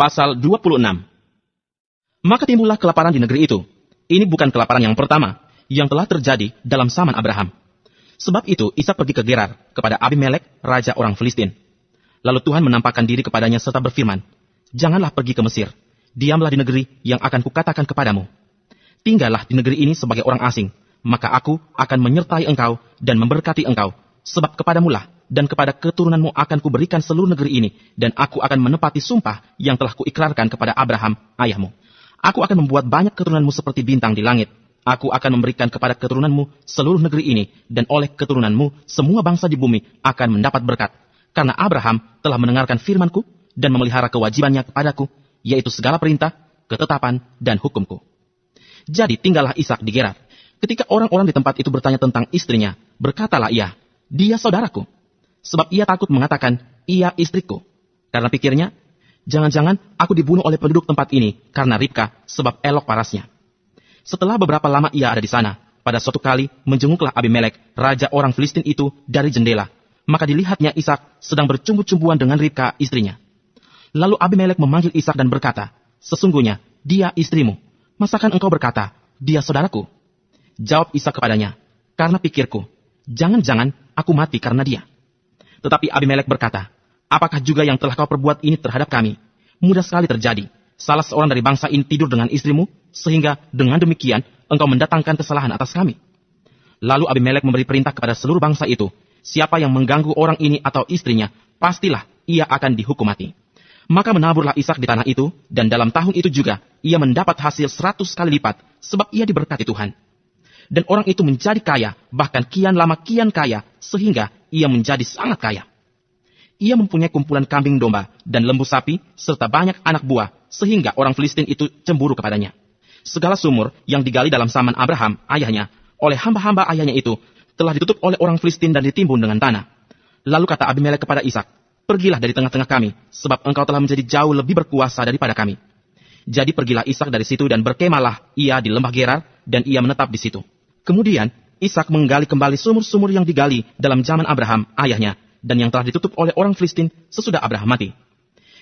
Pasal 26. Maka timbullah kelaparan di negeri itu. Ini bukan kelaparan yang pertama yang telah terjadi dalam zaman Abraham. Sebab itu Ishak pergi ke Gerar kepada Abimelek, raja orang Filistin. Lalu Tuhan menampakkan diri kepadanya serta berfirman, "Janganlah pergi ke Mesir. Diamlah di negeri yang akan kukatakan kepadamu. Tinggallah di negeri ini sebagai orang asing, maka aku akan menyertai engkau dan memberkati engkau, sebab kepadamulah dan kepada keturunanmu akan kuberikan seluruh negeri ini, dan aku akan menepati sumpah yang telah kuikrarkan kepada Abraham, ayahmu. Aku akan membuat banyak keturunanmu seperti bintang di langit. Aku akan memberikan kepada keturunanmu seluruh negeri ini, dan oleh keturunanmu semua bangsa di bumi akan mendapat berkat. Karena Abraham telah mendengarkan firmanku dan memelihara kewajibannya kepadaku, yaitu segala perintah, ketetapan, dan hukumku." Jadi tinggallah Ishak di Gerar. Ketika orang-orang di tempat itu bertanya tentang istrinya, berkatalah ia, "Dia saudaraku." Sebab ia takut mengatakan, "Ia istriku." Karena pikirnya, jangan-jangan aku dibunuh oleh penduduk tempat ini karena Ribka, sebab elok parasnya. Setelah beberapa lama ia ada di sana, pada suatu kali menjenguklah Abimelek, raja orang Filistin itu dari jendela. Maka dilihatnya Ishak sedang bercumbu-cumbuan dengan Ribka istrinya. Lalu Abimelek memanggil Ishak dan berkata, "Sesungguhnya dia istrimu. Masakan engkau berkata, dia saudaraku?" Jawab Ishak kepadanya, "Karena pikirku, jangan-jangan aku mati karena dia." Tetapi Abimelek berkata, "Apakah juga yang telah kau perbuat ini terhadap kami? Mudah sekali terjadi. Salah seorang dari bangsa ini tidur dengan istrimu, sehingga dengan demikian engkau mendatangkan kesalahan atas kami." Lalu Abimelek memberi perintah kepada seluruh bangsa itu, siapa yang mengganggu orang ini atau istrinya, pastilah ia akan dihukum mati. Maka menaburlah Ishak di tanah itu, dan dalam tahun itu juga ia mendapat hasil 100 kali lipat, sebab ia diberkati Tuhan. Dan orang itu menjadi kaya, bahkan kian lama kian kaya, sehingga ia menjadi sangat kaya. Ia mempunyai kumpulan kambing domba dan lembu sapi, serta banyak anak buah, sehingga orang Filistin itu cemburu kepadanya. Segala sumur yang digali dalam zaman Abraham, ayahnya, oleh hamba-hamba ayahnya itu, telah ditutup oleh orang Filistin dan ditimbun dengan tanah. Lalu kata Abimelek kepada Ishak, "Pergilah dari tengah-tengah kami, sebab engkau telah menjadi jauh lebih berkuasa daripada kami." Jadi pergilah Ishak dari situ dan berkemahlah ia di lembah Gerar, dan ia menetap di situ. Kemudian Ishak menggali kembali sumur-sumur yang digali dalam zaman Abraham, ayahnya, dan yang telah ditutup oleh orang Filistin sesudah Abraham mati.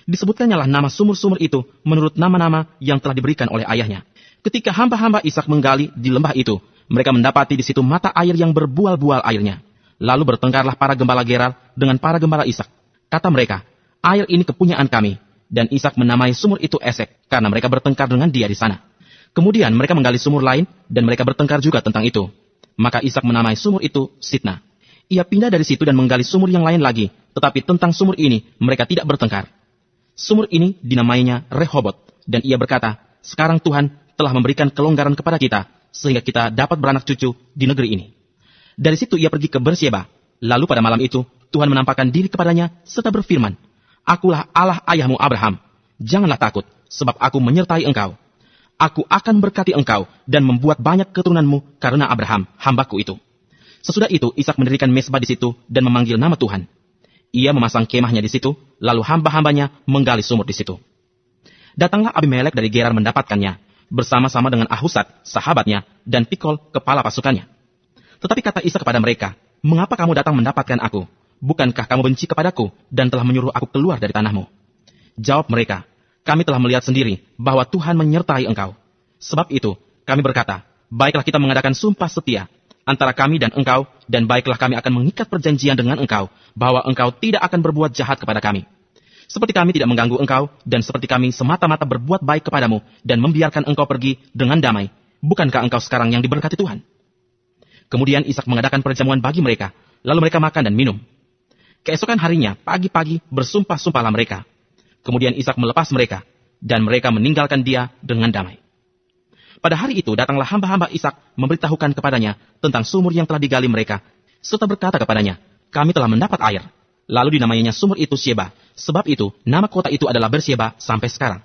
Disebutkannya lah nama sumur-sumur itu menurut nama-nama yang telah diberikan oleh ayahnya. Ketika hamba-hamba Ishak menggali di lembah itu, mereka mendapati di situ mata air yang berbual-bual airnya. Lalu bertengkarlah para gembala Gerar dengan para gembala Ishak. Kata mereka, "Air ini kepunyaan kami." Dan Ishak menamai sumur itu Esek, karena mereka bertengkar dengan dia di sana. Kemudian mereka menggali sumur lain, dan mereka bertengkar juga tentang itu. Maka Ishak menamai sumur itu Sitna. Ia pindah dari situ dan menggali sumur yang lain lagi, tetapi tentang sumur ini mereka tidak bertengkar. Sumur ini dinamainya Rehobot, dan ia berkata, "Sekarang Tuhan telah memberikan kelonggaran kepada kita, sehingga kita dapat beranak cucu di negeri ini." Dari situ ia pergi ke Bersyeba. Lalu pada malam itu, Tuhan menampakkan diri kepadanya, serta berfirman, "Akulah Allah ayahmu Abraham. Janganlah takut, sebab aku menyertai engkau. Aku akan berkati engkau dan membuat banyak keturunanmu karena Abraham, hambaku itu." Sesudah itu, Ishak mendirikan mesbah di situ dan memanggil nama Tuhan. Ia memasang kemahnya di situ, lalu hamba-hambanya menggali sumur di situ. Datanglah Abimelek dari Gerar mendapatkannya, bersama-sama dengan Ahuzat, sahabatnya, dan Pikol, kepala pasukannya. Tetapi kata Ishak kepada mereka, "Mengapa kamu datang mendapatkan aku? Bukankah kamu benci kepadaku dan telah menyuruh aku keluar dari tanahmu?" Jawab mereka, "Kami telah melihat sendiri bahwa Tuhan menyertai engkau. Sebab itu, kami berkata, baiklah kita mengadakan sumpah setia antara kami dan engkau, dan baiklah kami akan mengikat perjanjian dengan engkau, bahwa engkau tidak akan berbuat jahat kepada kami. Seperti kami tidak mengganggu engkau, dan seperti kami semata-mata berbuat baik kepadamu, dan membiarkan engkau pergi dengan damai. Bukankah engkau sekarang yang diberkati Tuhan?" Kemudian Ishak mengadakan perjamuan bagi mereka, lalu mereka makan dan minum. Keesokan harinya, pagi-pagi, bersumpah-sumpahlah mereka. Kemudian Ishak melepas mereka, dan mereka meninggalkan dia dengan damai. Pada hari itu datanglah hamba-hamba Ishak memberitahukan kepadanya tentang sumur yang telah digali mereka, serta berkata kepadanya, "Kami telah mendapat air." Lalu dinamainya sumur itu Sheba, sebab itu nama kota itu adalah Bersyeba sampai sekarang.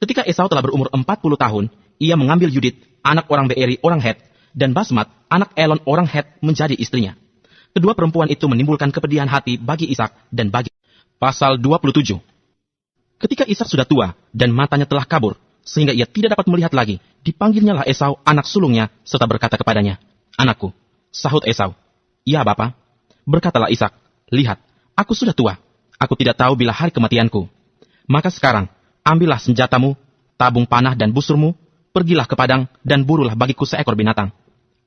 Ketika Esau telah berumur 40 tahun, ia mengambil Yudit, anak orang Beeri orang Het, dan Basmat, anak Elon orang Het, menjadi istrinya. Kedua perempuan itu menimbulkan kepedihan hati bagi Ishak dan bagi. Pasal 27. Ketika Ishak sudah tua dan matanya telah kabur, sehingga ia tidak dapat melihat lagi, dipanggilnyalah Esau anak sulungnya, serta berkata kepadanya, "Anakku." Sahut Esau, "Ya Bapa." Berkatalah Ishak, "Lihat, aku sudah tua. Aku tidak tahu bila hari kematianku. Maka sekarang, Ambillah senjatamu, tabung panah dan busurmu, pergilah ke padang dan burulah bagiku seekor binatang.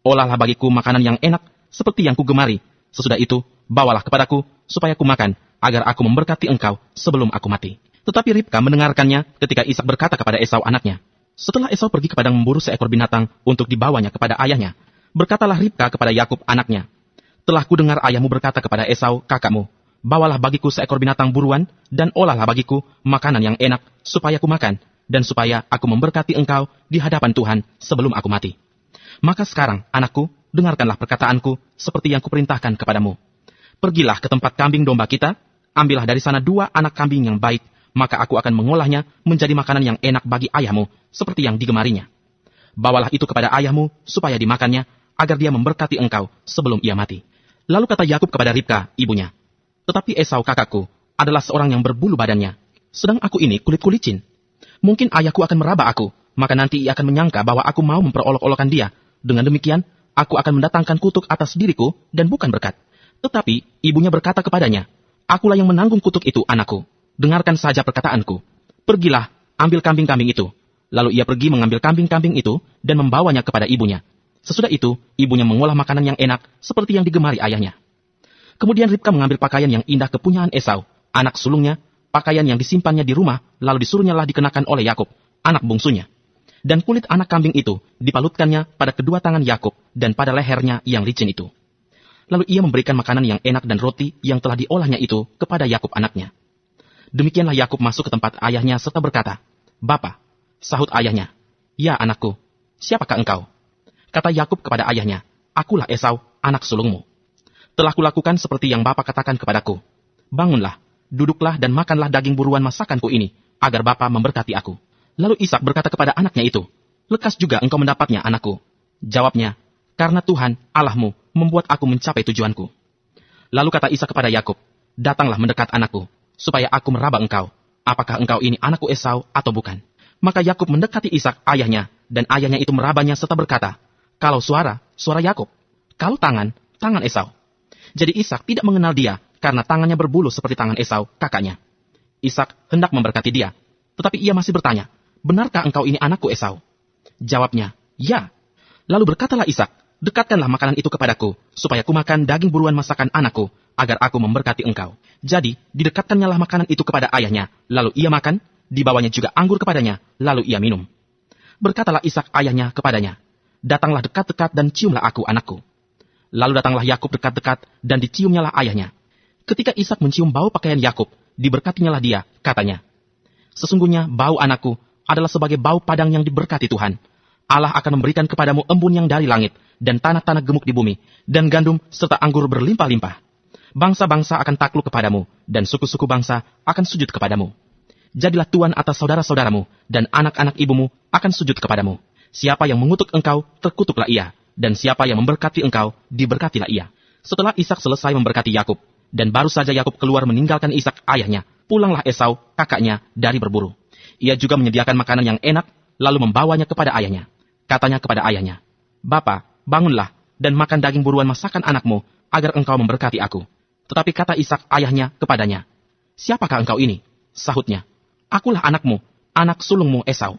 Olahlah bagiku makanan yang enak seperti yang kugemari. Sesudah itu, bawalah kepadaku supaya kumakan, agar aku memberkati engkau sebelum aku mati. Tetapi Ribka mendengarkannya ketika Ishak berkata kepada Esau anaknya. Setelah Esau pergi ke padang memburu seekor binatang untuk dibawanya kepada ayahnya, berkatalah Ribka kepada Yakub anaknya, telah kudengar ayahmu berkata kepada Esau kakakmu, bawalah bagiku seekor binatang buruan dan olahlah bagiku makanan yang enak supaya kumakan, dan supaya aku memberkati engkau di hadapan Tuhan sebelum aku mati. Maka sekarang, anakku, dengarkanlah perkataanku seperti yang kuperintahkan kepadamu. Pergilah ke tempat kambing domba kita, ambillah dari sana 2 anak kambing yang baik, maka aku akan mengolahnya menjadi makanan yang enak bagi ayahmu, seperti yang digemarinya. Bawalah itu kepada ayahmu, supaya dimakannya, agar dia memberkati engkau sebelum ia mati. Lalu kata Yakub kepada Ribka, ibunya, tetapi Esau kakakku adalah seorang yang berbulu badannya, sedang aku ini kulit-kulicin. Mungkin ayahku akan meraba aku, maka nanti ia akan menyangka bahwa aku mau memperolok-olokkan dia. Dengan demikian, aku akan mendatangkan kutuk atas diriku dan bukan berkat. Tetapi ibunya berkata kepadanya, akulah yang menanggung kutuk itu, anakku. Dengarkan saja perkataanku. Pergilah, ambil kambing-kambing itu. Lalu ia pergi mengambil kambing-kambing itu dan membawanya kepada ibunya. Sesudah itu, ibunya mengolah makanan yang enak seperti yang digemari ayahnya. Kemudian Ribka mengambil pakaian yang indah kepunyaan Esau, anak sulungnya, pakaian yang disimpannya di rumah, lalu disuruhnyalah dikenakan oleh Yakub, anak bungsunya. Dan kulit anak kambing itu dipalutkannya pada kedua tangan Yakub dan pada lehernya yang licin itu. Lalu ia memberikan makanan yang enak dan roti yang telah diolahnya itu kepada Yakub anaknya. Demikianlah Yakub masuk ke tempat ayahnya serta berkata, Bapa, sahut ayahnya, ya anakku, siapakah engkau? Kata Yakub kepada ayahnya, akulah Esau, anak sulungmu. Telah kulakukan seperti yang Bapa katakan kepadaku. Bangunlah, duduklah dan makanlah daging buruan masakanku ini, agar Bapa memberkati aku. Lalu Ishak berkata kepada anaknya itu, lekas juga engkau mendapatnya, anakku. Jawabnya, karena Tuhan, Allahmu, membuat aku mencapai tujuanku. Lalu kata Ishak kepada Yakub, datanglah mendekat anakku, supaya aku meraba engkau, apakah engkau ini anakku Esau atau bukan. Maka Yakub mendekati Ishak ayahnya, dan ayahnya itu merabanya serta berkata, kalau suara Yakub, kalau tangan Esau. Jadi Ishak tidak mengenal dia, karena tangannya berbulu seperti tangan Esau, kakaknya. Ishak hendak memberkati dia, tetapi ia masih bertanya, benarkah engkau ini anakku Esau? Jawabnya, ya. Lalu berkatalah Ishak, dekatkanlah makanan itu kepadaku, supaya ku makan daging buruan masakan anakku, agar aku memberkati engkau. Jadi, didekatkannyalah makanan itu kepada ayahnya, lalu ia makan, dibawanya juga anggur kepadanya, lalu ia minum. Berkatalah Ishak ayahnya kepadanya, datanglah dekat-dekat dan ciumlah aku, anakku. Lalu datanglah Yakub dekat-dekat dan diciumnyalah ayahnya. Ketika Ishak mencium bau pakaian Yakub, diberkatinyalah dia, katanya, sesungguhnya bau anakku adalah sebagai bau padang yang diberkati Tuhan. Allah akan memberikan kepadamu embun yang dari langit, dan tanah-tanah gemuk di bumi, dan gandum serta anggur berlimpah-limpah. Bangsa-bangsa akan takluk kepadamu, dan suku-suku bangsa akan sujud kepadamu. Jadilah tuan atas saudara-saudaramu, dan anak-anak ibumu akan sujud kepadamu. Siapa yang mengutuk engkau, terkutuklah ia, dan siapa yang memberkati engkau, diberkatilah ia. Setelah Ishak selesai memberkati Yakub, dan baru saja Yakub keluar meninggalkan Ishak ayahnya, pulanglah Esau, kakaknya, dari berburu. Ia juga menyediakan makanan yang enak, lalu membawanya kepada ayahnya. Katanya kepada ayahnya, Bapa, bangunlah, dan makan daging buruan masakan anakmu, agar engkau memberkati aku. Tetapi kata Ishak ayahnya kepadanya, siapakah engkau ini? Sahutnya, akulah anakmu, anak sulungmu Esau.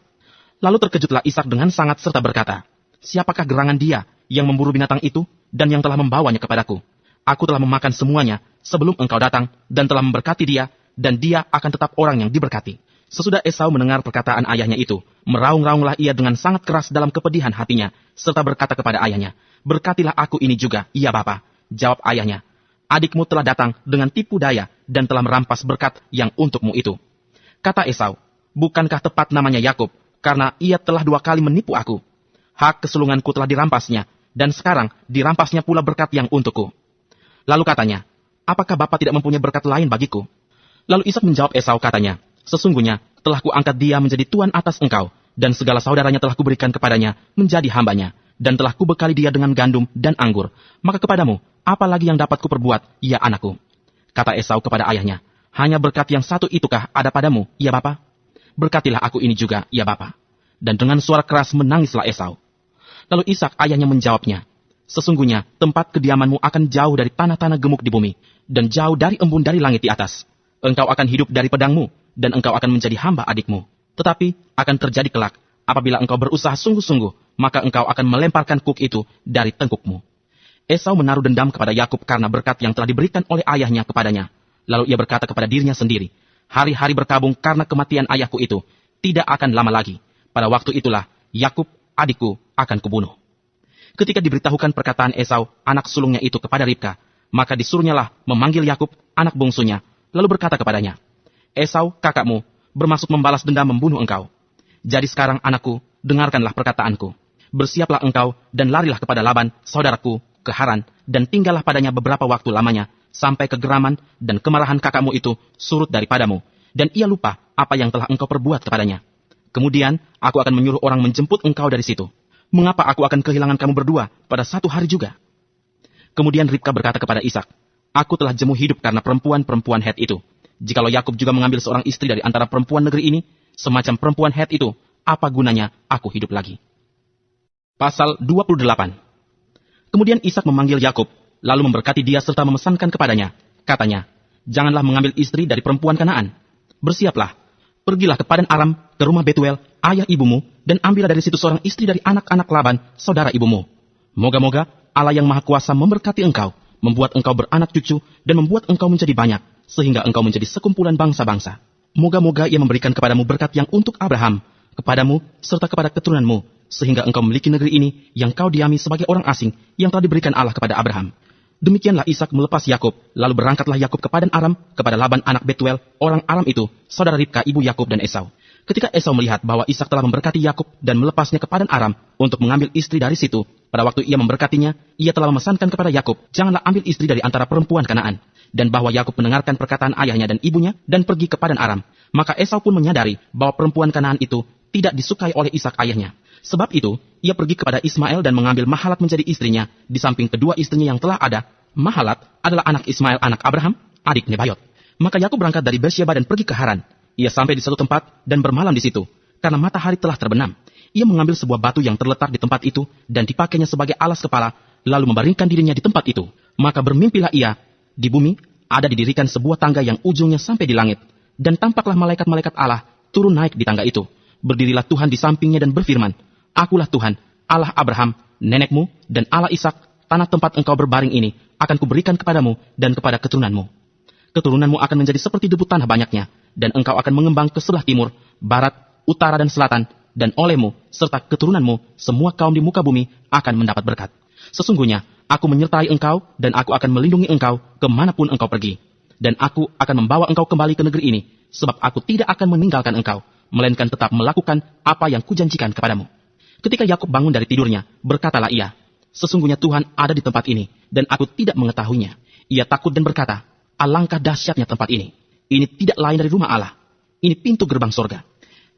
Lalu terkejutlah Ishak dengan sangat serta berkata, siapakah gerangan dia yang memburu binatang itu, dan yang telah membawanya kepadaku? Aku telah memakan semuanya sebelum engkau datang, dan telah memberkati dia, dan dia akan tetap orang yang diberkati. Sesudah Esau mendengar perkataan ayahnya itu, meraung-raunglah ia dengan sangat keras dalam kepedihan hatinya, serta berkata kepada ayahnya, berkatilah aku ini juga, iya Bapa. Jawab ayahnya, adikmu telah datang dengan tipu daya, dan telah merampas berkat yang untukmu itu. Kata Esau, bukankah tepat namanya Yakub, karena ia telah 2 kali menipu aku. Hak kesulunganku telah dirampasnya, dan sekarang dirampasnya pula berkat yang untukku. Lalu katanya, apakah Bapa tidak mempunyai berkat lain bagiku? Lalu Ishak menjawab Esau katanya, sesungguhnya telah kuangkat dia menjadi tuan atas engkau, dan segala saudaranya telah kuberikan kepadanya menjadi hambanya, dan telah kubekali dia dengan gandum dan anggur. Maka kepadamu, apa lagi yang dapat kuperbuat, ya anakku? Kata Esau kepada ayahnya, hanya berkat yang satu itukah ada padamu, ya Bapa? Berkatilah aku ini juga, ya Bapa. Dan dengan suara keras menangislah Esau. Lalu Ishak ayahnya menjawabnya, sesungguhnya tempat kediamanmu akan jauh dari tanah-tanah gemuk di bumi, dan jauh dari embun dari langit di atas. Engkau akan hidup dari pedangmu, dan engkau akan menjadi hamba adikmu. Tetapi akan terjadi kelak, apabila engkau berusaha sungguh-sungguh, maka engkau akan melemparkan kuk itu dari tengkukmu. Esau menaruh dendam kepada Yakub karena berkat yang telah diberikan oleh ayahnya kepadanya. Lalu ia berkata kepada dirinya sendiri, hari-hari berkabung karena kematian ayahku itu tidak akan lama lagi. Pada waktu itulah Yakub, adikku, akan kubunuh. Ketika diberitahukan perkataan Esau, anak sulungnya itu kepada Ribka, maka disuruhnyalah memanggil Yakub, anak bungsunya, lalu berkata kepadanya, Esau, kakakmu, bermaksud membalas dendam membunuh engkau. Jadi sekarang anakku, dengarkanlah perkataanku. Bersiaplah engkau dan larilah kepada Laban, saudaraku, ke Haran, dan tinggallah padanya beberapa waktu lamanya, sampai kegeraman dan kemarahan kakakmu itu surut daripadamu, dan ia lupa apa yang telah engkau perbuat kepadanya. Kemudian aku akan menyuruh orang menjemput engkau dari situ. Mengapa aku akan kehilangan kamu berdua pada satu hari juga? Kemudian Ribka berkata kepada Ishak, aku telah jemu hidup karena perempuan-perempuan Het itu. Jikalau Yakub juga mengambil seorang istri dari antara perempuan negeri ini, semacam perempuan Het itu, apa gunanya aku hidup lagi? Pasal 28. Kemudian Ishak memanggil Yakub, lalu memberkati dia serta memesankan kepadanya. Katanya, janganlah mengambil istri dari perempuan Kanaan. Bersiaplah, pergilah ke Padan Aram, ke rumah Betuel, ayah ibumu, dan ambillah dari situ seorang istri dari anak-anak Laban, saudara ibumu. Moga-moga Allah yang Maha Kuasa memberkati engkau, membuat engkau beranak cucu, dan membuat engkau menjadi banyak, sehingga engkau menjadi sekumpulan bangsa-bangsa. Moga-moga ia memberikan kepadamu berkat yang untuk Abraham, kepadamu, serta kepada keturunanmu, sehingga engkau memiliki negeri ini yang kau diami sebagai orang asing yang telah diberikan Allah kepada Abraham. Demikianlah Ishak melepas Yakub, lalu berangkatlah Yakub ke Padan Aram, kepada Laban anak Betuel, orang Aram itu, saudara Ribka ibu Yakub dan Esau. Ketika Esau melihat bahwa Ishak telah memberkati Yakub dan melepasnya ke Padan Aram untuk mengambil istri dari situ, pada waktu ia memberkatinya, ia telah memesankan kepada Yakub, janganlah ambil istri dari antara perempuan Kanaan. Dan bahwa Yakub mendengarkan perkataan ayahnya dan ibunya dan pergi ke Padan Aram. Maka Esau pun menyadari bahwa perempuan Kanaan itu tidak disukai oleh Ishak ayahnya. Sebab itu, ia pergi kepada Ismael dan mengambil Mahalat menjadi istrinya, di samping kedua istrinya yang telah ada. Mahalat adalah anak Ismael anak Abraham, adik Nebayot. Maka Yakub berangkat dari Beersheba dan pergi ke Haran. Ia sampai di satu tempat dan bermalam di situ, karena matahari telah terbenam. Ia mengambil sebuah batu yang terletak di tempat itu dan dipakainya sebagai alas kepala, lalu membaringkan dirinya di tempat itu. Maka bermimpilah ia, di bumi ada didirikan sebuah tangga yang ujungnya sampai di langit, dan tampaklah malaikat-malaikat Allah turun naik di tangga itu. Berdirilah Tuhan di sampingnya dan berfirman, Akulah Tuhan, Allah Abraham, nenekmu, dan Allah Ishak. Tanah tempat engkau berbaring ini akan kuberikan kepadamu dan kepada keturunanmu. Keturunanmu akan menjadi seperti debu tanah banyaknya, dan engkau akan mengembang ke sebelah timur, barat, utara, dan selatan, dan olehmu, serta keturunanmu, semua kaum di muka bumi akan mendapat berkat. Sesungguhnya, aku menyertai engkau, dan aku akan melindungi engkau kemanapun engkau pergi. Dan aku akan membawa engkau kembali ke negeri ini, sebab aku tidak akan meninggalkan engkau, melainkan tetap melakukan apa yang kujanjikan kepadamu. Ketika Yakub bangun dari tidurnya, berkatalah ia, sesungguhnya Tuhan ada di tempat ini, dan aku tidak mengetahuinya. Ia takut dan berkata, alangkah dahsyatnya tempat ini. Ini tidak lain dari rumah Allah. Ini pintu gerbang sorga.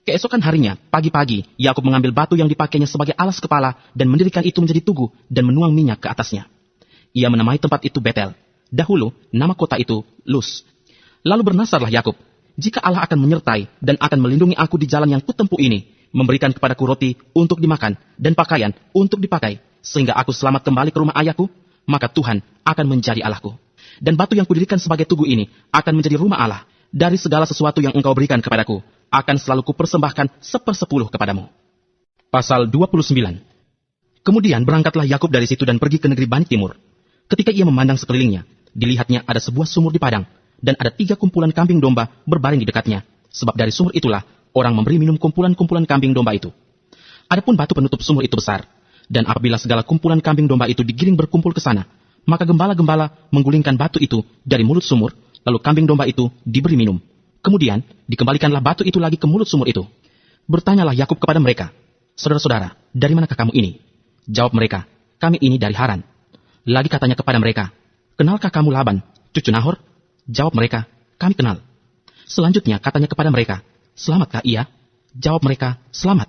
Keesokan harinya, pagi-pagi, Yakub mengambil batu yang dipakainya sebagai alas kepala dan mendirikan itu menjadi tugu dan menuang minyak ke atasnya. Ia menamai tempat itu Betel. Dahulu, nama kota itu Luz. Lalu bernasarlah Yakub, jika Allah akan menyertai dan akan melindungi aku di jalan yang kutempuh ini, memberikan kepadaku roti untuk dimakan dan pakaian untuk dipakai, sehingga aku selamat kembali ke rumah ayahku, maka Tuhan akan menjadi Allahku. Dan batu yang kudirikan sebagai tugu ini akan menjadi rumah Allah. Dari segala sesuatu yang engkau berikan kepadaku, akan selalu kupersembahkan 1/10 kepadamu. Pasal 29. Kemudian berangkatlah Yakub dari situ dan pergi ke negeri Bani Timur. Ketika ia memandang sekelilingnya, dilihatnya ada sebuah sumur di padang, dan ada 3 kumpulan kambing domba berbaring di dekatnya. Sebab dari sumur itulah orang memberi minum kumpulan-kumpulan kambing domba itu. Adapun batu penutup sumur itu besar, dan apabila segala kumpulan kambing domba itu digiring berkumpul ke sana, maka gembala-gembala menggulingkan batu itu dari mulut sumur, lalu kambing domba itu diberi minum. Kemudian dikembalikanlah batu itu lagi ke mulut sumur itu. Bertanyalah Yakub kepada mereka, saudara-saudara, dari manakah kamu ini? Jawab mereka, kami ini dari Haran. Lagi katanya kepada mereka, kenalkah kamu Laban, cucu Nahor? Jawab mereka, kami kenal. Selanjutnya katanya kepada mereka, selamatkah ia? Jawab mereka, selamat.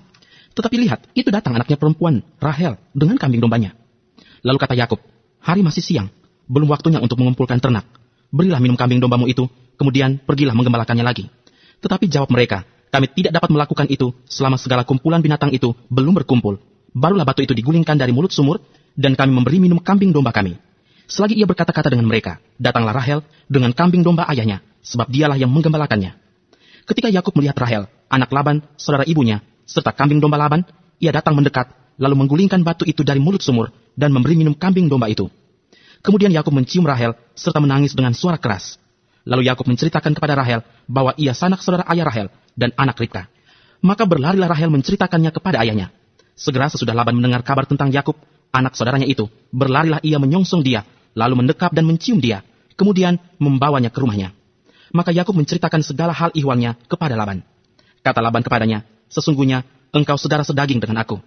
Tetapi lihat, itu datang anaknya perempuan, Rahel, dengan kambing dombanya. Lalu kata Yakub, hari masih siang, belum waktunya untuk mengumpulkan ternak. Berilah minum kambing dombamu itu, kemudian pergilah menggembalakannya lagi. Tetapi jawab mereka, kami tidak dapat melakukan itu selama segala kumpulan binatang itu belum berkumpul. Barulah batu itu digulingkan dari mulut sumur, dan kami memberi minum kambing domba kami. Selagi ia berkata-kata dengan mereka, datanglah Rahel dengan kambing domba ayahnya, sebab dialah yang menggembalakannya. Ketika Yakub melihat Rahel, anak Laban, saudara ibunya, serta kambing domba Laban, ia datang mendekat, lalu menggulingkan batu itu dari mulut sumur, dan memberi minum kambing domba itu. Kemudian Yakub mencium Rahel, serta menangis dengan suara keras. Lalu Yakub menceritakan kepada Rahel bahwa ia sanak saudara ayah Rahel dan anak Ribka. Maka berlarilah Rahel menceritakannya kepada ayahnya. Segera sesudah Laban mendengar kabar tentang Yakub, anak saudaranya itu, berlarilah ia menyongsong dia, lalu mendekap dan mencium dia, kemudian membawanya ke rumahnya. Maka Yakub menceritakan segala hal ihwalnya kepada Laban. Kata Laban kepadanya, "Sesungguhnya engkau saudara sedaging dengan aku."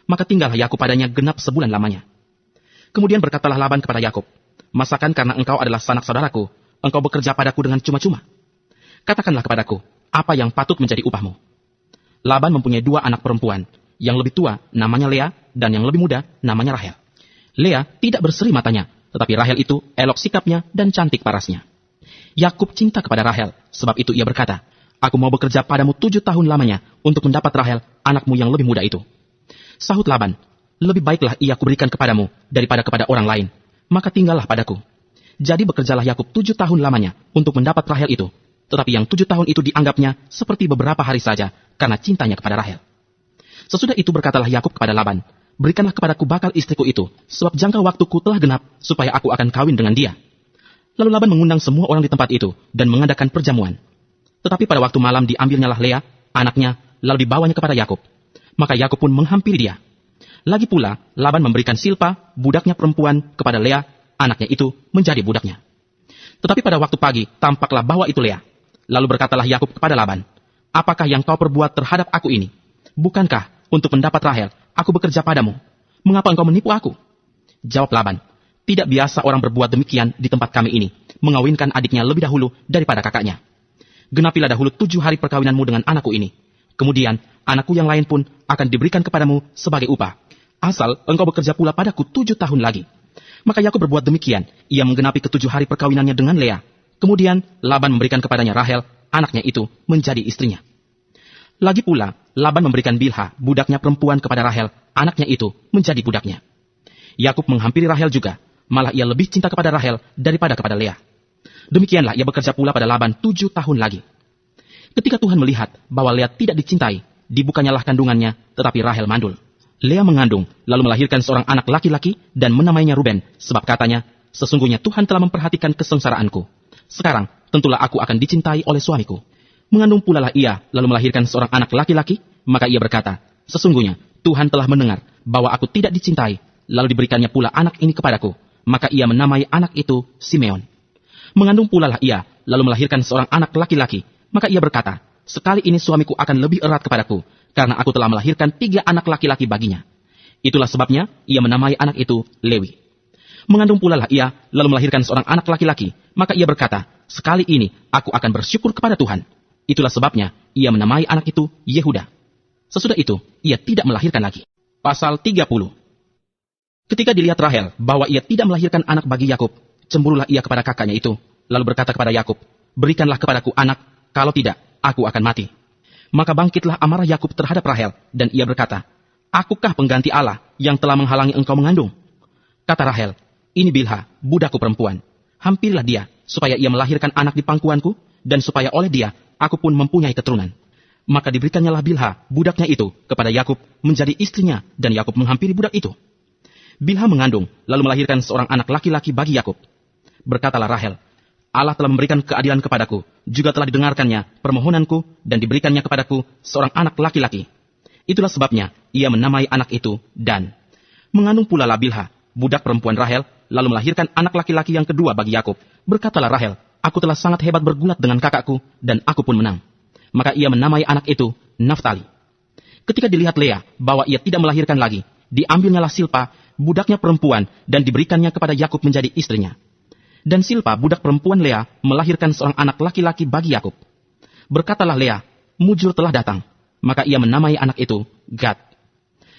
Maka tinggallah Yakub padanya genap sebulan lamanya. Kemudian berkatalah Laban kepada Yakub, "Masakan karena engkau adalah sanak saudaraku, engkau bekerja padaku dengan cuma-cuma? Katakanlah kepadaku, apa yang patut menjadi upahmu?" Laban mempunyai 2 anak perempuan, yang lebih tua namanya Lea, dan yang lebih muda namanya Rahel. Lea tidak berseri matanya, tetapi Rahel itu elok sikapnya dan cantik parasnya. Yakub cinta kepada Rahel, sebab itu ia berkata, "Aku mau bekerja padamu 7 tahun lamanya untuk mendapat Rahel, anakmu yang lebih muda itu." Sahut Laban, "Lebih baiklah ia kuberikan kepadamu daripada kepada orang lain, maka tinggallah padaku." Jadi bekerjalah Yakub 7 tahun lamanya untuk mendapat Rahel itu, tetapi yang 7 tahun itu dianggapnya seperti beberapa hari saja karena cintanya kepada Rahel. Sesudah itu berkatalah Yakub kepada Laban, "Berikanlah kepadaku bakal istriku itu, sebab jangka waktuku telah genap supaya aku akan kawin dengan dia." Lalu Laban mengundang semua orang di tempat itu dan mengadakan perjamuan. Tetapi pada waktu malam diambilnyalah Lea, anaknya, lalu dibawanya kepada Yakub. Maka Yakub pun menghampiri dia. Lagi pula, Laban memberikan Silpa, budaknya perempuan, kepada Lea, anaknya itu menjadi budaknya. Tetapi pada waktu pagi, tampaklah bahwa itu Lea. Lalu berkatalah Yakub kepada Laban, "Apakah yang kau perbuat terhadap aku ini? Bukankah untuk mendapat Rahel, aku bekerja padamu? Mengapa engkau menipu aku?" Jawab Laban, "Tidak biasa orang berbuat demikian di tempat kami ini, mengawinkan adiknya lebih dahulu daripada kakaknya. Genapilah dahulu 7 hari perkawinanmu dengan anakku ini. Kemudian, anakku yang lain pun akan diberikan kepadamu sebagai upah. Asal engkau bekerja pula padaku 7 tahun lagi." Maka Yakub berbuat demikian, ia menggenapi ke-7 hari perkawinannya dengan Lea. Kemudian Laban memberikan kepadanya Rahel, anaknya itu, menjadi istrinya. Lagi pula, Laban memberikan Bilha, budaknya perempuan, kepada Rahel, anaknya itu, menjadi budaknya. Yakub menghampiri Rahel juga, malah ia lebih cinta kepada Rahel daripada kepada Lea. Demikianlah ia bekerja pula pada Laban 7 tahun lagi. Ketika Tuhan melihat bahwa Lea tidak dicintai, dibukanyalah kandungannya, tetapi Rahel mandul. Lea mengandung, lalu melahirkan seorang anak laki-laki dan menamainya Ruben, sebab katanya, "Sesungguhnya Tuhan telah memperhatikan kesengsaraanku. Sekarang tentulah aku akan dicintai oleh suamiku." Mengandung pula lah ia, lalu melahirkan seorang anak laki-laki, maka ia berkata, "Sesungguhnya Tuhan telah mendengar bahwa aku tidak dicintai, lalu diberikannya pula anak ini kepadaku." Maka ia menamai anak itu Simeon. Mengandung pula lah ia, lalu melahirkan seorang anak laki-laki, maka ia berkata, "Sekali ini suamiku akan lebih erat kepadaku, karena aku telah melahirkan 3 anak laki-laki baginya." Itulah sebabnya ia menamai anak itu Lewi. Mengandung pula lah ia, lalu melahirkan seorang anak laki-laki, maka ia berkata, "Sekali ini aku akan bersyukur kepada Tuhan." Itulah sebabnya ia menamai anak itu Yehuda. Sesudah itu, ia tidak melahirkan lagi. Pasal 30. Ketika dilihat Rahel bahwa ia tidak melahirkan anak bagi Yakub, cemburulah ia kepada kakaknya itu, lalu berkata kepada Yakub, "Berikanlah kepadaku anak, kalau tidak, aku akan mati." Maka bangkitlah amarah Yakub terhadap Rahel, dan ia berkata, "Akukah pengganti Allah yang telah menghalangi engkau mengandung?" Kata Rahel, "Ini Bilha, budakku perempuan. Hampirilah dia, supaya ia melahirkan anak di pangkuanku, dan supaya oleh dia aku pun mempunyai keturunan." Maka diberikannya Bilha, budaknya itu, kepada Yakub menjadi istrinya, dan Yakub menghampiri budak itu. Bilha mengandung, lalu melahirkan seorang anak laki-laki bagi Yakub. Berkatalah Rahel, "Allah telah memberikan keadilan kepadaku, juga telah didengarkannya permohonanku, dan diberikannya kepadaku seorang anak laki-laki." Itulah sebabnya ia menamai anak itu Dan. Mengandung pula Bilha, budak perempuan Rahel, lalu melahirkan anak laki-laki yang kedua bagi Yakub. Berkatalah Rahel, "Aku telah sangat hebat bergulat dengan kakakku, dan aku pun menang." Maka ia menamai anak itu Naftali. Ketika dilihat Lea bahwa ia tidak melahirkan lagi, diambilnyalah Silpa, budaknya perempuan, dan diberikannya kepada Yakub menjadi istrinya. Dan Silpa, budak perempuan Lea, melahirkan seorang anak laki-laki bagi Yakub. Berkatalah Lea, "Mujur telah datang." Maka ia menamai anak itu Gad.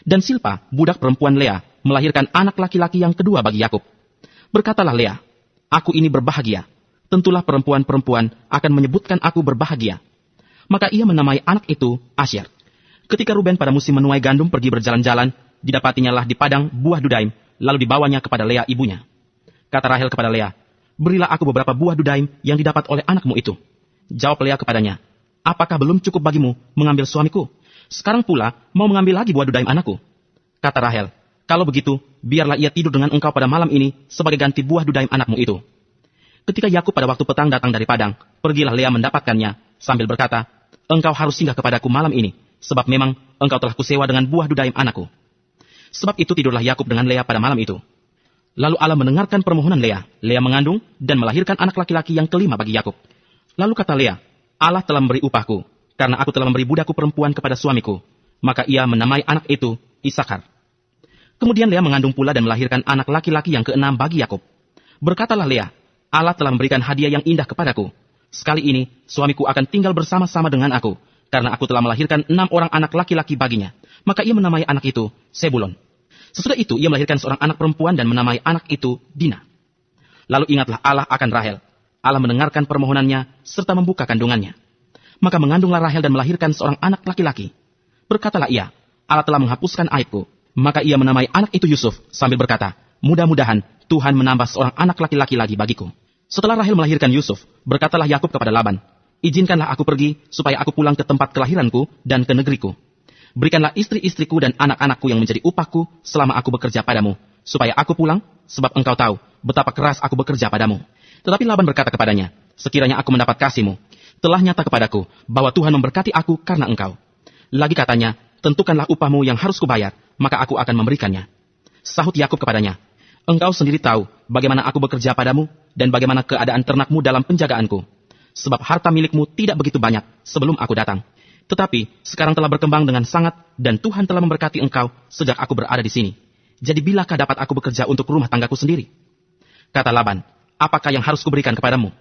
Dan Silpa, budak perempuan Lea, melahirkan anak laki-laki yang kedua bagi Yakub. Berkatalah Lea, "Aku ini berbahagia. Tentulah perempuan-perempuan akan menyebutkan aku berbahagia." Maka ia menamai anak itu Asyer. Ketika Ruben pada musim menuai gandum pergi berjalan-jalan, didapatinya di padang buah dudaim, lalu dibawanya kepada Lea ibunya. Kata Rahel kepada Lea, "Berilah aku beberapa buah dudaim yang didapat oleh anakmu itu." Jawab Lea kepadanya, apakah belum cukup bagimu mengambil suamiku? Sekarang pula mau mengambil lagi buah dudaim anakku. Kata Rahel, kalau begitu, biarlah ia tidur dengan engkau pada malam ini sebagai ganti buah dudaim anakmu itu. Ketika Yakub pada waktu petang datang dari padang, pergilah Lea mendapatkannya, sambil berkata, engkau harus singgah kepadaku malam ini, sebab memang engkau telah kusewa dengan buah dudaim anakku. Sebab itu tidurlah Yakub dengan Lea pada malam itu. Lalu Allah mendengarkan permohonan Lea. Lea mengandung dan melahirkan anak laki-laki yang kelima bagi Yakub. Lalu kata Lea, Allah telah memberi upahku, karena aku telah memberi budakku perempuan kepada suamiku. Maka ia menamai anak itu Isakar. Kemudian Lea mengandung pula dan melahirkan anak laki-laki yang keenam bagi Yakub. Berkatalah Lea, Allah telah memberikan hadiah yang indah kepadaku. Sekali ini, suamiku akan tinggal bersama-sama dengan aku, karena aku telah melahirkan 6 orang anak laki-laki baginya. Maka ia menamai anak itu Sebulon. Sesudah itu, ia melahirkan seorang anak perempuan dan menamai anak itu Dina. Lalu ingatlah Allah akan Rahel. Allah mendengarkan permohonannya serta membuka kandungannya. Maka mengandunglah Rahel dan melahirkan seorang anak laki-laki. Berkatalah ia, Allah telah menghapuskan aibku. Maka ia menamai anak itu Yusuf sambil berkata, mudah-mudahan Tuhan menambah seorang anak laki-laki lagi bagiku. Setelah Rahel melahirkan Yusuf, berkatalah Yakub kepada Laban, izinkanlah aku pergi supaya aku pulang ke tempat kelahiranku dan ke negeriku. Berikanlah istri-istriku dan anak-anakku yang menjadi upahku selama aku bekerja padamu, supaya aku pulang, sebab engkau tahu betapa keras aku bekerja padamu. Tetapi Laban berkata kepadanya, sekiranya aku mendapat kasihmu, telah nyata kepadaku bahwa Tuhan memberkati aku karena engkau. Lagi katanya, tentukanlah upahmu yang harus kubayar, maka aku akan memberikannya. Sahut Yakub kepadanya, engkau sendiri tahu bagaimana aku bekerja padamu dan bagaimana keadaan ternakmu dalam penjagaanku. Sebab harta milikmu tidak begitu banyak sebelum aku datang. Tetapi sekarang telah berkembang dengan sangat dan Tuhan telah memberkati engkau sejak aku berada di sini. Jadi bilakah dapat aku bekerja untuk rumah tanggaku sendiri? Kata Laban, apakah yang harus kuberikan kepadamu?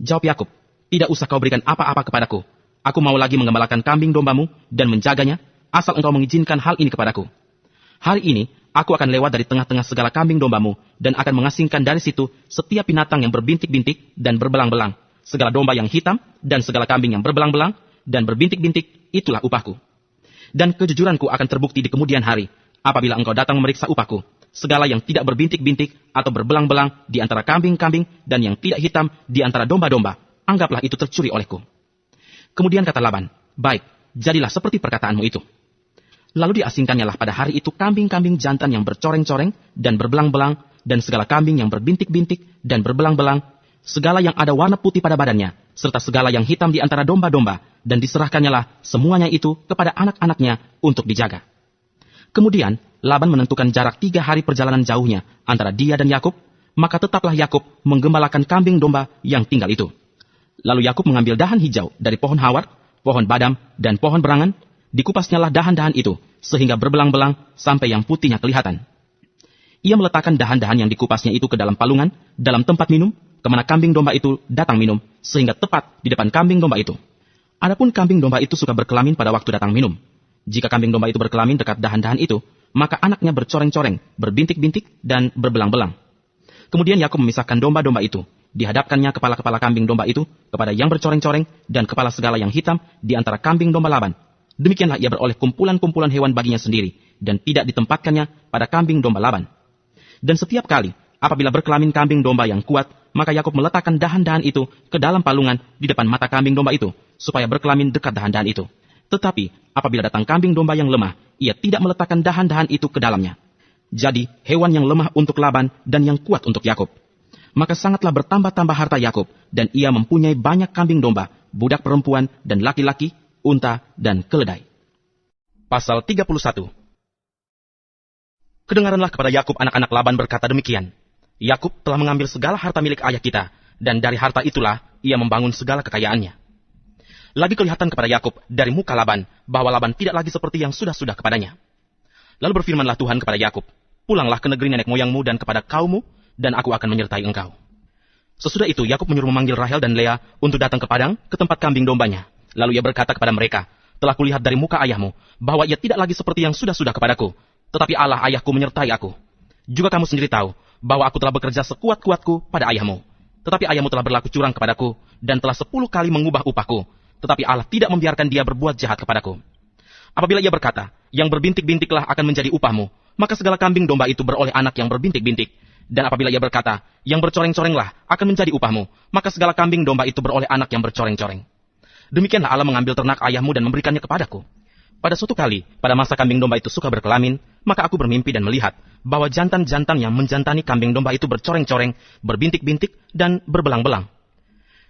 Jawab Yakub, tidak usah kau berikan apa-apa kepadaku. Aku mau lagi menggembalakan kambing dombamu dan menjaganya, asal engkau mengizinkan hal ini kepadaku. Hari ini aku akan lewat dari tengah-tengah segala kambing dombamu dan akan mengasingkan dari situ setiap binatang yang berbintik-bintik dan berbelang-belang, segala domba yang hitam dan segala kambing yang berbelang-belang dan berbintik-bintik, itulah upahku. Dan kejujuranku akan terbukti di kemudian hari, apabila engkau datang memeriksa upahku. Segala yang tidak berbintik-bintik atau berbelang-belang di antara kambing-kambing dan yang tidak hitam di antara domba-domba, anggaplah itu tercuri olehku. Kemudian kata Laban, baik, jadilah seperti perkataanmu itu. Lalu diasingkannyalah pada hari itu kambing-kambing jantan yang bercoreng-coreng dan berbelang-belang, dan segala kambing yang berbintik-bintik dan berbelang-belang, segala yang ada warna putih pada badannya, serta segala yang hitam di antara domba-domba, dan diserahkannyalah semuanya itu kepada anak-anaknya untuk dijaga. Kemudian Laban menentukan jarak 3 hari perjalanan jauhnya antara dia dan Yakub, maka tetaplah Yakub menggembalakan kambing domba yang tinggal itu. Lalu Yakub mengambil dahan hijau dari pohon hawar, pohon badam, dan pohon berangan, dikupasnyalah dahan-dahan itu, sehingga berbelang-belang sampai yang putihnya kelihatan. Ia meletakkan dahan-dahan yang dikupasnya itu ke dalam palungan, dalam tempat minum, kemana kambing domba itu datang minum, sehingga tepat di depan kambing domba itu. Adapun kambing domba itu suka berkelamin pada waktu datang minum. Jika kambing domba itu berkelamin dekat dahan-dahan itu, maka anaknya bercoreng-coreng, berbintik-bintik, dan berbelang-belang. Kemudian Yakub memisahkan domba-domba itu, dihadapkannya kepala-kepala kambing domba itu kepada yang bercoreng-coreng dan kepala segala yang hitam di antara kambing domba Laban. Demikianlah ia beroleh kumpulan-kumpulan hewan baginya sendiri, dan tidak ditempatkannya pada kambing domba Laban. Dan setiap kali, apabila berkelamin kambing domba yang kuat, maka Yakub meletakkan dahan-dahan itu ke dalam palungan di depan mata kambing domba itu, supaya berkelamin dekat dahan-dahan itu. Tetapi, apabila datang kambing domba yang lemah, ia tidak meletakkan dahan-dahan itu ke dalamnya. Jadi, hewan yang lemah untuk Laban dan yang kuat untuk Yakub. Maka sangatlah bertambah-tambah harta Yakub, dan ia mempunyai banyak kambing domba, budak perempuan dan laki-laki, unta dan keledai. Pasal 31. Kedengaranlah kepada Yakub anak-anak Laban berkata demikian. Yakub telah mengambil segala harta milik ayah kita, dan dari harta itulah ia membangun segala kekayaannya. Lagi kelihatan kepada Yakub dari muka Laban, bahwa Laban tidak lagi seperti yang sudah-sudah kepadanya. Lalu berfirmanlah Tuhan kepada Yakub, pulanglah ke negeri nenek moyangmu dan kepada kaummu, dan aku akan menyertai engkau. Sesudah itu Yakub menyuruh memanggil Rahel dan Lea untuk datang ke padang, ke tempat kambing dombanya. Lalu ia berkata kepada mereka, telah kulihat dari muka ayahmu, bahwa ia tidak lagi seperti yang sudah-sudah kepadaku, tetapi Allah ayahku menyertai aku. Juga kamu sendiri tahu, bahwa aku telah bekerja sekuat-kuatku pada ayahmu. Tetapi ayahmu telah berlaku curang kepadaku, dan telah 10 kali mengubah upahku. Tetapi Allah tidak membiarkan dia berbuat jahat kepadaku. Apabila ia berkata, yang berbintik-bintiklah akan menjadi upahmu, maka segala kambing domba itu beroleh anak yang berbintik-bintik. Dan apabila ia berkata, yang bercoreng-corenglah akan menjadi upahmu, maka segala kambing domba itu beroleh anak yang bercoreng-coreng. Demikianlah Allah mengambil ternak ayahmu dan memberikannya kepadaku. Pada suatu kali, pada masa kambing domba itu suka berkelamin, maka aku bermimpi dan melihat bahwa jantan-jantan yang menjantani kambing domba itu bercoreng-coreng, berbintik-bintik, dan berbelang-belang.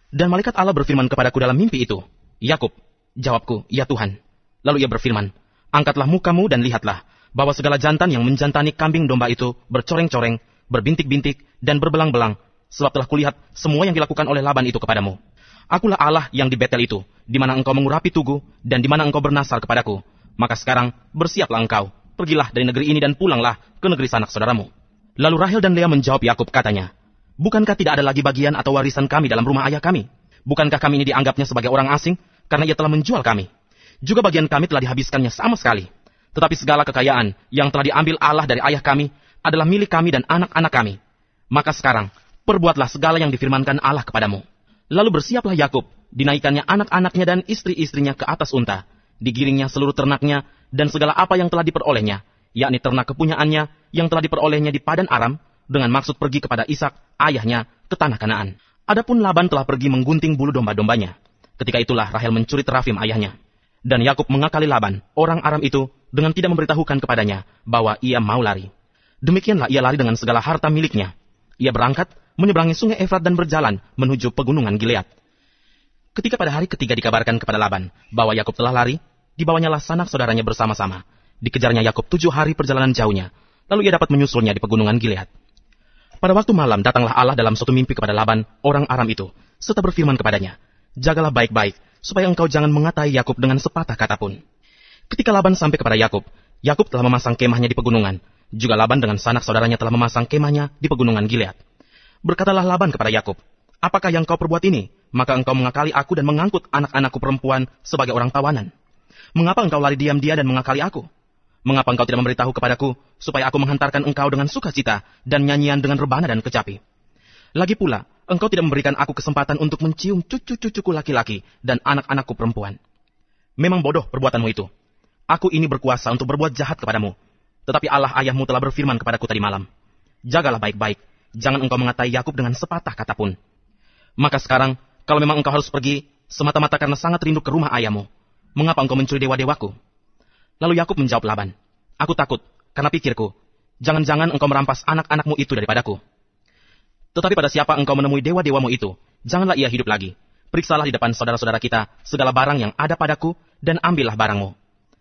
Dan malaikat Allah berfirman kepadaku dalam mimpi itu, Yakub, jawabku, ya Tuhan. Lalu ia berfirman, angkatlah mukamu dan lihatlah, bahwa segala jantan yang menjantani kambing domba itu bercoreng-coreng, berbintik-bintik, dan berbelang-belang, sebab telah kulihat semua yang dilakukan oleh Laban itu kepadamu. Akulah Allah yang di Betel itu, di mana engkau mengurapi tugu, dan di mana engkau bernasar kepadaku. Maka sekarang, bersiaplah engkau, pergilah dari negeri ini dan pulanglah ke negeri sanak saudaramu. Lalu Rahel dan Lea menjawab Yakub katanya, bukankah tidak ada lagi bagian atau warisan kami dalam rumah ayah kami? Bukankah kami ini dianggapnya sebagai orang asing, karena ia telah menjual kami? Juga bagian kami telah dihabiskannya sama sekali. Tetapi segala kekayaan yang telah diambil Allah dari ayah kami, adalah milik kami dan anak-anak kami. Maka sekarang, perbuatlah segala yang difirmankan Allah kepadamu. Lalu bersiaplah Yakub, dinaikkannya anak-anaknya dan istri-istrinya ke atas unta, digiringnya seluruh ternaknya dan segala apa yang telah diperolehnya, yakni ternak kepunyaannya yang telah diperolehnya di Padan Aram, dengan maksud pergi kepada Ishak, ayahnya, ke tanah Kanaan. Adapun Laban telah pergi menggunting bulu domba-dombanya. Ketika itulah Rahel mencuri terafim ayahnya. Dan Yakub mengakali Laban, orang Aram itu, dengan tidak memberitahukan kepadanya bahwa ia mau lari. Demikianlah ia lari dengan segala harta miliknya. Ia berangkat, menyeberangi sungai Efrat dan berjalan menuju pegunungan Gilead. Ketika pada hari ketiga dikabarkan kepada Laban bahwa Yakub telah lari, dibawanyalah sanak saudaranya bersama-sama. Dikejarnya Yakub 7 hari perjalanan jauhnya, lalu ia dapat menyusulnya di pegunungan Gilead. Pada waktu malam datanglah Allah dalam suatu mimpi kepada Laban, orang Aram itu, serta berfirman kepadanya, jagalah baik-baik, supaya engkau jangan mengatai Yakub dengan sepatah kata pun. Ketika Laban sampai kepada Yakub, Yakub telah memasang kemahnya di pegunungan. Juga Laban dengan sanak saudaranya telah memasang kemahnya di pegunungan Gilead. Berkatalah Laban kepada Yakub, apakah yang kau perbuat ini? Maka engkau mengakali aku dan mengangkut anak-anakku perempuan sebagai orang tawanan. Mengapa engkau lari diam-diam dan mengakali aku? Mengapa engkau tidak memberitahu kepadaku, supaya aku menghantarkan engkau dengan sukacita dan nyanyian dengan rebana dan kecapi? Lagi pula, engkau tidak memberikan aku kesempatan untuk mencium cucu-cucuku laki-laki dan anak-anakku perempuan. Memang bodoh perbuatanmu itu. Aku ini berkuasa untuk berbuat jahat kepadamu. Tetapi Allah ayahmu telah berfirman kepadaku tadi malam, jagalah baik-baik, jangan engkau mengatai Yakub dengan sepatah kata pun. Maka sekarang, kalau memang engkau harus pergi, semata-mata karena sangat rindu ke rumah ayahmu, mengapa engkau mencuri dewa-dewaku? Lalu Yakub menjawab Laban, aku takut, karena pikirku, jangan-jangan engkau merampas anak-anakmu itu daripadaku. Tetapi pada siapa engkau menemui dewa-dewamu itu, janganlah ia hidup lagi. Periksalah di depan saudara-saudara kita segala barang yang ada padaku, dan ambillah barangmu.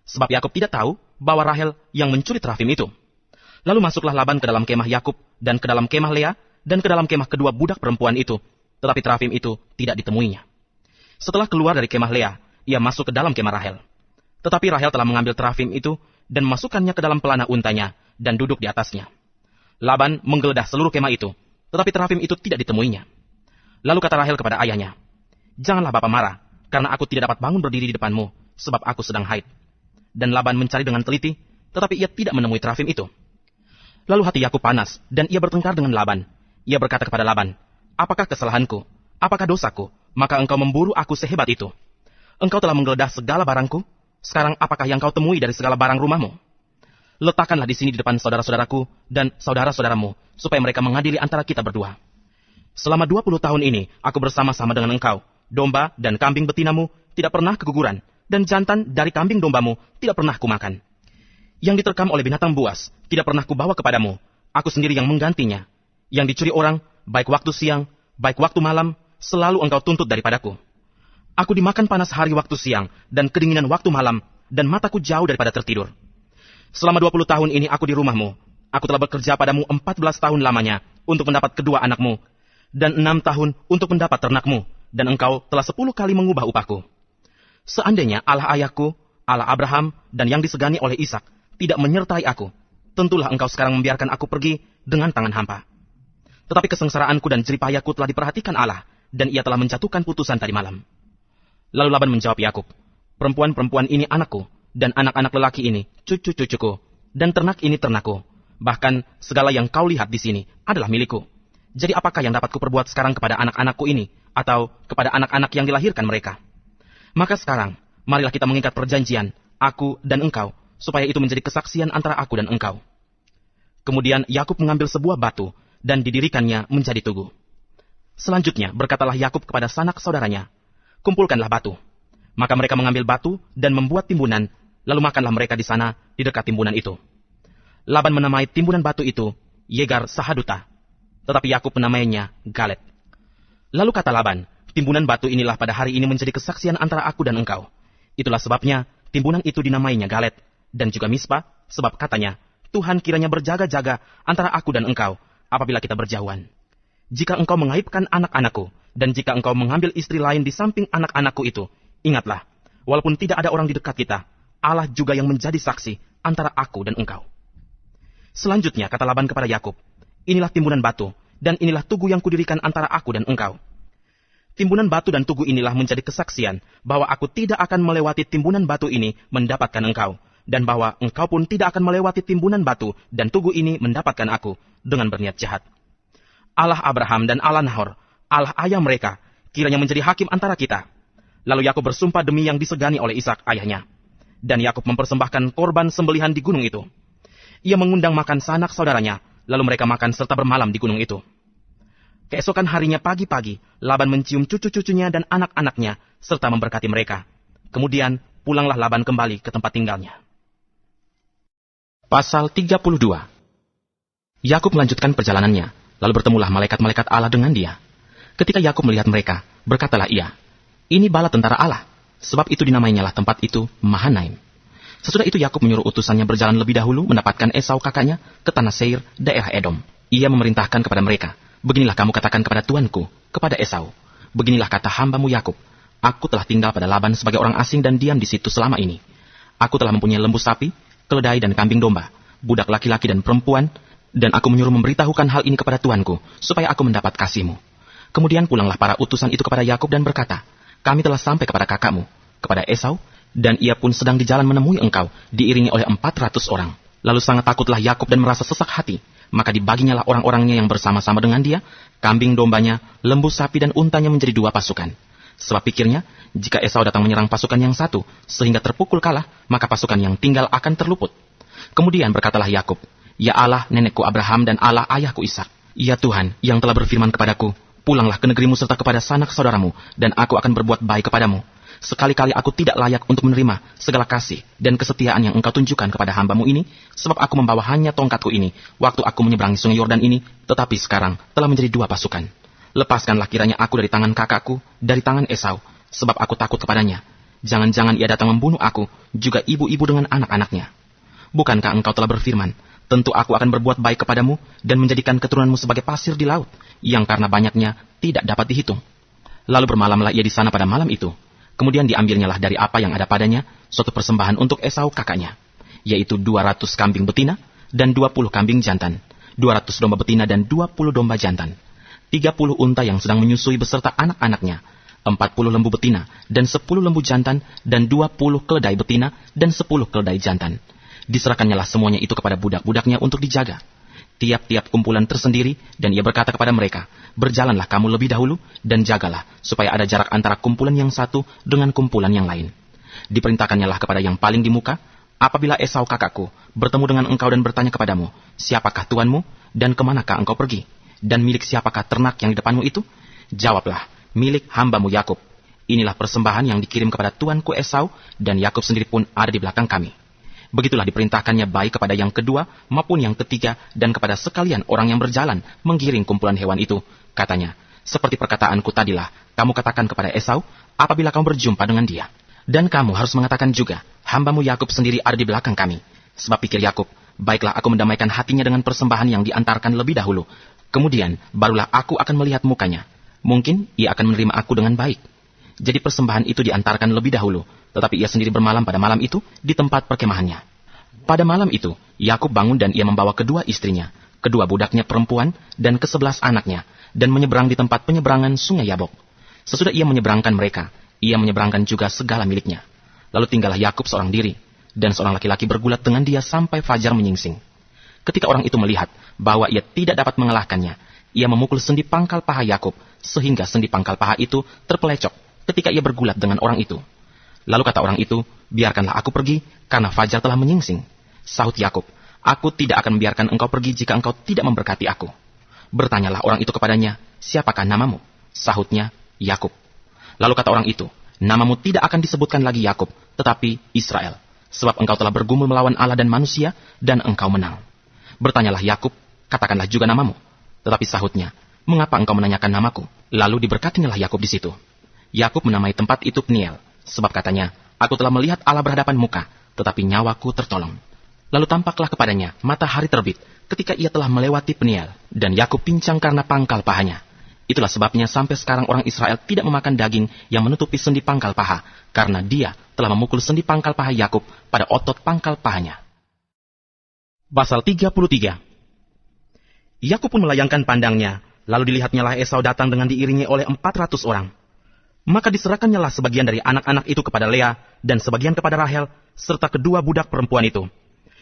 Sebab Yakub tidak tahu bahwa Rahel yang mencuri terafim itu. Lalu masuklah Laban ke dalam kemah Yakub dan ke dalam kemah Lea dan ke dalam kemah kedua budak perempuan itu, tetapi terafim itu tidak ditemuinya. Setelah keluar dari kemah Lea, ia masuk ke dalam kemah Rahel. Tetapi Rahel telah mengambil terafim itu dan memasukkannya ke dalam pelana untanya dan duduk di atasnya. Laban menggeledah seluruh kemah itu, tetapi terafim itu tidak ditemuinya. Lalu kata Rahel kepada ayahnya, janganlah Bapa marah, karena aku tidak dapat bangun berdiri di depanmu, sebab aku sedang haid. Dan Laban mencari dengan teliti, tetapi ia tidak menemui terafim itu. Lalu hati Yakub panas, dan ia bertengkar dengan Laban. Ia berkata kepada Laban, apakah kesalahanku? Apakah dosaku? Maka engkau memburu aku sehebat itu. Engkau telah menggeledah segala barangku. Sekarang apakah yang kau temui dari segala barang rumahmu? Letakkanlah di sini di depan saudara-saudaraku dan saudara-saudaramu, supaya mereka mengadili antara kita berdua. Selama 20 tahun ini, aku bersama-sama dengan engkau. Domba dan kambing betinamu tidak pernah keguguran, dan jantan dari kambing dombamu tidak pernah kumakan. Yang diterkam oleh binatang buas tidak pernah kubawa kepadamu. Aku sendiri yang menggantinya. Yang dicuri orang, baik waktu siang, baik waktu malam, selalu engkau tuntut daripadaku. Aku dimakan panas hari waktu siang, dan kedinginan waktu malam, dan mataku jauh daripada tertidur. Selama 20 tahun ini aku di rumahmu. Aku telah bekerja padamu 14 tahun lamanya, untuk mendapat kedua anakmu, dan 6 tahun untuk mendapat ternakmu, dan engkau telah 10 kali mengubah upahku. Seandainya Allah ayahku, Allah Abraham, dan yang disegani oleh Ishak tidak menyertai aku, tentulah engkau sekarang membiarkan aku pergi dengan tangan hampa. Tetapi kesengsaraanku dan jeripayaku telah diperhatikan Allah, dan ia telah menjatuhkan putusan tadi malam. Lalu Laban menjawab Yakub, perempuan-perempuan ini anakku, dan anak-anak lelaki ini cucu-cucuku, dan ternak ini ternakku. Bahkan segala yang kau lihat di sini adalah milikku. Jadi apakah yang dapat kuperbuat sekarang kepada anak-anakku ini, atau kepada anak-anak yang dilahirkan mereka? Maka sekarang, marilah kita mengikat perjanjian, aku dan engkau, supaya itu menjadi kesaksian antara aku dan engkau. Kemudian Yakub mengambil sebuah batu, dan didirikannya menjadi tugu. Selanjutnya berkatalah Yakub kepada sanak saudaranya, kumpulkanlah batu. Maka mereka mengambil batu dan membuat timbunan, lalu makanlah mereka di sana di dekat timbunan itu. Laban menamai timbunan batu itu Yegar Sahaduta, tetapi Yakub menamainya Galet. Lalu kata Laban, timbunan batu inilah pada hari ini menjadi kesaksian antara aku dan engkau. Itulah sebabnya timbunan itu dinamainya Galet, dan juga Mispa, sebab katanya, Tuhan kiranya berjaga-jaga antara aku dan engkau, apabila kita berjauhan. Jika engkau mengaibkan anak-anakku, dan jika engkau mengambil istri lain di samping anak-anakku itu, ingatlah, walaupun tidak ada orang di dekat kita, Allah juga yang menjadi saksi antara aku dan engkau. Selanjutnya kata Laban kepada Yakub, inilah timbunan batu, dan inilah tugu yang kudirikan antara aku dan engkau. Timbunan batu dan tugu inilah menjadi kesaksian bahwa aku tidak akan melewati timbunan batu ini mendapatkan engkau, dan bahwa engkau pun tidak akan melewati timbunan batu dan tugu ini mendapatkan aku dengan berniat jahat. Allah Abraham dan Allah Nahor, Allah ayah mereka, kiranya menjadi hakim antara kita. Lalu Yakub bersumpah demi yang disegani oleh Ishak ayahnya. Dan Yakub mempersembahkan korban sembelihan di gunung itu. Ia mengundang makan sanak saudaranya, lalu mereka makan serta bermalam di gunung itu. Keesokan harinya pagi-pagi, Laban mencium cucu-cucunya dan anak-anaknya, serta memberkati mereka. Kemudian pulanglah Laban kembali ke tempat tinggalnya. Pasal 32. Yakub melanjutkan perjalanannya, lalu bertemulah malaikat-malaikat Allah dengan dia. Ketika Yakub melihat mereka, berkatalah ia, ini bala tentara Allah, sebab itu dinamainyalah tempat itu Mahanaim. Sesudah itu Yakub menyuruh utusannya berjalan lebih dahulu mendapatkan Esau kakaknya ke tanah Seir, daerah Edom. Ia memerintahkan kepada mereka, beginilah kamu katakan kepada tuanku, kepada Esau, beginilah kata hambamu Yakub, aku telah tinggal pada Laban sebagai orang asing dan diam di situ selama ini. Aku telah mempunyai lembu sapi, keledai dan kambing domba, budak laki-laki dan perempuan, dan aku menyuruh memberitahukan hal ini kepada tuanku, supaya aku mendapat kasihmu. Kemudian pulanglah para utusan itu kepada Yakub dan berkata, kami telah sampai kepada kakakmu, kepada Esau, dan ia pun sedang di jalan menemui engkau, diiringi oleh 400 orang. Lalu sangat takutlah Yakub dan merasa sesak hati, maka dibaginyalah orang-orangnya yang bersama-sama dengan dia, kambing dombanya, lembu sapi dan untanya menjadi 2 pasukan. Sebab pikirnya, jika Esau datang menyerang pasukan yang satu, sehingga terpukul kalah, maka pasukan yang tinggal akan terluput. Kemudian berkatalah Yakub, ya Allah nenekku Abraham dan Allah ayahku Ishak, ya Tuhan yang telah berfirman kepadaku, pulanglah ke negerimu serta kepada sanak saudaramu, dan aku akan berbuat baik kepadamu. Sekali-kali aku tidak layak untuk menerima segala kasih dan kesetiaan yang engkau tunjukkan kepada hambamu ini, sebab aku membawa hanya tongkatku ini, waktu aku menyeberangi sungai Yordan ini, tetapi sekarang telah menjadi 2 pasukan. Lepaskanlah kiranya aku dari tangan kakakku, dari tangan Esau, sebab aku takut kepadanya. Jangan-jangan ia datang membunuh aku, juga ibu-ibu dengan anak-anaknya. Bukankah engkau telah berfirman, tentu aku akan berbuat baik kepadamu, dan menjadikan keturunanmu sebagai pasir di laut, yang karena banyaknya tidak dapat dihitung. Lalu bermalamlah ia di sana pada malam itu. Kemudian diambilnyalah dari apa yang ada padanya suatu persembahan untuk Esau kakaknya, yaitu 200 kambing betina dan 20 kambing jantan, 200 domba betina dan 20 domba jantan, 30 unta yang sedang menyusui beserta anak-anaknya, 40 lembu betina dan 10 lembu jantan dan 20 keledai betina dan 10 keledai jantan. Diserahkannyalah semuanya itu kepada budak-budaknya untuk dijaga. Tiap-tiap kumpulan tersendiri, dan ia berkata kepada mereka, berjalanlah kamu lebih dahulu, dan jagalah, supaya ada jarak antara kumpulan yang satu dengan kumpulan yang lain. Diperintahkannyalah kepada yang paling di muka, apabila Esau kakakku bertemu dengan engkau dan bertanya kepadamu, siapakah tuanmu, dan kemanakah engkau pergi, dan milik siapakah ternak yang di depanmu itu? Jawablah, milik hambamu Yakub. Inilah persembahan yang dikirim kepada tuanku Esau, dan Yakub sendiri pun ada di belakang kami. Begitulah diperintahkannya baik kepada yang kedua maupun yang ketiga dan kepada sekalian orang yang berjalan menggiring kumpulan hewan itu. Katanya, seperti perkataanku tadilah, kamu katakan kepada Esau apabila kamu berjumpa dengan dia. Dan kamu harus mengatakan juga, hambamu Yakub sendiri ada di belakang kami. Sebab pikir Yakub, baiklah aku mendamaikan hatinya dengan persembahan yang diantarkan lebih dahulu. Kemudian barulah aku akan melihat mukanya. Mungkin ia akan menerima aku dengan baik. Jadi persembahan itu diantarkan lebih dahulu, tetapi ia sendiri bermalam pada malam itu di tempat perkemahannya. Pada malam itu, Yakub bangun dan ia membawa kedua istrinya, kedua budaknya perempuan, dan ke-11 anaknya, dan menyeberang di tempat penyeberangan sungai Yabok. Sesudah ia menyeberangkan mereka, ia menyeberangkan juga segala miliknya. Lalu tinggallah Yakub seorang diri, dan seorang laki-laki bergulat dengan dia sampai fajar menyingsing. Ketika orang itu melihat bahwa ia tidak dapat mengalahkannya, ia memukul sendi pangkal paha Yakub, sehingga sendi pangkal paha itu terpelecok ketika ia bergulat dengan orang itu. Lalu kata orang itu, biarkanlah aku pergi, karena fajar telah menyingsing. Sahut Yakub, aku tidak akan membiarkan engkau pergi jika engkau tidak memberkati aku. Bertanyalah orang itu kepadanya, siapakah namamu? Sahutnya, Yakub. Lalu kata orang itu, namamu tidak akan disebutkan lagi Yakub, tetapi Israel. Sebab engkau telah bergumul melawan Allah dan manusia, dan engkau menang. Bertanyalah Yakub, katakanlah juga namamu. Tetapi sahutnya, mengapa engkau menanyakan namaku? Lalu diberkatinya Yakub di situ. Yakub menamai tempat itu Peniel, sebab katanya, aku telah melihat Allah berhadapan muka, tetapi nyawaku tertolong. Lalu tampaklah kepadanya matahari terbit ketika ia telah melewati Peniel, dan Yakub pincang karena pangkal pahanya. Itulah sebabnya sampai sekarang orang Israel tidak memakan daging yang menutupi sendi pangkal paha, karena dia telah memukul sendi pangkal paha Yakub pada otot pangkal pahanya. Pasal 33. Yakub pun melayangkan pandangnya, lalu dilihatnyalah Esau datang dengan diiringi oleh 400 orang. Maka diserahkannyalah sebagian dari anak-anak itu kepada Lea, dan sebagian kepada Rahel, serta kedua budak perempuan itu.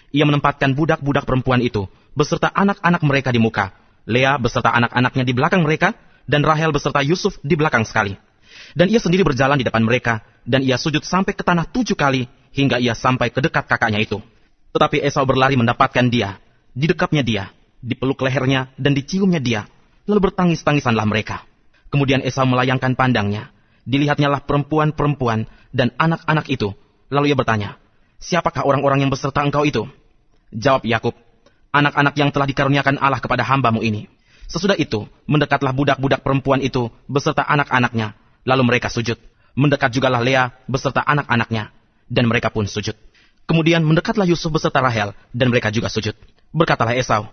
Ia menempatkan budak-budak perempuan itu, beserta anak-anak mereka di muka, Lea beserta anak-anaknya di belakang mereka, dan Rahel beserta Yusuf di belakang sekali. Dan ia sendiri berjalan di depan mereka, dan ia sujud sampai ke tanah 7 kali, hingga ia sampai ke dekat kakaknya itu. Tetapi Esau berlari mendapatkan dia, didekapnya dia, dipeluk lehernya, dan diciumnya dia, lalu bertangis-tangisanlah mereka. Kemudian Esau melayangkan pandangnya, dilihatnyalah perempuan-perempuan dan anak-anak itu, lalu ia bertanya, siapakah orang-orang yang beserta engkau itu? Jawab Yakub, anak-anak yang telah dikaruniakan Allah kepada hamba-Mu ini. Sesudah itu, mendekatlah budak-budak perempuan itu beserta anak-anaknya, lalu mereka sujud. Mendekat jugalah Lea beserta anak-anaknya, dan mereka pun sujud. Kemudian mendekatlah Yusuf beserta Rahel, dan mereka juga sujud. Berkatalah Esau,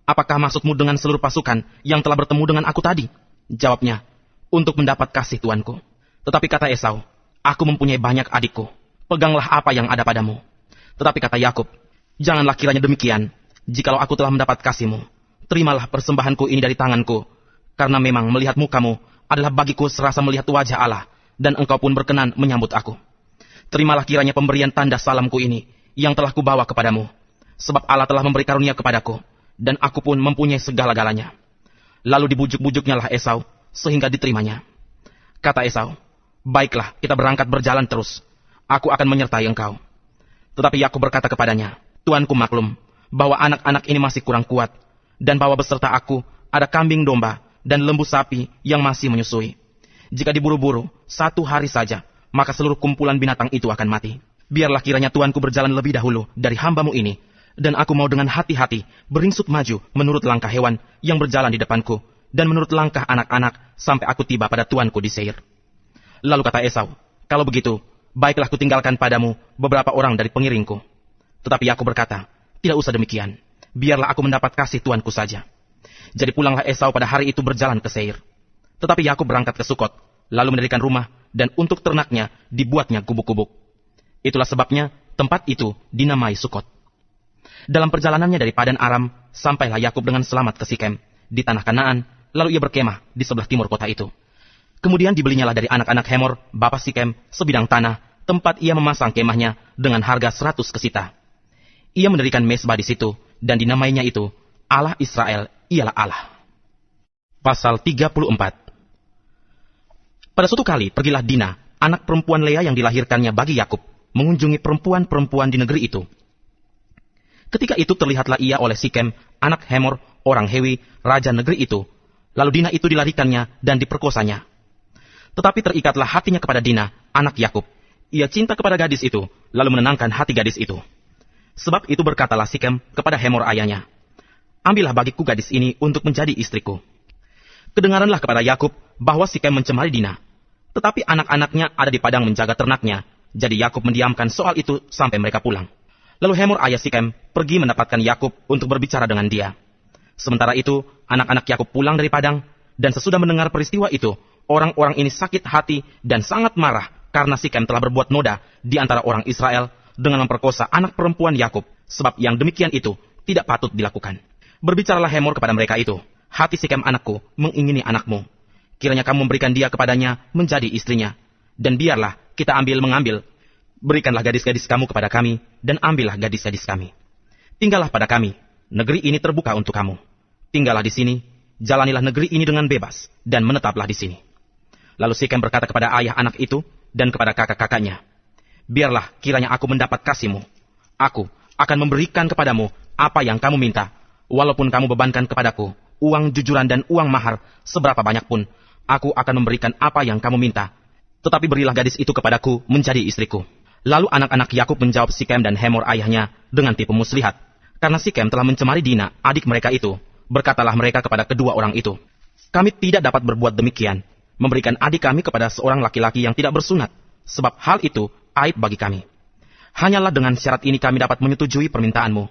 apakah maksudmu dengan seluruh pasukan yang telah bertemu dengan aku tadi? Jawabnya, untuk mendapat kasih tuanku. Tetapi kata Esau, aku mempunyai banyak adikku, peganglah apa yang ada padamu. Tetapi kata Yakub, janganlah kiranya demikian, jikalau aku telah mendapat kasih-Mu. Terimalah persembahanku ini dari tanganku, karena memang melihat mukamu adalah bagiku serasa melihat wajah Allah, dan engkau pun berkenan menyambut aku. Terimalah kiranya pemberian tanda salamku ini, yang telah kubawa kepadamu, sebab Allah telah memberi karunia kepadaku, dan aku pun mempunyai segala-galanya. Lalu dibujuk-bujuknyalah Esau, sehingga diterimanya. Kata Esau, baiklah, kita berangkat berjalan terus, aku akan menyertai engkau. Tetapi Yakub berkata kepadanya, Tuanku maklum, bahwa anak-anak ini masih kurang kuat, dan bahwa beserta aku ada kambing domba dan lembu sapi yang masih menyusui. Jika diburu-buru 1 hari saja, maka seluruh kumpulan binatang itu akan mati. Biarlah kiranya Tuanku berjalan lebih dahulu dari hamba-Mu ini, dan aku mau dengan hati-hati beringsut maju menurut langkah hewan yang berjalan di depanku, dan menurut langkah anak-anak sampai aku tiba pada Tuanku di Seir. Lalu kata Esau, kalau begitu, baiklah kutinggalkan padamu beberapa orang dari pengiringku. Tetapi Yakub berkata, tidak usah demikian. Biarlah aku mendapat kasih tuanku saja. Jadi pulanglah Esau pada hari itu berjalan ke Seir. Tetapi Yakub berangkat ke Sukot, lalu mendirikan rumah, dan untuk ternaknya dibuatnya gubuk-gubuk. Itulah sebabnya tempat itu dinamai Sukot. Dalam perjalanannya dari Padan Aram, sampailah Yakub dengan selamat ke Sikem, di tanah Kanaan, lalu ia berkemah di sebelah timur kota itu. Kemudian dibelinyalah dari anak-anak Hemor, bapa Sikem, sebidang tanah, tempat ia memasang kemahnya dengan harga 100 kesita. Ia mendirikan mesbah di situ, dan dinamainya itu, Allah Israel ialah Allah. Pasal 34. Pada suatu kali, pergilah Dina, anak perempuan Lea yang dilahirkannya bagi Yakub, mengunjungi perempuan-perempuan di negeri itu. Ketika itu terlihatlah ia oleh Sikem, anak Hemor, orang Hewi, raja negeri itu. Lalu Dina itu dilarikannya dan diperkosanya. Tetapi terikatlah hatinya kepada Dina, anak Yakub. Ia cinta kepada gadis itu, lalu menenangkan hati gadis itu. Sebab itu berkatalah Sikem kepada Hemor ayahnya, ambillah bagiku gadis ini untuk menjadi istriku. Kedengaranlah kepada Yakub bahwa Sikem mencemari Dina. Tetapi anak-anaknya ada di padang menjaga ternaknya, jadi Yakub mendiamkan soal itu sampai mereka pulang. Lalu Hemor ayah Sikem pergi mendapatkan Yakub untuk berbicara dengan dia. Sementara itu, anak-anak Yakub pulang dari padang, dan sesudah mendengar peristiwa itu, orang-orang ini sakit hati dan sangat marah karena Sikem telah berbuat noda di antara orang Israel dengan memperkosa anak perempuan Yakub, sebab yang demikian itu tidak patut dilakukan. Berbicaralah Hemor kepada mereka itu, hati Sikem anakku mengingini anakmu. Kiranya kamu memberikan dia kepadanya menjadi istrinya, dan biarlah kita mengambil. Berikanlah gadis-gadis kamu kepada kami, dan ambillah gadis-gadis kami. Tinggallah pada kami, negeri ini terbuka untuk kamu. Tinggallah di sini, jalanilah negeri ini dengan bebas, dan menetaplah di sini. Lalu Sikem berkata kepada ayah anak itu, dan kepada kakak-kakaknya, biarlah kiranya aku mendapat kasih-Mu. Aku akan memberikan kepadamu apa yang kamu minta, walaupun kamu bebankan kepadaku uang jujuran dan uang mahar seberapa banyak pun, aku akan memberikan apa yang kamu minta. Tetapi berilah gadis itu kepadaku menjadi istriku. Lalu anak-anak Yakub menjawab Sikem dan Hemor ayahnya dengan tipu muslihat. Karena Sikem telah mencemari Dina, adik mereka itu. Berkatalah mereka kepada kedua orang itu, kami tidak dapat berbuat demikian, memberikan adik kami kepada seorang laki-laki yang tidak bersunat, sebab hal itu aib bagi kami. Hanyalah dengan syarat ini kami dapat menyetujui permintaanmu.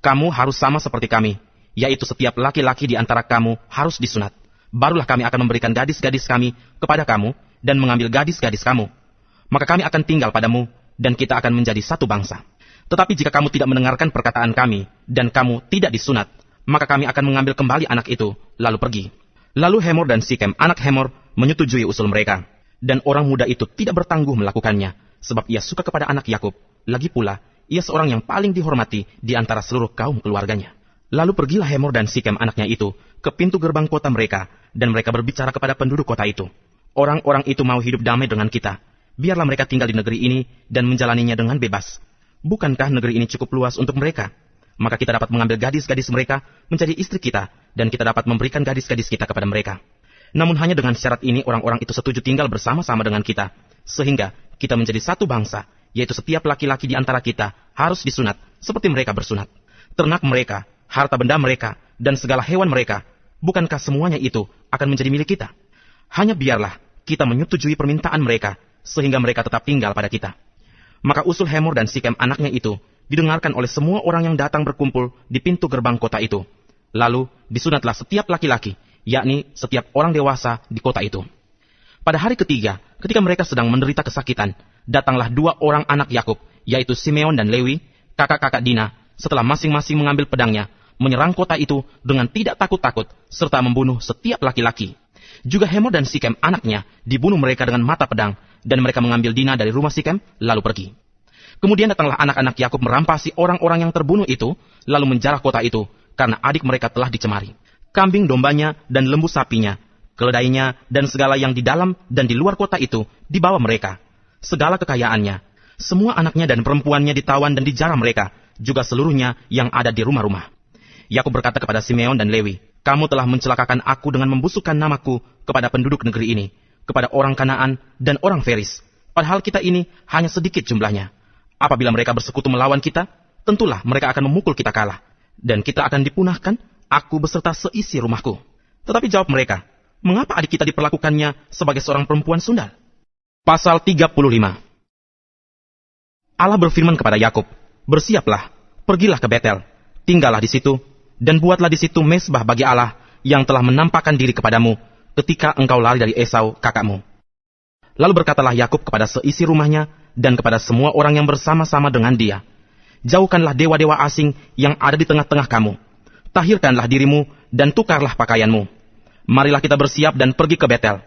Kamu harus sama seperti kami, yaitu setiap laki-laki di antara kamu harus disunat. Barulah kami akan memberikan gadis-gadis kami kepada kamu dan mengambil gadis-gadis kamu. Maka kami akan tinggal padamu dan kita akan menjadi satu bangsa. Tetapi jika kamu tidak mendengarkan perkataan kami dan kamu tidak disunat, maka kami akan mengambil kembali anak itu lalu pergi. Lalu Hemor dan Sikem, anak Hemor, menyetujui usul mereka. Dan orang muda itu tidak bertangguh melakukannya, sebab ia suka kepada anak Yakub. Lagi pula, ia seorang yang paling dihormati di antara seluruh kaum keluarganya. Lalu pergilah Hemor dan Sikem anaknya itu ke pintu gerbang kota mereka, dan mereka berbicara kepada penduduk kota itu. Orang-orang itu mau hidup damai dengan kita. Biarlah mereka tinggal di negeri ini dan menjalaninya dengan bebas. Bukankah negeri ini cukup luas untuk mereka? Maka kita dapat mengambil gadis-gadis mereka menjadi istri kita, dan kita dapat memberikan gadis-gadis kita kepada mereka. Namun hanya dengan syarat ini orang-orang itu setuju tinggal bersama-sama dengan kita, sehingga kita menjadi satu bangsa, yaitu setiap laki-laki di antara kita harus disunat, seperti mereka bersunat. Ternak mereka, harta benda mereka, dan segala hewan mereka, bukankah semuanya itu akan menjadi milik kita? Hanya biarlah kita menyetujui permintaan mereka, sehingga mereka tetap tinggal pada kita. Maka usul Hemor dan Sikem anaknya itu didengarkan oleh semua orang yang datang berkumpul di pintu gerbang kota itu. Lalu disunatlah setiap laki-laki, yakni setiap orang dewasa di kota itu. Pada hari ketiga, ketika mereka sedang menderita kesakitan, datanglah dua orang anak Yakub, yaitu Simeon dan Lewi, kakak-kakak Dina, setelah masing-masing mengambil pedangnya, menyerang kota itu dengan tidak takut-takut, serta membunuh setiap laki-laki. Juga Hemor dan Sikem anaknya dibunuh mereka dengan mata pedang, dan mereka mengambil Dina dari rumah Sikem, lalu pergi. Kemudian datanglah anak-anak Yakub merampasi orang-orang yang terbunuh itu, lalu menjarah kota itu, karena adik mereka telah dicemari. Kambing dombanya dan lembu sapinya, keledainya dan segala yang di dalam dan di luar kota itu dibawa mereka. Segala kekayaannya, semua anaknya dan perempuannya ditawan dan dijarah mereka, juga seluruhnya yang ada di rumah-rumah. Yakub berkata kepada Simeon dan Lewi, kamu telah mencelakakan aku dengan membusukkan namaku kepada penduduk negeri ini, kepada orang Kanaan dan orang Feris. Padahal kita ini hanya sedikit jumlahnya. Apabila mereka bersekutu melawan kita, tentulah mereka akan memukul kita kalah. Dan kita akan dipunahkan, aku beserta seisi rumahku. Tetapi jawab mereka, mengapa adik kita diperlakukannya sebagai seorang perempuan sundal? Pasal 35. Allah berfirman kepada Yakub, bersiaplah, pergilah ke Betel, tinggallah di situ, dan buatlah di situ mezbah bagi Allah yang telah menampakkan diri kepadamu ketika engkau lari dari Esau kakakmu. Lalu berkatalah Yakub kepada seisi rumahnya dan kepada semua orang yang bersama-sama dengan dia, jauhkanlah dewa-dewa asing yang ada di tengah-tengah kamu. Tahirkanlah dirimu dan tukarlah pakaianmu. Marilah kita bersiap dan pergi ke Betel.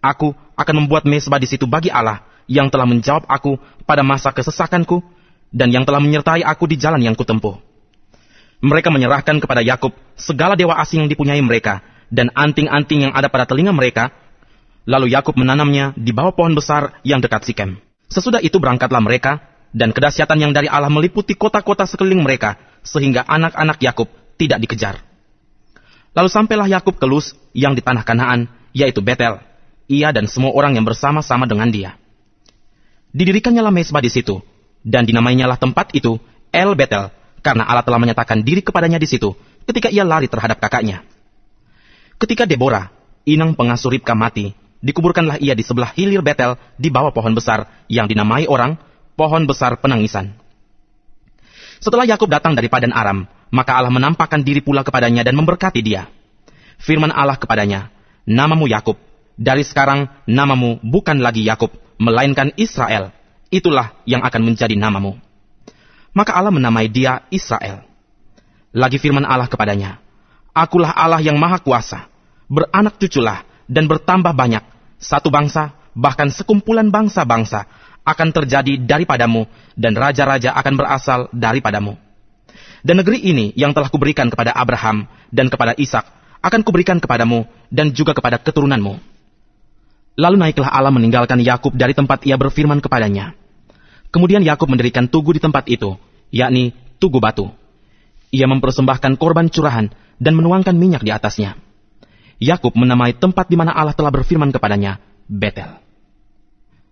Aku akan membuat mezbah di situ bagi Allah yang telah menjawab aku pada masa kesesakanku dan yang telah menyertai aku di jalan yang kutempuh. Mereka menyerahkan kepada Yakub segala dewa asing yang dipunyai mereka dan anting-anting yang ada pada telinga mereka. Lalu Yakub menanamnya di bawah pohon besar yang dekat Sikem. Sesudah itu berangkatlah mereka, dan kedahsyatan yang dari Allah meliputi kota-kota sekeliling mereka, sehingga anak-anak Yakub tidak dikejar. Lalu sampailah Yakub ke Luz yang di tanah Kanaan, yaitu Betel, ia dan semua orang yang bersama-sama dengan dia. Didirikannya lah mezbah di situ, dan dinamainyalah tempat itu El Betel, karena Allah telah menyatakan diri kepadanya di situ, ketika ia lari terhadap kakaknya. Ketika Deborah, inang pengasuh Ribka mati, dikuburkanlah ia di sebelah hilir Betel di bawah pohon besar yang dinamai orang pohon besar penangisan. Setelah Yakub datang dari Padan Aram, maka Allah menampakkan diri pula kepadanya dan memberkati dia. Firman Allah kepadanya, namamu Yakub, dari sekarang namamu bukan lagi Yakub, melainkan Israel. Itulah yang akan menjadi namamu. Maka Allah menamai dia Israel. Lagi firman Allah kepadanya, akulah Allah yang maha kuasa, beranak cuculah dan bertambah banyak. Satu bangsa, bahkan sekumpulan bangsa-bangsa akan terjadi daripadamu, dan raja-raja akan berasal daripadamu. Dan negeri ini yang telah kuberikan kepada Abraham dan kepada Ishak akan kuberikan kepadamu dan juga kepada keturunanmu. Lalu naiklah Allah meninggalkan Yakub dari tempat ia berfirman kepadanya. Kemudian Yakub mendirikan tugu di tempat itu, yakni tugu batu. Ia mempersembahkan korban curahan dan menuangkan minyak di atasnya. Yakub menamai tempat di mana Allah telah berfirman kepadanya, Betel.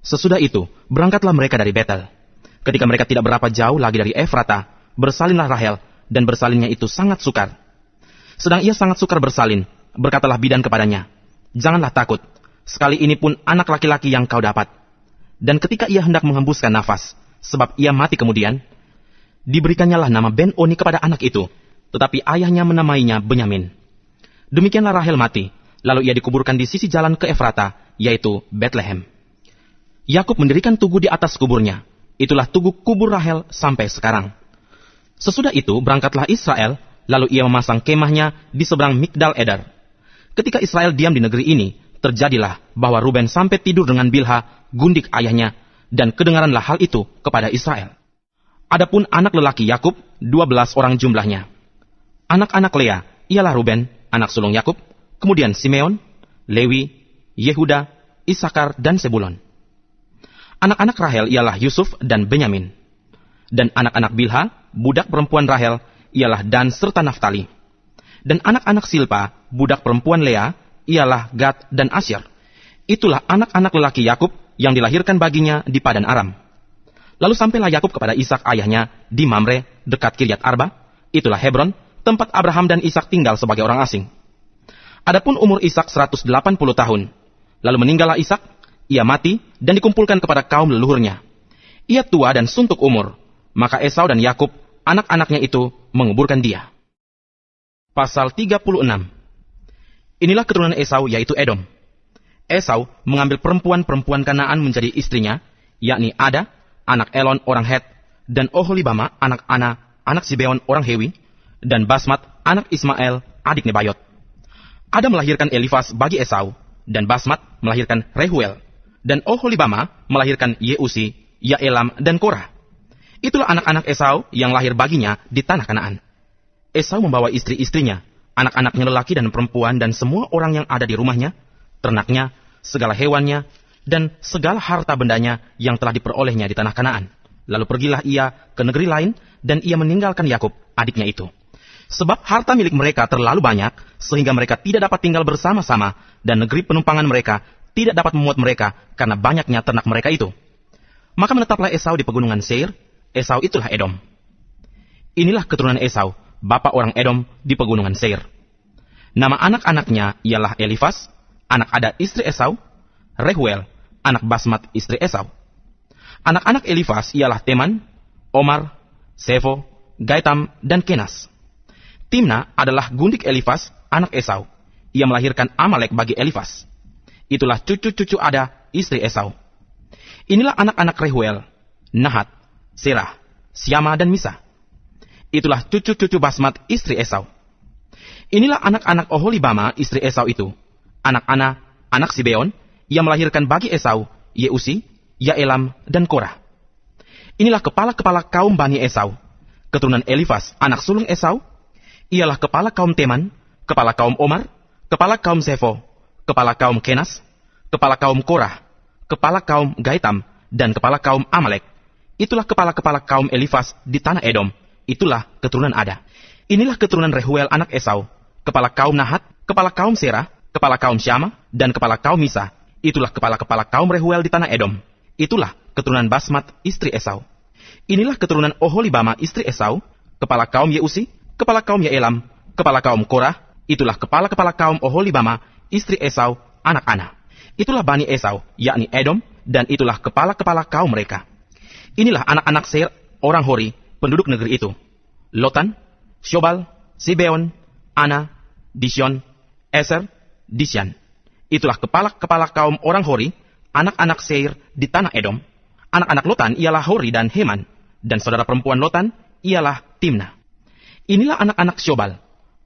Sesudah itu, berangkatlah mereka dari Betel. Ketika mereka tidak berapa jauh lagi dari Efrata, bersalinlah Rahel, dan bersalinnya itu sangat sukar. Sedang ia sangat sukar bersalin, berkatalah bidan kepadanya, "Janganlah takut, sekali ini pun anak laki-laki yang kau dapat." Dan ketika ia hendak menghembuskan nafas, sebab ia mati kemudian, diberikannya nama Ben-Oni kepada anak itu, tetapi ayahnya menamainya Benyamin. Demikianlah Rahel mati, lalu ia dikuburkan di sisi jalan ke Efrata, yaitu Betlehem. Yakub mendirikan tugu di atas kuburnya. Itulah tugu kubur Rahel sampai sekarang. Sesudah itu berangkatlah Israel, lalu ia memasang kemahnya di seberang Migdal Eder. Ketika Israel diam di negeri ini, terjadilah bahwa Ruben sampai tidur dengan Bilha, gundik ayahnya, dan kedengaranlah hal itu kepada Israel. Adapun anak lelaki Yakub, 12 orang jumlahnya. Anak-anak Lea ialah Ruben, anak sulung Yakub, kemudian Simeon, Lewi, Yehuda, Isakar, dan Sebulon. Anak-anak Rahel ialah Yusuf dan Benyamin. Dan anak-anak Bilha, budak perempuan Rahel, ialah Dan serta Naftali. Dan anak-anak Silpa, budak perempuan Lea, ialah Gad dan Asyir. Itulah anak-anak lelaki Yakub yang dilahirkan baginya di Padan Aram. Lalu sampailah Yakub kepada Ishak ayahnya di Mamre, dekat Kiryat Arba. Itulah Hebron, tempat Abraham dan Ishak tinggal sebagai orang asing. Adapun umur Ishak 180 tahun. Lalu meninggallah Ishak, ia mati dan dikumpulkan kepada kaum leluhurnya. Ia tua dan suntuk umur. Maka Esau dan Yakub, anak-anaknya itu, menguburkan dia. Pasal 36. Inilah keturunan Esau, yaitu Edom. Esau mengambil perempuan-perempuan Kanaan menjadi istrinya, yakni Ada, anak Elon orang Het, dan Oholibama, anak Ana, anak Sibeon orang Hewi, dan Basmat, anak Ismael, adik Nebayot. Ada melahirkan Elifas bagi Esau, dan Basmat melahirkan Rehuel, dan Oholibama melahirkan Yeusi, Yaelam, dan Korah. Itulah anak-anak Esau yang lahir baginya di tanah Kanaan. Esau membawa istri-istrinya, anak-anaknya lelaki dan perempuan, dan semua orang yang ada di rumahnya, ternaknya, segala hewannya, dan segala harta bendanya yang telah diperolehnya di tanah Kanaan. Lalu pergilah ia ke negeri lain, dan ia meninggalkan Yakub, adiknya itu. Sebab harta milik mereka terlalu banyak, sehingga mereka tidak dapat tinggal bersama-sama, dan negeri penumpangan mereka tidak dapat memuat mereka, karena banyaknya ternak mereka itu. Maka menetaplah Esau di pegunungan Seir. Esau itulah Edom. Inilah keturunan Esau, bapa orang Edom di pegunungan Seir. Nama anak-anaknya ialah Elifas, anak Ada istri Esau, Rehuel, anak Basmat istri Esau. Anak-anak Elifas ialah Teman, Omar, Sefo, Gaitam, dan Kenas. Timna adalah gundik Elifas, anak Esau. Ia melahirkan Amalek bagi Elifas. Itulah cucu-cucu Ada istri Esau. Inilah anak-anak Rehuel, Nahat, Serah, Syama, dan Misa. Itulah cucu-cucu Basmat istri Esau. Inilah anak-anak Oholibama istri Esau itu. Anak Ana, anak Sibeon, yang melahirkan bagi Esau, Yeusi, Yaelam, dan Korah. Inilah kepala-kepala kaum Bani Esau. Keturunan Elifas, anak sulung Esau, ialah kepala kaum Teman, kepala kaum Omar, kepala kaum Sefo, kepala kaum Kenas, kepala kaum Korah, kepala kaum Gaitam, dan kepala kaum Amalek. Itulah kepala-kepala kaum Elifas di tanah Edom. Itulah keturunan Ada. Inilah keturunan Rehuel anak Esau, kepala kaum Nahat, kepala kaum Serah, kepala kaum Syama, dan kepala kaum Misa. Itulah kepala-kepala kaum Rehuel di tanah Edom. Itulah keturunan Basmat istri Esau. Inilah keturunan Oholibama istri Esau, kepala kaum Yeusi, kepala kaum Yaelam, kepala kaum Korah. Itulah kepala-kepala kaum Oholibama istri Esau, anak Ana. Itulah Bani Esau, yakni Edom, dan itulah kepala-kepala kaum mereka. Inilah anak-anak Seir, orang Hori, penduduk negeri itu. Lotan, Shobal, Sibeon, Ana, Dishon, Eser, Disyan. Itulah kepala-kepala kaum orang Hori, anak-anak Seir di tanah Edom. Anak-anak Lotan ialah Hori dan Heman, dan saudara perempuan Lotan ialah Timna. Inilah anak-anak Shobal,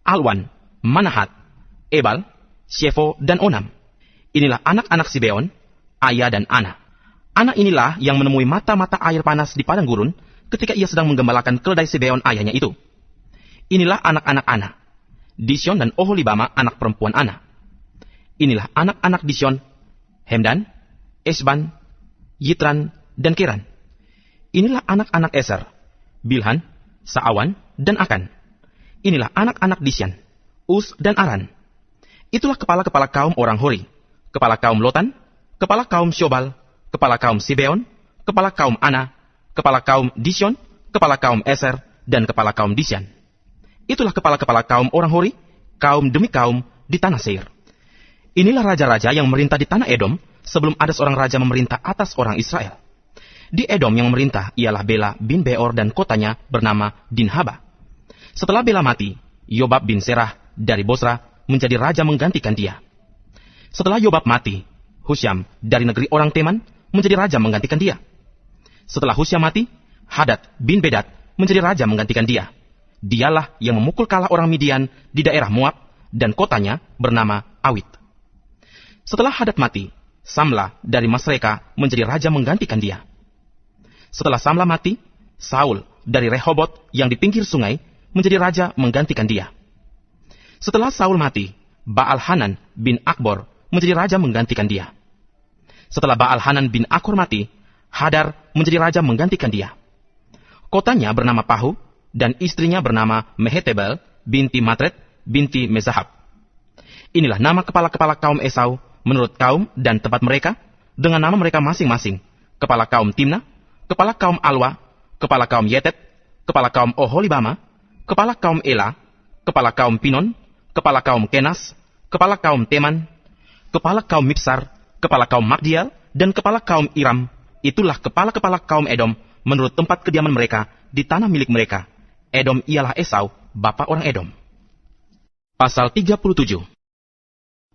Alwan, Manahat, Ebal, Shefo, dan Onam. Inilah anak-anak Sibeon, Aya dan Ana. Ana inilah yang menemui mata-mata air panas di padang gurun ketika ia sedang menggembalakan keledai Sibeon ayahnya itu. Inilah anak-anak Ana, Dishon dan Oholibama anak perempuan Ana. Inilah anak-anak Dishon, Hemdan, Esban, Yitran, dan Keran. Inilah anak-anak Eser, Bilhan, Saawan, dan Akan. Inilah anak-anak Disyan, Us, dan Aran. Itulah kepala-kepala kaum orang Hori, kepala kaum Lotan, kepala kaum Shobal, kepala kaum Sibeon, kepala kaum Ana, kepala kaum Dishon, kepala kaum Eser, dan kepala kaum Disyan. Itulah kepala-kepala kaum orang Hori, kaum demi kaum di tanah Seir. Inilah raja-raja yang memerintah di tanah Edom sebelum ada seorang raja memerintah atas orang Israel. Di Edom yang memerintah ialah Bela bin Beor dan kotanya bernama Dinhaba. Setelah Bela mati, Yobab bin Serah dari Bosra menjadi raja menggantikan dia. Setelah Yobab mati, Husyam dari negeri orang Teman menjadi raja menggantikan dia. Setelah Husyam mati, Hadad bin Bedad menjadi raja menggantikan dia. Dialah yang memukul kalah orang Midian di daerah Moab dan kotanya bernama Awit. Setelah Hadad mati, Samla dari Masreka menjadi raja menggantikan dia. Setelah Samla mati, Saul dari Rehobot yang di pinggir sungai menjadi raja menggantikan dia. Setelah Saul mati, Baal-Hanan bin Akbor menjadi raja menggantikan dia. Setelah Baal-Hanan bin Akbor mati, Hadar menjadi raja menggantikan dia. Kotanya bernama Pahu, dan istrinya bernama Mehetebel binti Matred binti Mezahab. Inilah nama kepala-kepala kaum Esau menurut kaum dan tempat mereka, dengan nama mereka masing-masing. Kepala kaum Timna, kepala kaum Alwa, kepala kaum Yetet, kepala kaum Oholibama, kepala kaum Ela, kepala kaum Pinon, kepala kaum Kenas, kepala kaum Teman, kepala kaum Mipsar, kepala kaum Magdiel, dan kepala kaum Iram. Itulah kepala-kepala kaum Edom menurut tempat kediaman mereka di tanah milik mereka. Edom ialah Esau, bapa orang Edom. Pasal 37.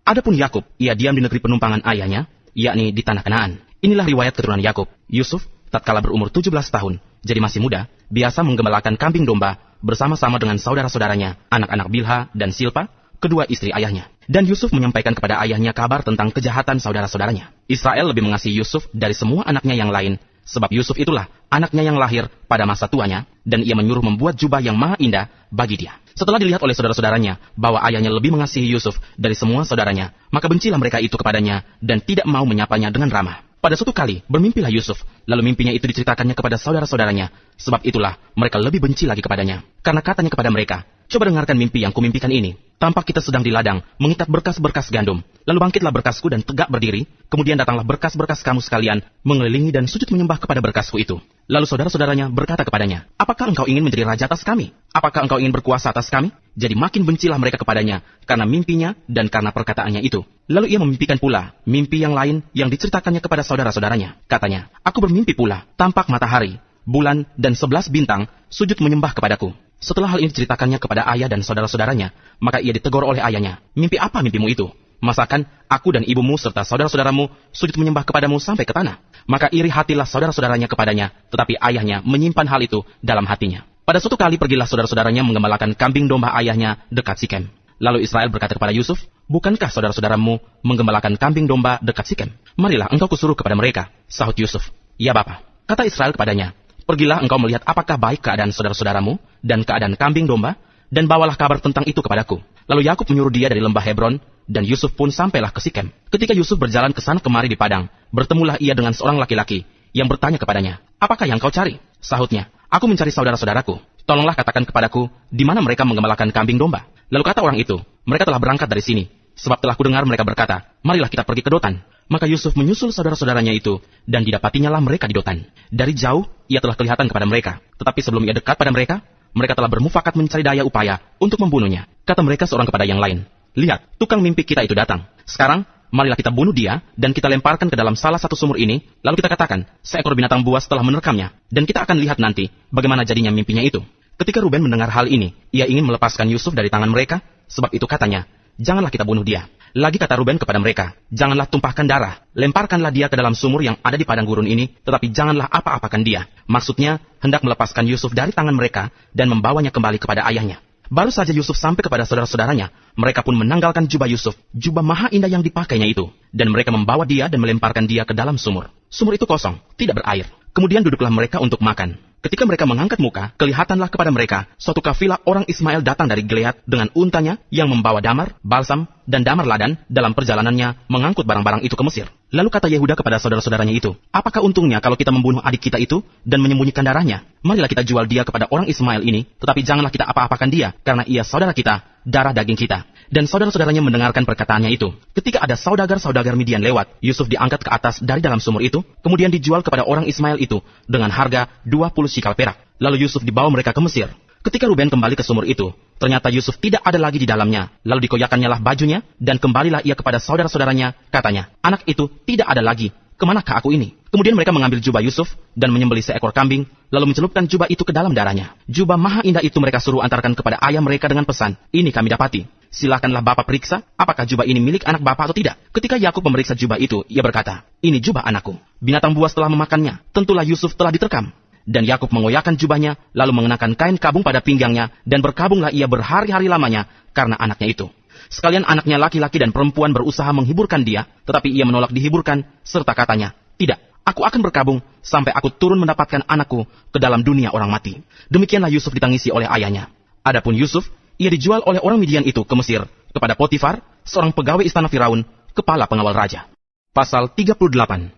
Adapun Yakub, ia diam di negeri penumpangan ayahnya, yakni di tanah Kanaan. Inilah riwayat keturunan Yakub. Yusuf, tatkala berumur 17 tahun, jadi masih muda, biasa menggembalakan kambing domba bersama-sama dengan saudara-saudaranya, anak-anak Bilha dan Silpa, kedua istri ayahnya. Dan Yusuf menyampaikan kepada ayahnya kabar tentang kejahatan saudara-saudaranya. Israel lebih mengasihi Yusuf dari semua anaknya yang lain, sebab Yusuf itulah anaknya yang lahir pada masa tuanya, dan ia menyuruh membuat jubah yang maha indah bagi dia. Setelah dilihat oleh saudara-saudaranya bahwa ayahnya lebih mengasihi Yusuf dari semua saudaranya, maka bencilah mereka itu kepadanya dan tidak mau menyapanya dengan ramah. Pada suatu kali, bermimpilah Yusuf, lalu mimpinya itu diceritakannya kepada saudara-saudaranya, sebab itulah mereka lebih benci lagi kepadanya. Karena katanya kepada mereka, "Coba dengarkan mimpi yang kumimpikan ini. Tampak kita sedang di ladang, mengikat berkas-berkas gandum. Lalu bangkitlah berkasku dan tegak berdiri, kemudian datanglah berkas-berkas kamu sekalian, mengelilingi dan sujud menyembah kepada berkasku itu." Lalu saudara-saudaranya berkata kepadanya, "Apakah engkau ingin menjadi raja atas kami? Apakah engkau ingin berkuasa atas kami?" Jadi makin bencilah mereka kepadanya, karena mimpinya dan karena perkataannya itu. Lalu ia memimpikan pula mimpi yang lain yang diceritakannya kepada saudara-saudaranya. Katanya, "Aku bermimpi pula, tampak matahari, bulan, dan 11 bintang sujud menyembah kepadaku." Setelah hal ini diceritakannya kepada ayah dan saudara-saudaranya, maka ia ditegur oleh ayahnya. "Mimpi apa mimpimu itu? Masakan aku dan ibumu serta saudara-saudaramu sujud menyembah kepadamu sampai ke tanah?" Maka iri hatilah saudara-saudaranya kepadanya, tetapi ayahnya menyimpan hal itu dalam hatinya. Pada suatu kali pergilah saudara-saudaranya menggembalakan kambing domba ayahnya dekat Sikem. Lalu Israel berkata kepada Yusuf, "Bukankah saudara-saudaramu menggembalakan kambing domba dekat Sikem? Marilah engkau kusuruh kepada mereka." Sahut Yusuf, "Ya Bapa." Kata Israel kepadanya, "Pergilah engkau melihat apakah baik keadaan saudara-saudaramu dan keadaan kambing domba, dan bawalah kabar tentang itu kepadaku." Lalu Yakub menyuruh dia dari lembah Hebron, dan Yusuf pun sampailah ke Sikem. Ketika Yusuf berjalan ke sana kemari di padang, bertemulah ia dengan seorang laki-laki yang bertanya kepadanya, "Apakah yang kau cari?" Sahutnya, "Aku mencari saudara-saudaraku. Tolonglah katakan kepadaku, di mana mereka menggembalakan kambing domba." Lalu kata orang itu, "Mereka telah berangkat dari sini, sebab telah kudengar mereka berkata, marilah kita pergi ke Dotan." Maka Yusuf menyusul saudara-saudaranya itu, dan didapatinya lah mereka di Dotan. Dari jauh, ia telah kelihatan kepada mereka. Tetapi sebelum ia dekat pada mereka, mereka telah bermufakat mencari daya upaya untuk membunuhnya. Kata mereka seorang kepada yang lain, "Lihat, tukang mimpi kita itu datang. Sekarang, marilah kita bunuh dia, dan kita lemparkan ke dalam salah satu sumur ini, lalu kita katakan, seekor binatang buas telah menerkamnya, dan kita akan lihat nanti bagaimana jadinya mimpinya itu." Ketika Ruben mendengar hal ini, ia ingin melepaskan Yusuf dari tangan mereka, sebab itu katanya, "Janganlah kita bunuh dia." Lagi kata Ruben kepada mereka, "Janganlah tumpahkan darah, lemparkanlah dia ke dalam sumur yang ada di padang gurun ini, tetapi janganlah apa-apakan dia." Maksudnya, hendak melepaskan Yusuf dari tangan mereka dan membawanya kembali kepada ayahnya. Baru saja Yusuf sampai kepada saudara-saudaranya, mereka pun menanggalkan jubah Yusuf, jubah maha indah yang dipakainya itu, dan mereka membawa dia dan melemparkan dia ke dalam sumur. Sumur itu kosong, tidak berair. Kemudian duduklah mereka untuk makan. Ketika mereka mengangkat muka, kelihatanlah kepada mereka suatu kafilah orang Ismail datang dari Gilead dengan untanya yang membawa damar, balsam, dan damar ladan dalam perjalanannya mengangkut barang-barang itu ke Mesir. Lalu kata Yehuda kepada saudara-saudaranya itu, "Apakah untungnya kalau kita membunuh adik kita itu dan menyembunyikan darahnya? Marilah kita jual dia kepada orang Ismail ini, tetapi janganlah kita apa-apakan dia, karena ia saudara kita darah daging kita. Dan saudara-saudaranya mendengarkan perkataannya itu. Ketika ada saudagar-saudagar Midian lewat, Yusuf diangkat ke atas dari dalam sumur itu, kemudian dijual kepada orang Ismail itu dengan harga 20 shikal perak. Lalu Yusuf dibawa mereka ke Mesir. Ketika Ruben kembali ke sumur itu, ternyata Yusuf tidak ada lagi di dalamnya. Lalu dikoyakannya lah bajunya, dan kembalilah ia kepada saudara-saudaranya, katanya, anak itu tidak ada lagi. Kemanakah aku ini? Kemudian mereka mengambil jubah Yusuf dan menyembelih seekor kambing, lalu mencelupkan jubah itu ke dalam darahnya. Jubah maha indah itu mereka suruh antarkan kepada ayah mereka dengan pesan, ini kami dapati. Silakanlah Bapak periksa, apakah jubah ini milik anak Bapak atau tidak. Ketika Yakub memeriksa jubah itu, ia berkata, ini jubah anakku. Binatang buas telah memakannya, tentulah Yusuf telah diterkam. Dan Yakub mengoyakkan jubahnya, lalu mengenakan kain kabung pada pinggangnya, dan berkabunglah ia berhari-hari lamanya karena anaknya itu. Sekalian anaknya laki-laki dan perempuan berusaha menghiburkan dia, tetapi ia menolak dihiburkan, serta katanya, tidak, aku akan berkabung sampai aku turun mendapatkan anakku ke dalam dunia orang mati. Demikianlah Yusuf ditangisi oleh ayahnya. Adapun Yusuf, ia dijual oleh orang Midian itu ke Mesir, kepada Potifar, seorang pegawai istana Firaun, kepala pengawal raja. Pasal 38.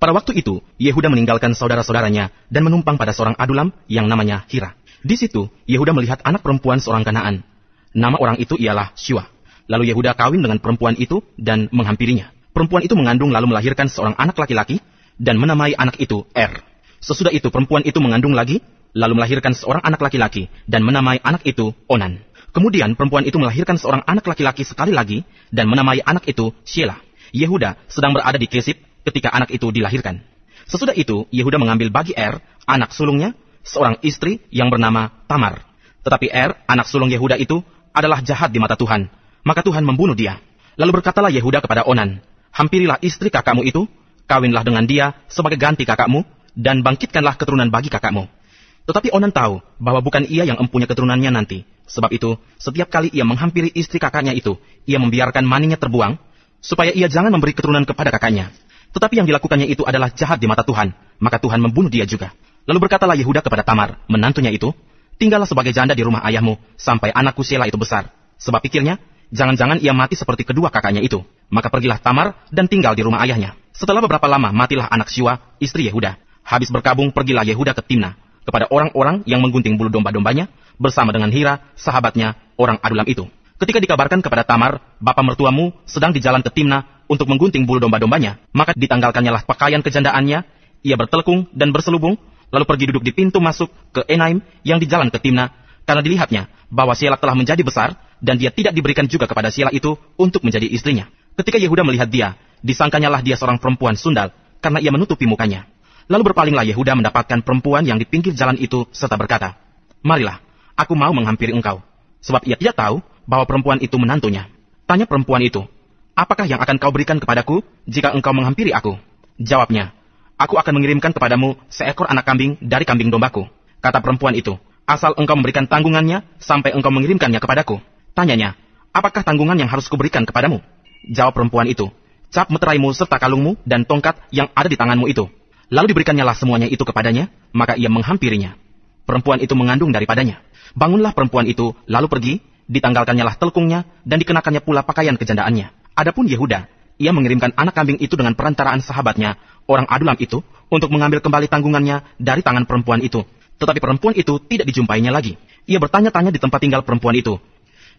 Pada waktu itu, Yehuda meninggalkan saudara-saudaranya dan menumpang pada seorang adulam yang namanya Hira. Di situ, Yehuda melihat anak perempuan seorang Kanaan. Nama orang itu ialah Syua. Lalu Yehuda kawin dengan perempuan itu dan menghampirinya. Perempuan itu mengandung lalu melahirkan seorang anak laki-laki dan menamai anak itu Er. Sesudah itu perempuan itu mengandung lagi, lalu melahirkan seorang anak laki-laki dan menamai anak itu Onan. Kemudian perempuan itu melahirkan seorang anak laki-laki sekali lagi dan menamai anak itu Shelah. Yehuda sedang berada di Kesib ketika anak itu dilahirkan. Sesudah itu Yehuda mengambil bagi Er, anak sulungnya, seorang istri yang bernama Tamar. Tetapi Er, anak sulung Yehuda itu, adalah jahat di mata Tuhan. Maka Tuhan membunuh dia. Lalu berkatalah Yehuda kepada Onan, hampirilah istri kakakmu itu, kawinlah dengan dia sebagai ganti kakakmu, dan bangkitkanlah keturunan bagi kakakmu. Tetapi Onan tahu bahwa bukan ia yang empunya keturunannya nanti. Sebab itu, setiap kali ia menghampiri istri kakaknya itu, ia membiarkan maninya terbuang, supaya ia jangan memberi keturunan kepada kakaknya. Tetapi yang dilakukannya itu adalah jahat di mata Tuhan, maka Tuhan membunuh dia juga. Lalu berkatalah Yehuda kepada Tamar, menantunya itu, tinggallah sebagai janda di rumah ayahmu, sampai anakku Shelah itu besar. Sebab pikirnya, jangan-jangan ia mati seperti kedua kakaknya itu. Maka pergilah Tamar dan tinggal di rumah ayahnya. Setelah beberapa lama, matilah anak Syua, istri Yehuda. Habis berkabung, pergilah Yehuda ke Timna, kepada orang-orang yang menggunting bulu domba-dombanya, bersama dengan Hira, sahabatnya, orang adulam itu. Ketika dikabarkan kepada Tamar, bapa mertuamu sedang di jalan ke Timna untuk menggunting bulu domba-dombanya, maka ditanggalkannya lah pakaian kejandaannya, ia bertelekung dan berselubung, lalu pergi duduk di pintu masuk ke Enaim yang di jalan ke Timna, karena dilihatnya bahwa Shelah telah menjadi besar, dan dia tidak diberikan juga kepada Shelah itu untuk menjadi istrinya. Ketika Yehuda melihat dia, disangkanyalah dia seorang perempuan sundal, karena ia menutupi mukanya. Lalu berpalinglah Yehuda mendapatkan perempuan yang di pinggir jalan itu, serta berkata, marilah, aku mau menghampiri engkau. Sebab ia tidak tahu bahwa perempuan itu menantunya. Tanya perempuan itu, apakah yang akan kau berikan kepadaku jika engkau menghampiri aku? Jawabnya, aku akan mengirimkan kepadamu seekor anak kambing dari kambing dombaku. Kata perempuan itu, asal engkau memberikan tanggungannya sampai engkau mengirimkannya kepadaku. Tanyanya, apakah tanggungan yang harus kuberikan kepadamu? Jawab perempuan itu, cap meteraimu serta kalungmu dan tongkat yang ada di tanganmu itu. Lalu diberikannya lah semuanya itu kepadanya, maka ia menghampirinya. Perempuan itu mengandung daripadanya. Bangunlah perempuan itu, lalu pergi, ditanggalkannya lah telkungnya, dan dikenakannya pula pakaian kejandaannya. Adapun Yehuda, ia mengirimkan anak kambing itu dengan perantaraan sahabatnya, orang adulam itu, untuk mengambil kembali tanggungannya dari tangan perempuan itu. Tetapi perempuan itu tidak dijumpainya lagi. Ia bertanya-tanya di tempat tinggal perempuan itu,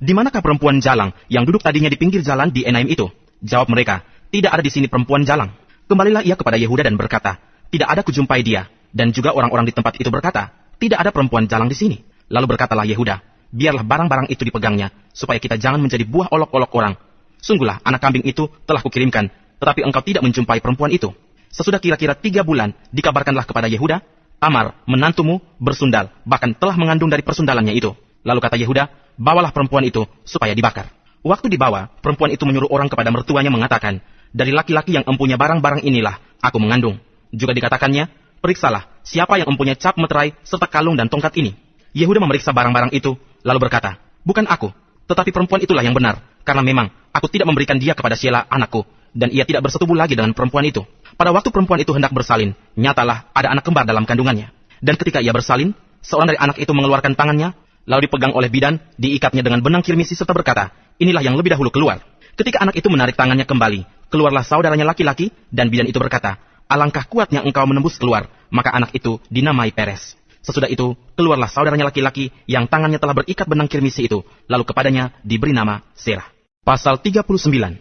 di manakah perempuan jalang yang duduk tadinya di pinggir jalan di Enaim itu? Jawab mereka, tidak ada di sini perempuan jalang. Kembalilah ia kepada Yehuda dan berkata, tidak ada kujumpai dia. Dan juga orang-orang di tempat itu berkata, tidak ada perempuan jalang di sini. Lalu berkatalah Yehuda, biarlah barang-barang itu dipegangnya, supaya kita jangan menjadi buah olok-olok orang. Sungguhlah anak kambing itu telah kukirimkan, tetapi engkau tidak menjumpai perempuan itu. Sesudah kira-kira 3 bulan, dikabarkanlah kepada Yehuda, Tamar, menantumu, bersundal, bahkan telah mengandung dari persundalannya itu. Lalu kata Yehuda, bawalah perempuan itu, supaya dibakar. Waktu dibawa, perempuan itu menyuruh orang kepada mertuanya mengatakan, dari laki-laki yang empunya barang-barang inilah, aku mengandung. Juga dikatakannya, periksalah, siapa yang empunya cap meterai, serta kalung dan tongkat ini. Yehuda memeriksa barang-barang itu, lalu berkata, bukan aku, tetapi perempuan itulah yang benar, karena memang, aku tidak memberikan dia kepada Shelah, anakku, dan ia tidak bersetubuh lagi dengan perempuan itu. Pada waktu perempuan itu hendak bersalin, nyatalah ada anak kembar dalam kandungannya. Dan ketika ia bersalin, seorang dari anak itu mengeluarkan tangannya, lalu dipegang oleh bidan, diikatnya dengan benang kirmisi serta berkata, inilah yang lebih dahulu keluar. Ketika anak itu menarik tangannya kembali, keluarlah saudaranya laki-laki, dan bidan itu berkata, alangkah kuatnya engkau menembus keluar, maka anak itu dinamai Peres. Sesudah itu, keluarlah saudaranya laki-laki yang tangannya telah berikat benang kirmisi itu, lalu kepadanya diberi nama Serah. Pasal 39.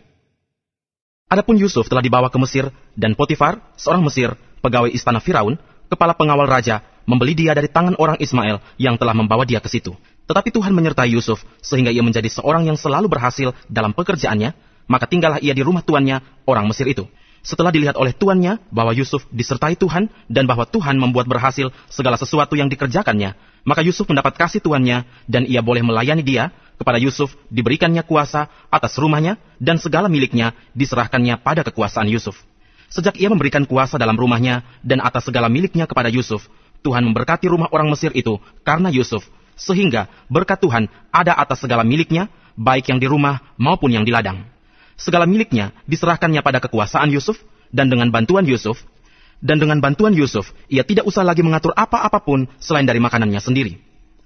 Adapun Yusuf telah dibawa ke Mesir, dan Potifar, seorang Mesir, pegawai istana Firaun, kepala pengawal raja, membeli dia dari tangan orang Ismail yang telah membawa dia ke situ. Tetapi Tuhan menyertai Yusuf, sehingga ia menjadi seorang yang selalu berhasil dalam pekerjaannya, maka tinggallah ia di rumah tuannya, orang Mesir itu. Setelah dilihat oleh tuannya bahwa Yusuf disertai Tuhan dan bahwa Tuhan membuat berhasil segala sesuatu yang dikerjakannya, maka Yusuf mendapat kasih tuannya dan ia boleh melayani dia. Kepada Yusuf diberikannya kuasa atas rumahnya dan segala miliknya diserahkannya pada kekuasaan Yusuf. Sejak ia memberikan kuasa dalam rumahnya dan atas segala miliknya kepada Yusuf, Tuhan memberkati rumah orang Mesir itu karena Yusuf, sehingga berkat Tuhan ada atas segala miliknya, baik yang di rumah maupun yang di ladang. Segala miliknya diserahkannya pada kekuasaan Yusuf, dan dengan bantuan Yusuf, ia tidak usah lagi mengatur apa-apapun selain dari makanannya sendiri.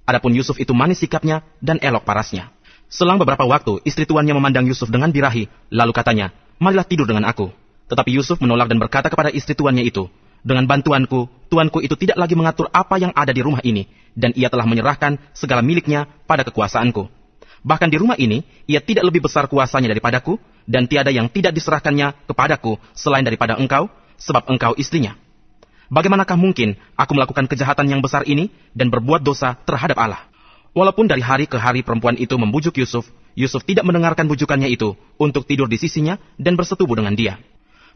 Adapun Yusuf itu manis sikapnya dan elok parasnya. Selang beberapa waktu, istri tuannya memandang Yusuf dengan birahi, lalu katanya, "Marilah tidur dengan aku." Tetapi Yusuf menolak dan berkata kepada istri tuannya itu, "Dengan bantuanku, tuanku itu tidak lagi mengatur apa yang ada di rumah ini, dan ia telah menyerahkan segala miliknya pada kekuasaanku. Bahkan di rumah ini, ia tidak lebih besar kuasanya daripadaku, dan tiada yang tidak diserahkannya kepadaku selain daripada engkau, sebab engkau istrinya. Bagaimanakah mungkin aku melakukan kejahatan yang besar ini dan berbuat dosa terhadap Allah?" Walaupun dari hari ke hari perempuan itu membujuk Yusuf, Yusuf tidak mendengarkan bujukannya itu untuk tidur di sisinya dan bersetubuh dengan dia.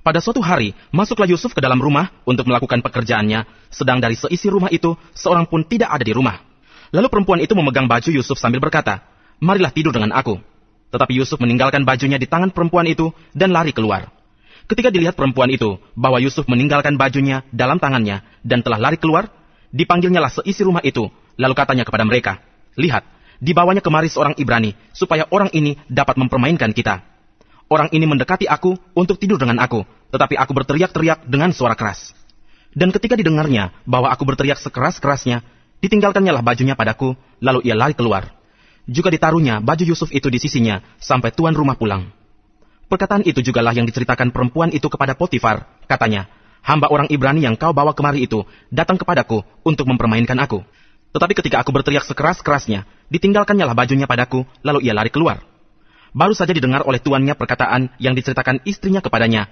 Pada suatu hari, masuklah Yusuf ke dalam rumah untuk melakukan pekerjaannya, sedang dari seisi rumah itu, seorang pun tidak ada di rumah. Lalu perempuan itu memegang baju Yusuf sambil berkata, "Marilah tidur dengan aku." Tetapi Yusuf meninggalkan bajunya di tangan perempuan itu dan lari keluar. Ketika dilihat perempuan itu bahwa Yusuf meninggalkan bajunya dalam tangannya dan telah lari keluar, dipanggilnyalah seisi rumah itu, lalu katanya kepada mereka, "Lihat, dibawanya kemari seorang Ibrani, supaya orang ini dapat mempermainkan kita. Orang ini mendekati aku untuk tidur dengan aku, tetapi aku berteriak-teriak dengan suara keras. Dan ketika didengarnya bahwa aku berteriak sekeras-kerasnya, ditinggalkannyalah bajunya padaku, lalu ia lari keluar. Juga ditaruhnya baju Yusuf itu di sisinya sampai tuan rumah pulang." Perkataan itu jugalah yang diceritakan perempuan itu kepada Potifar. Katanya, "Hamba orang Ibrani yang kau bawa kemari itu datang kepadaku untuk mempermainkan aku. Tetapi ketika aku berteriak sekeras-kerasnya, ditinggalkannyalah bajunya padaku, lalu ia lari keluar." Baru saja didengar oleh tuannya perkataan yang diceritakan istrinya kepadanya.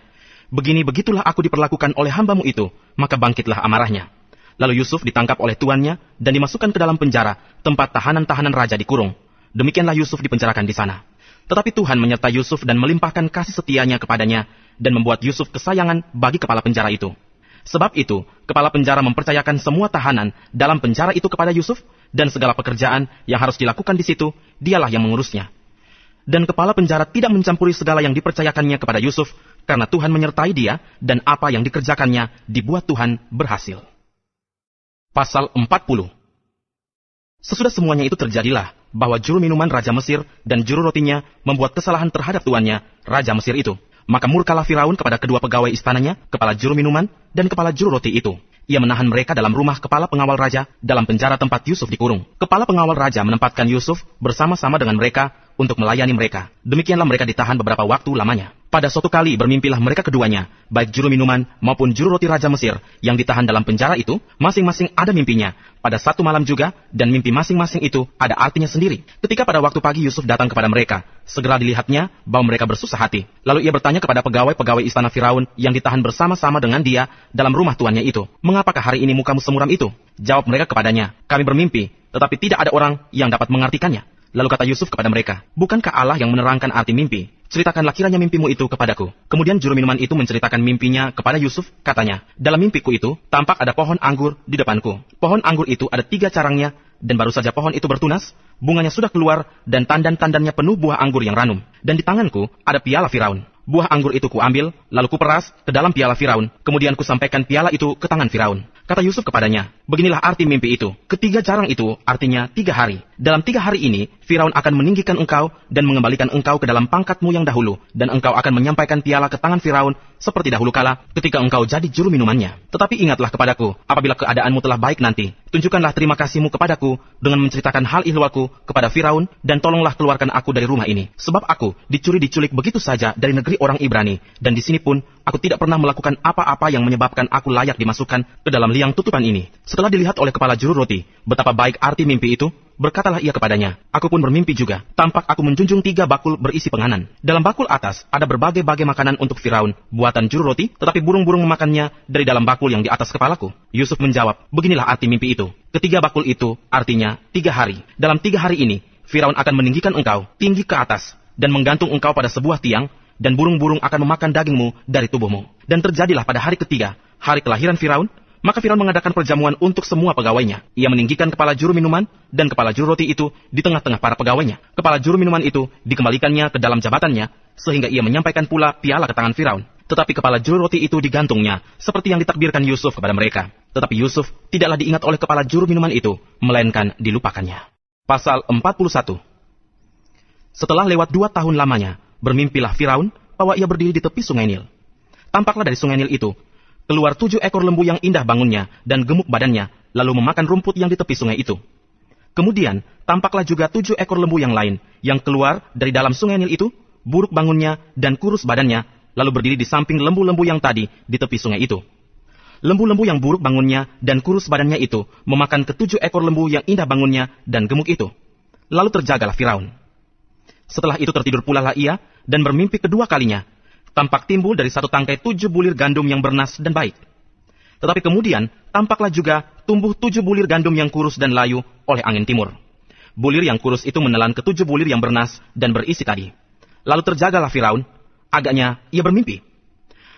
"Begitulah aku diperlakukan oleh hambamu itu," maka bangkitlah amarahnya. Lalu Yusuf ditangkap oleh tuannya dan dimasukkan ke dalam penjara, tempat tahanan-tahanan raja dikurung. Demikianlah Yusuf dipenjarakan di sana. Tetapi Tuhan menyertai Yusuf dan melimpahkan kasih setianya kepadanya, dan membuat Yusuf kesayangan bagi kepala penjara itu. Sebab itu, kepala penjara mempercayakan semua tahanan dalam penjara itu kepada Yusuf, dan segala pekerjaan yang harus dilakukan di situ, dialah yang mengurusnya. Dan kepala penjara tidak mencampuri segala yang dipercayakannya kepada Yusuf, karena Tuhan menyertai dia, dan apa yang dikerjakannya dibuat Tuhan berhasil. Pasal 40. Sesudah semuanya itu terjadilah, bahwa juru minuman Raja Mesir dan juru rotinya membuat kesalahan terhadap tuannya, Raja Mesir itu. Maka murkalah Firaun kepada kedua pegawai istananya, kepala juru minuman, dan kepala juru roti itu. Ia menahan mereka dalam rumah kepala pengawal raja, dalam penjara tempat Yusuf dikurung. Kepala pengawal raja menempatkan Yusuf bersama-sama dengan mereka untuk melayani mereka. Demikianlah mereka ditahan beberapa waktu lamanya. Pada suatu kali bermimpilah mereka keduanya, baik juru minuman maupun juru roti Raja Mesir, yang ditahan dalam penjara itu, masing-masing ada mimpinya, pada satu malam juga, dan mimpi masing-masing itu ada artinya sendiri. Ketika pada waktu pagi Yusuf datang kepada mereka, segera dilihatnya bahwa mereka bersusah hati. Lalu ia bertanya kepada pegawai-pegawai istana Firaun yang ditahan bersama-sama dengan dia dalam rumah tuannya itu, "Mengapakah hari ini mukamu semuram itu?" Jawab mereka kepadanya, "Kami bermimpi, tetapi tidak ada orang yang dapat mengartikannya." Lalu kata Yusuf kepada mereka, "Bukankah Allah yang menerangkan arti mimpi? Ceritakanlah kiranya mimpimu itu kepadaku." Kemudian juru minuman itu menceritakan mimpinya kepada Yusuf, katanya, "Dalam mimpiku itu, tampak ada pohon anggur di depanku. Pohon anggur itu ada 3 carangnya, dan baru saja pohon itu bertunas, bunganya sudah keluar, dan tandan-tandannya penuh buah anggur yang ranum. Dan di tanganku ada piala Firaun. Buah anggur itu kuambil, lalu kuperas ke dalam piala Firaun, kemudian kusampaikan piala itu ke tangan Firaun." Kata Yusuf kepadanya, "Beginilah arti mimpi itu. 3 carang itu artinya 3 hari, Dalam 3 hari ini, Firaun akan meninggikan engkau dan mengembalikan engkau ke dalam pangkatmu yang dahulu, dan engkau akan menyampaikan piala ke tangan Firaun seperti dahulu kala ketika engkau jadi juru minumannya. Tetapi ingatlah kepadaku, apabila keadaanmu telah baik nanti, tunjukkanlah terima kasihmu kepadaku dengan menceritakan hal ihwalku kepada Firaun, dan tolonglah keluarkan aku dari rumah ini. Sebab aku diculik begitu saja dari negeri orang Ibrani, dan di sini pun aku tidak pernah melakukan apa-apa yang menyebabkan aku layak dimasukkan ke dalam liang tutupan ini. Setelah dilihat oleh kepala juru roti betapa baik arti mimpi itu, berkatalah ia kepadanya, aku pun bermimpi juga. Tampak aku menjunjung 3 bakul berisi penganan. Dalam bakul atas ada berbagai-bagai makanan untuk Firaun, buatan juru roti, tetapi burung-burung memakannya dari dalam bakul yang di atas kepalaku. Yusuf menjawab, beginilah arti mimpi itu. Ketiga bakul itu artinya 3 hari. Dalam 3 hari ini, Firaun akan meninggikan engkau tinggi ke atas dan menggantung engkau pada sebuah tiang, dan burung-burung akan memakan dagingmu dari tubuhmu. Dan terjadilah pada hari ketiga, hari kelahiran Firaun, maka Firaun mengadakan perjamuan untuk semua pegawainya. Ia meninggikan kepala juru minuman dan kepala juru roti itu di tengah-tengah para pegawainya. Kepala juru minuman itu dikembalikannya ke dalam jabatannya, sehingga ia menyampaikan pula piala ke tangan Firaun. Tetapi kepala juru roti itu digantungnya, seperti yang ditakdirkan Yusuf kepada mereka. Tetapi Yusuf tidaklah diingat oleh kepala juru minuman itu, melainkan dilupakannya. Pasal 41. Setelah lewat 2 tahun lamanya, bermimpilah Firaun bahwa ia berdiri di tepi sungai Nil. Tampaklah dari sungai Nil itu keluar 7 ekor lembu yang indah bangunnya dan gemuk badannya, lalu memakan rumput yang di tepi sungai itu. Kemudian, tampaklah juga 7 ekor lembu yang lain, yang keluar dari dalam sungai Nil itu, buruk bangunnya dan kurus badannya, lalu berdiri di samping lembu-lembu yang tadi di tepi sungai itu. Lembu-lembu yang buruk bangunnya dan kurus badannya itu, memakan ke-7 ekor lembu yang indah bangunnya dan gemuk itu. Lalu terjagalah Firaun. Setelah itu tertidur pula lah ia, dan bermimpi kedua kalinya. Tampak timbul dari satu tangkai 7 bulir gandum yang bernas dan baik. Tetapi kemudian, tampaklah juga tumbuh 7 bulir gandum yang kurus dan layu oleh angin timur. Bulir yang kurus itu menelan ke-7 bulir yang bernas dan berisi tadi. Lalu terjagalah Firaun, agaknya ia bermimpi.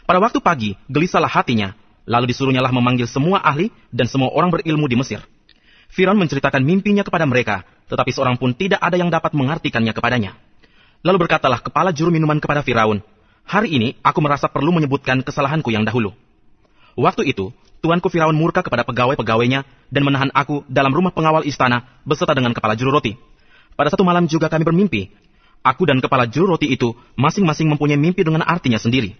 Pada waktu pagi, gelisahlah hatinya, lalu disuruhnyalah memanggil semua ahli dan semua orang berilmu di Mesir. Firaun menceritakan mimpinya kepada mereka, tetapi seorang pun tidak ada yang dapat mengartikannya kepadanya. Lalu berkatalah kepala juru minuman kepada Firaun, hari ini aku merasa perlu menyebutkan kesalahanku yang dahulu. Waktu itu, tuanku Firaun murka kepada pegawai-pegawainya dan menahan aku dalam rumah pengawal istana beserta dengan kepala juru roti. Pada satu malam juga kami bermimpi. Aku dan kepala juru roti itu masing-masing mempunyai mimpi dengan artinya sendiri.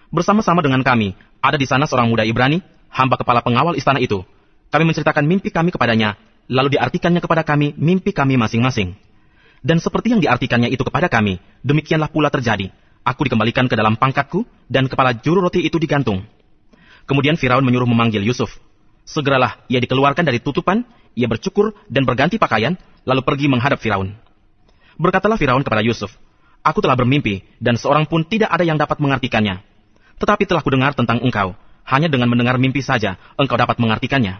Bersama-sama dengan kami, ada di sana seorang muda Ibrani, hamba kepala pengawal istana itu. Kami menceritakan mimpi kami kepadanya, lalu diartikannya kepada kami mimpi kami masing-masing. Dan seperti yang diartikannya itu kepada kami, demikianlah pula terjadi. Aku dikembalikan ke dalam pangkatku, dan kepala juru roti itu digantung. Kemudian Firaun menyuruh memanggil Yusuf. Segeralah ia dikeluarkan dari tutupan, ia bercukur dan berganti pakaian, lalu pergi menghadap Firaun. Berkatalah Firaun kepada Yusuf, aku telah bermimpi, dan seorang pun tidak ada yang dapat mengartikannya. Tetapi telah kudengar tentang engkau, hanya dengan mendengar mimpi saja engkau dapat mengartikannya.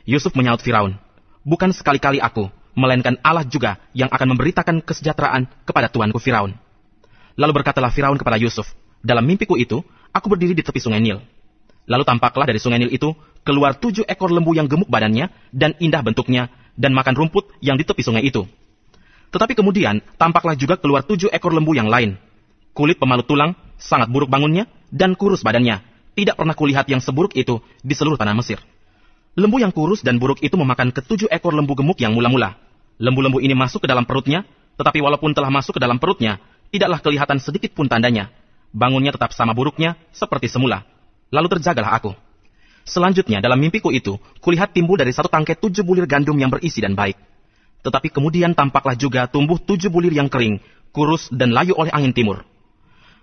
Yusuf menyaut Firaun, bukan sekali-kali aku, melainkan Allah juga yang akan memberitakan kesejahteraan kepada tuanku Firaun. Lalu berkatalah Firaun kepada Yusuf, dalam mimpiku itu, aku berdiri di tepi sungai Nil. Lalu tampaklah dari sungai Nil itu, keluar 7 ekor lembu yang gemuk badannya, dan indah bentuknya, dan makan rumput yang di tepi sungai itu. Tetapi kemudian, tampaklah juga keluar 7 ekor lembu yang lain. Kulit pemalut tulang, sangat buruk bangunnya, dan kurus badannya. Tidak pernah kulihat yang seburuk itu di seluruh tanah Mesir. Lembu yang kurus dan buruk itu memakan ke-7 ekor lembu gemuk yang mula-mula. Lembu-lembu ini masuk ke dalam perutnya, tetapi walaupun telah masuk ke dalam perutnya, tidaklah kelihatan sedikit pun tandanya. Bangunnya tetap sama buruknya, seperti semula. Lalu terjagalah aku. Selanjutnya, dalam mimpiku itu, kulihat timbul dari satu tangkai 7 bulir gandum yang berisi dan baik. Tetapi kemudian tampaklah juga tumbuh 7 bulir yang kering, kurus dan layu oleh angin timur.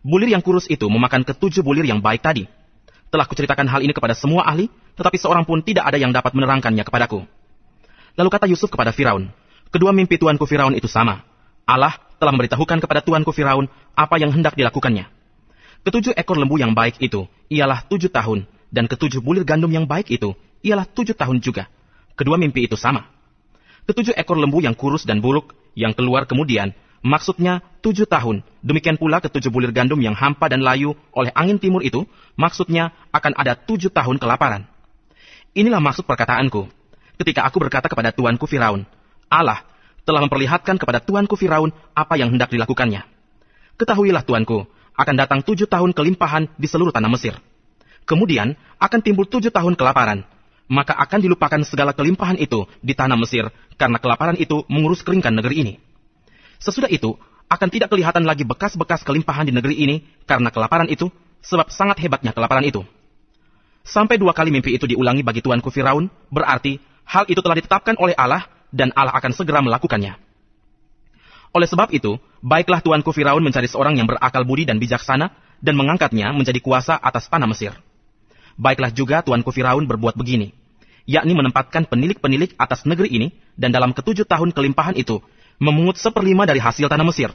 Bulir yang kurus itu memakan ke-7 bulir yang baik tadi. Telah kuceritakan hal ini kepada semua ahli, tetapi seorang pun tidak ada yang dapat menerangkannya kepadaku. Lalu kata Yusuf kepada Firaun, kedua mimpi tuanku Firaun itu sama. Allah telah memberitahukan kepada tuanku Firaun apa yang hendak dilakukannya. Ke-7 ekor lembu yang baik itu ialah 7 tahun, dan ke-7 bulir gandum yang baik itu ialah 7 tahun juga. Kedua mimpi itu sama. Ke-7 ekor lembu yang kurus dan buruk yang keluar kemudian, maksudnya 7 tahun. Demikian pula ke-7 bulir gandum yang hampa dan layu oleh angin timur itu, maksudnya akan ada 7 tahun kelaparan. Inilah maksud perkataanku. Ketika aku berkata kepada tuanku Firaun, Allah telah memperlihatkan kepada tuanku Firaun apa yang hendak dilakukannya. Ketahuilah tuanku, akan datang 7 tahun kelimpahan di seluruh tanah Mesir. Kemudian akan timbul 7 tahun kelaparan. maka akan dilupakan segala kelimpahan itu di tanah Mesir, karena kelaparan itu mengurus keringkan negeri ini. Sesudah itu, akan tidak kelihatan lagi bekas-bekas kelimpahan di negeri ini, karena kelaparan itu, sebab sangat hebatnya kelaparan itu. Sampai 2 kali mimpi itu diulangi bagi tuanku Firaun, berarti hal itu telah ditetapkan oleh Allah, dan Allah akan segera melakukannya. Oleh sebab itu, baiklah tuanku Firaun mencari seorang yang berakal budi dan bijaksana, dan mengangkatnya menjadi kuasa atas tanah Mesir. Baiklah juga tuanku Firaun berbuat begini, yakni menempatkan penilik-penilik atas negeri ini, dan dalam ke-7 tahun kelimpahan itu, memungut 1/5 dari hasil tanah Mesir.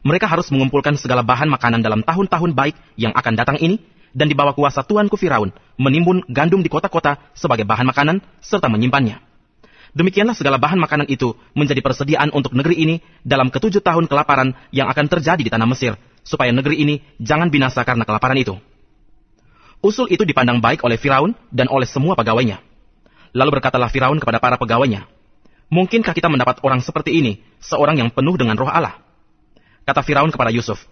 Mereka harus mengumpulkan segala bahan makanan dalam tahun-tahun baik yang akan datang ini, dan di bawah kuasa tuanku Firaun, menimbun gandum di kota-kota sebagai bahan makanan, serta menyimpannya. Demikianlah segala bahan makanan itu menjadi persediaan untuk negeri ini dalam ke-7 tahun kelaparan yang akan terjadi di tanah Mesir, supaya negeri ini jangan binasa karena kelaparan itu. Usul itu dipandang baik oleh Firaun dan oleh semua pegawainya. Lalu berkatalah Firaun kepada para pegawainya, "Mungkinkah kita mendapat orang seperti ini, seorang yang penuh dengan roh Allah?" Kata Firaun kepada Yusuf,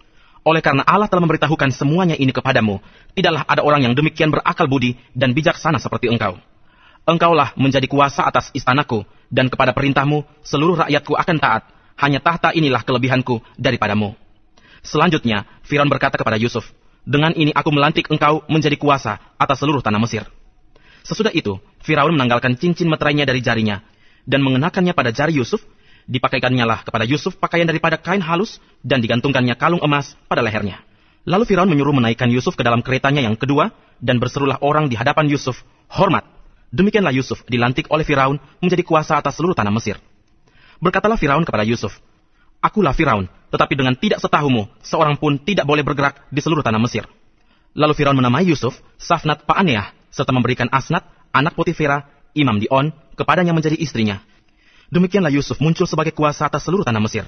"Oleh karena Allah telah memberitahukan semuanya ini kepadamu, tidaklah ada orang yang demikian berakal budi dan bijaksana seperti engkau. Engkaulah menjadi kuasa atas istanaku, dan kepada perintahmu seluruh rakyatku akan taat. Hanya tahta inilah kelebihanku daripadamu." Selanjutnya, Firaun berkata kepada Yusuf, "Dengan ini aku melantik engkau menjadi kuasa atas seluruh tanah Mesir." Sesudah itu, Firaun menanggalkan cincin meterainya dari jarinya, dan mengenakannya pada jari Yusuf. Dipakeikannyalah lah kepada Yusuf pakaian daripada kain halus, dan digantungkannya kalung emas pada lehernya. Lalu Firaun menyuruh menaikkan Yusuf ke dalam keretanya yang kedua, dan berserulah orang di hadapan Yusuf, "Hormat!" Demikianlah Yusuf dilantik oleh Firaun menjadi kuasa atas seluruh tanah Mesir. Berkatalah Firaun kepada Yusuf, "Akulah Firaun, tetapi dengan tidak setahumu, seorang pun tidak boleh bergerak di seluruh tanah Mesir." Lalu Firaun menamai Yusuf Safnat Paaneah, serta memberikan Asnat, anak Potifera, imam di On, kepadanya menjadi istrinya. Demikianlah Yusuf muncul sebagai kuasa atas seluruh tanah Mesir.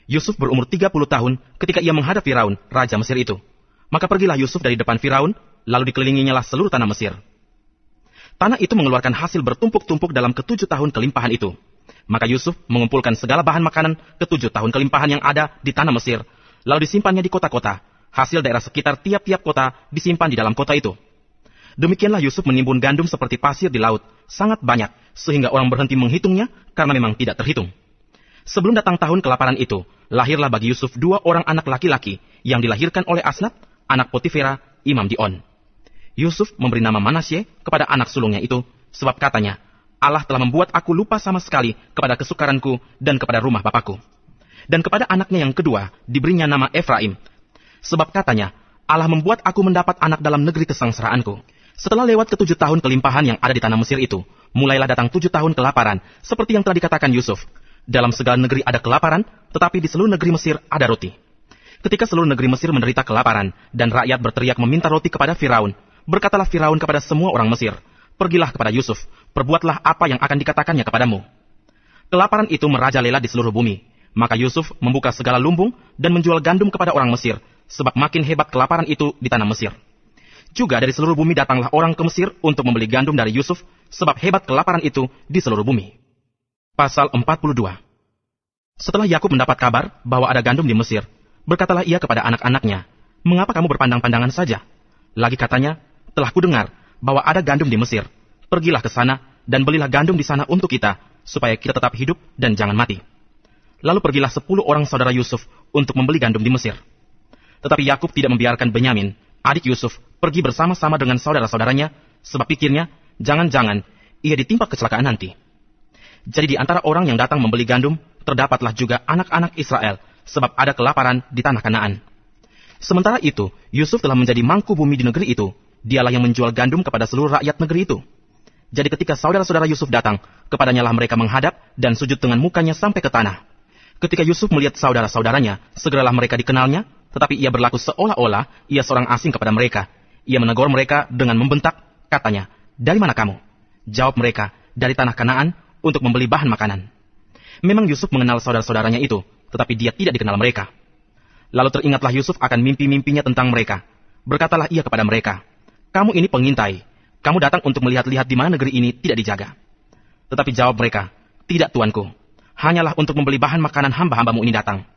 Yusuf berumur 30 tahun ketika ia menghadap Firaun, raja Mesir itu. Maka pergilah Yusuf dari depan Firaun, lalu dikelilinginya lah seluruh tanah Mesir. Tanah itu mengeluarkan hasil bertumpuk-tumpuk dalam ke-7 tahun kelimpahan itu. Maka Yusuf mengumpulkan segala bahan makanan ke-7 tahun kelimpahan yang ada di tanah Mesir, lalu disimpannya di kota-kota. Hasil daerah sekitar tiap-tiap kota disimpan di dalam kota itu. Demikianlah Yusuf menimbun gandum seperti pasir di laut, sangat banyak, sehingga orang berhenti menghitungnya karena memang tidak terhitung. Sebelum datang tahun kelaparan itu, lahirlah bagi Yusuf 2 orang anak laki-laki yang dilahirkan oleh Asnat, anak Potifera, imam di On. Yusuf memberi nama Manasye kepada anak sulungnya itu, sebab katanya, "Allah telah membuat aku lupa sama sekali kepada kesukaranku dan kepada rumah bapakku." Dan kepada anaknya yang kedua, diberinya nama Efraim, sebab katanya, "Allah membuat aku mendapat anak dalam negeri kesengsaraanku." Setelah lewat ke-7 tahun kelimpahan yang ada di tanah Mesir itu, mulailah datang 7 tahun kelaparan, seperti yang telah dikatakan Yusuf. Dalam segala negeri ada kelaparan, tetapi di seluruh negeri Mesir ada roti. Ketika seluruh negeri Mesir menderita kelaparan, dan rakyat berteriak meminta roti kepada Firaun, berkatalah Firaun kepada semua orang Mesir, "Pergilah kepada Yusuf, perbuatlah apa yang akan dikatakannya kepadamu." Kelaparan itu merajalela di seluruh bumi. Maka Yusuf membuka segala lumbung dan menjual gandum kepada orang Mesir, sebab makin hebat kelaparan itu di tanah Mesir. Juga dari seluruh bumi datanglah orang ke Mesir untuk membeli gandum dari Yusuf, sebab hebat kelaparan itu di seluruh bumi. Pasal 42. Setelah Yakub mendapat kabar bahwa ada gandum di Mesir, berkatalah ia kepada anak-anaknya, "Mengapa kamu berpandang-pandangan saja?" Lagi katanya, "Telah kudengar bahwa ada gandum di Mesir. Pergilah ke sana dan belilah gandum di sana untuk kita, supaya kita tetap hidup dan jangan mati." Lalu pergilah 10 orang saudara Yusuf untuk membeli gandum di Mesir. Tetapi Yakub tidak membiarkan Benyamin, adik Yusuf, pergi bersama-sama dengan saudara-saudaranya, sebab pikirnya, jangan-jangan ia ditimpa kecelakaan nanti. Jadi di antara orang yang datang membeli gandum, terdapatlah juga anak-anak Israel, sebab ada kelaparan di tanah Kanaan. Sementara itu, Yusuf telah menjadi mangku bumi di negeri itu. Dialah yang menjual gandum kepada seluruh rakyat negeri itu. Jadi ketika saudara-saudara Yusuf datang, kepadanya lah mereka menghadap dan sujud dengan mukanya sampai ke tanah. Ketika Yusuf melihat saudara-saudaranya, segeralah mereka dikenalnya, tetapi ia berlaku seolah-olah ia seorang asing kepada mereka. Ia menegur mereka dengan membentak, katanya, "Dari mana kamu?" Jawab mereka, "Dari tanah Kanaan untuk membeli bahan makanan." Memang Yusuf mengenal saudara-saudaranya itu, tetapi dia tidak dikenal mereka. Lalu teringatlah Yusuf akan mimpi-mimpinya tentang mereka. Berkatalah ia kepada mereka, "Kamu ini pengintai. Kamu datang untuk melihat-lihat di mana negeri ini tidak dijaga." Tetapi jawab mereka, "Tidak, tuanku. Hanyalah untuk membeli bahan makanan hamba-hambamu ini datang.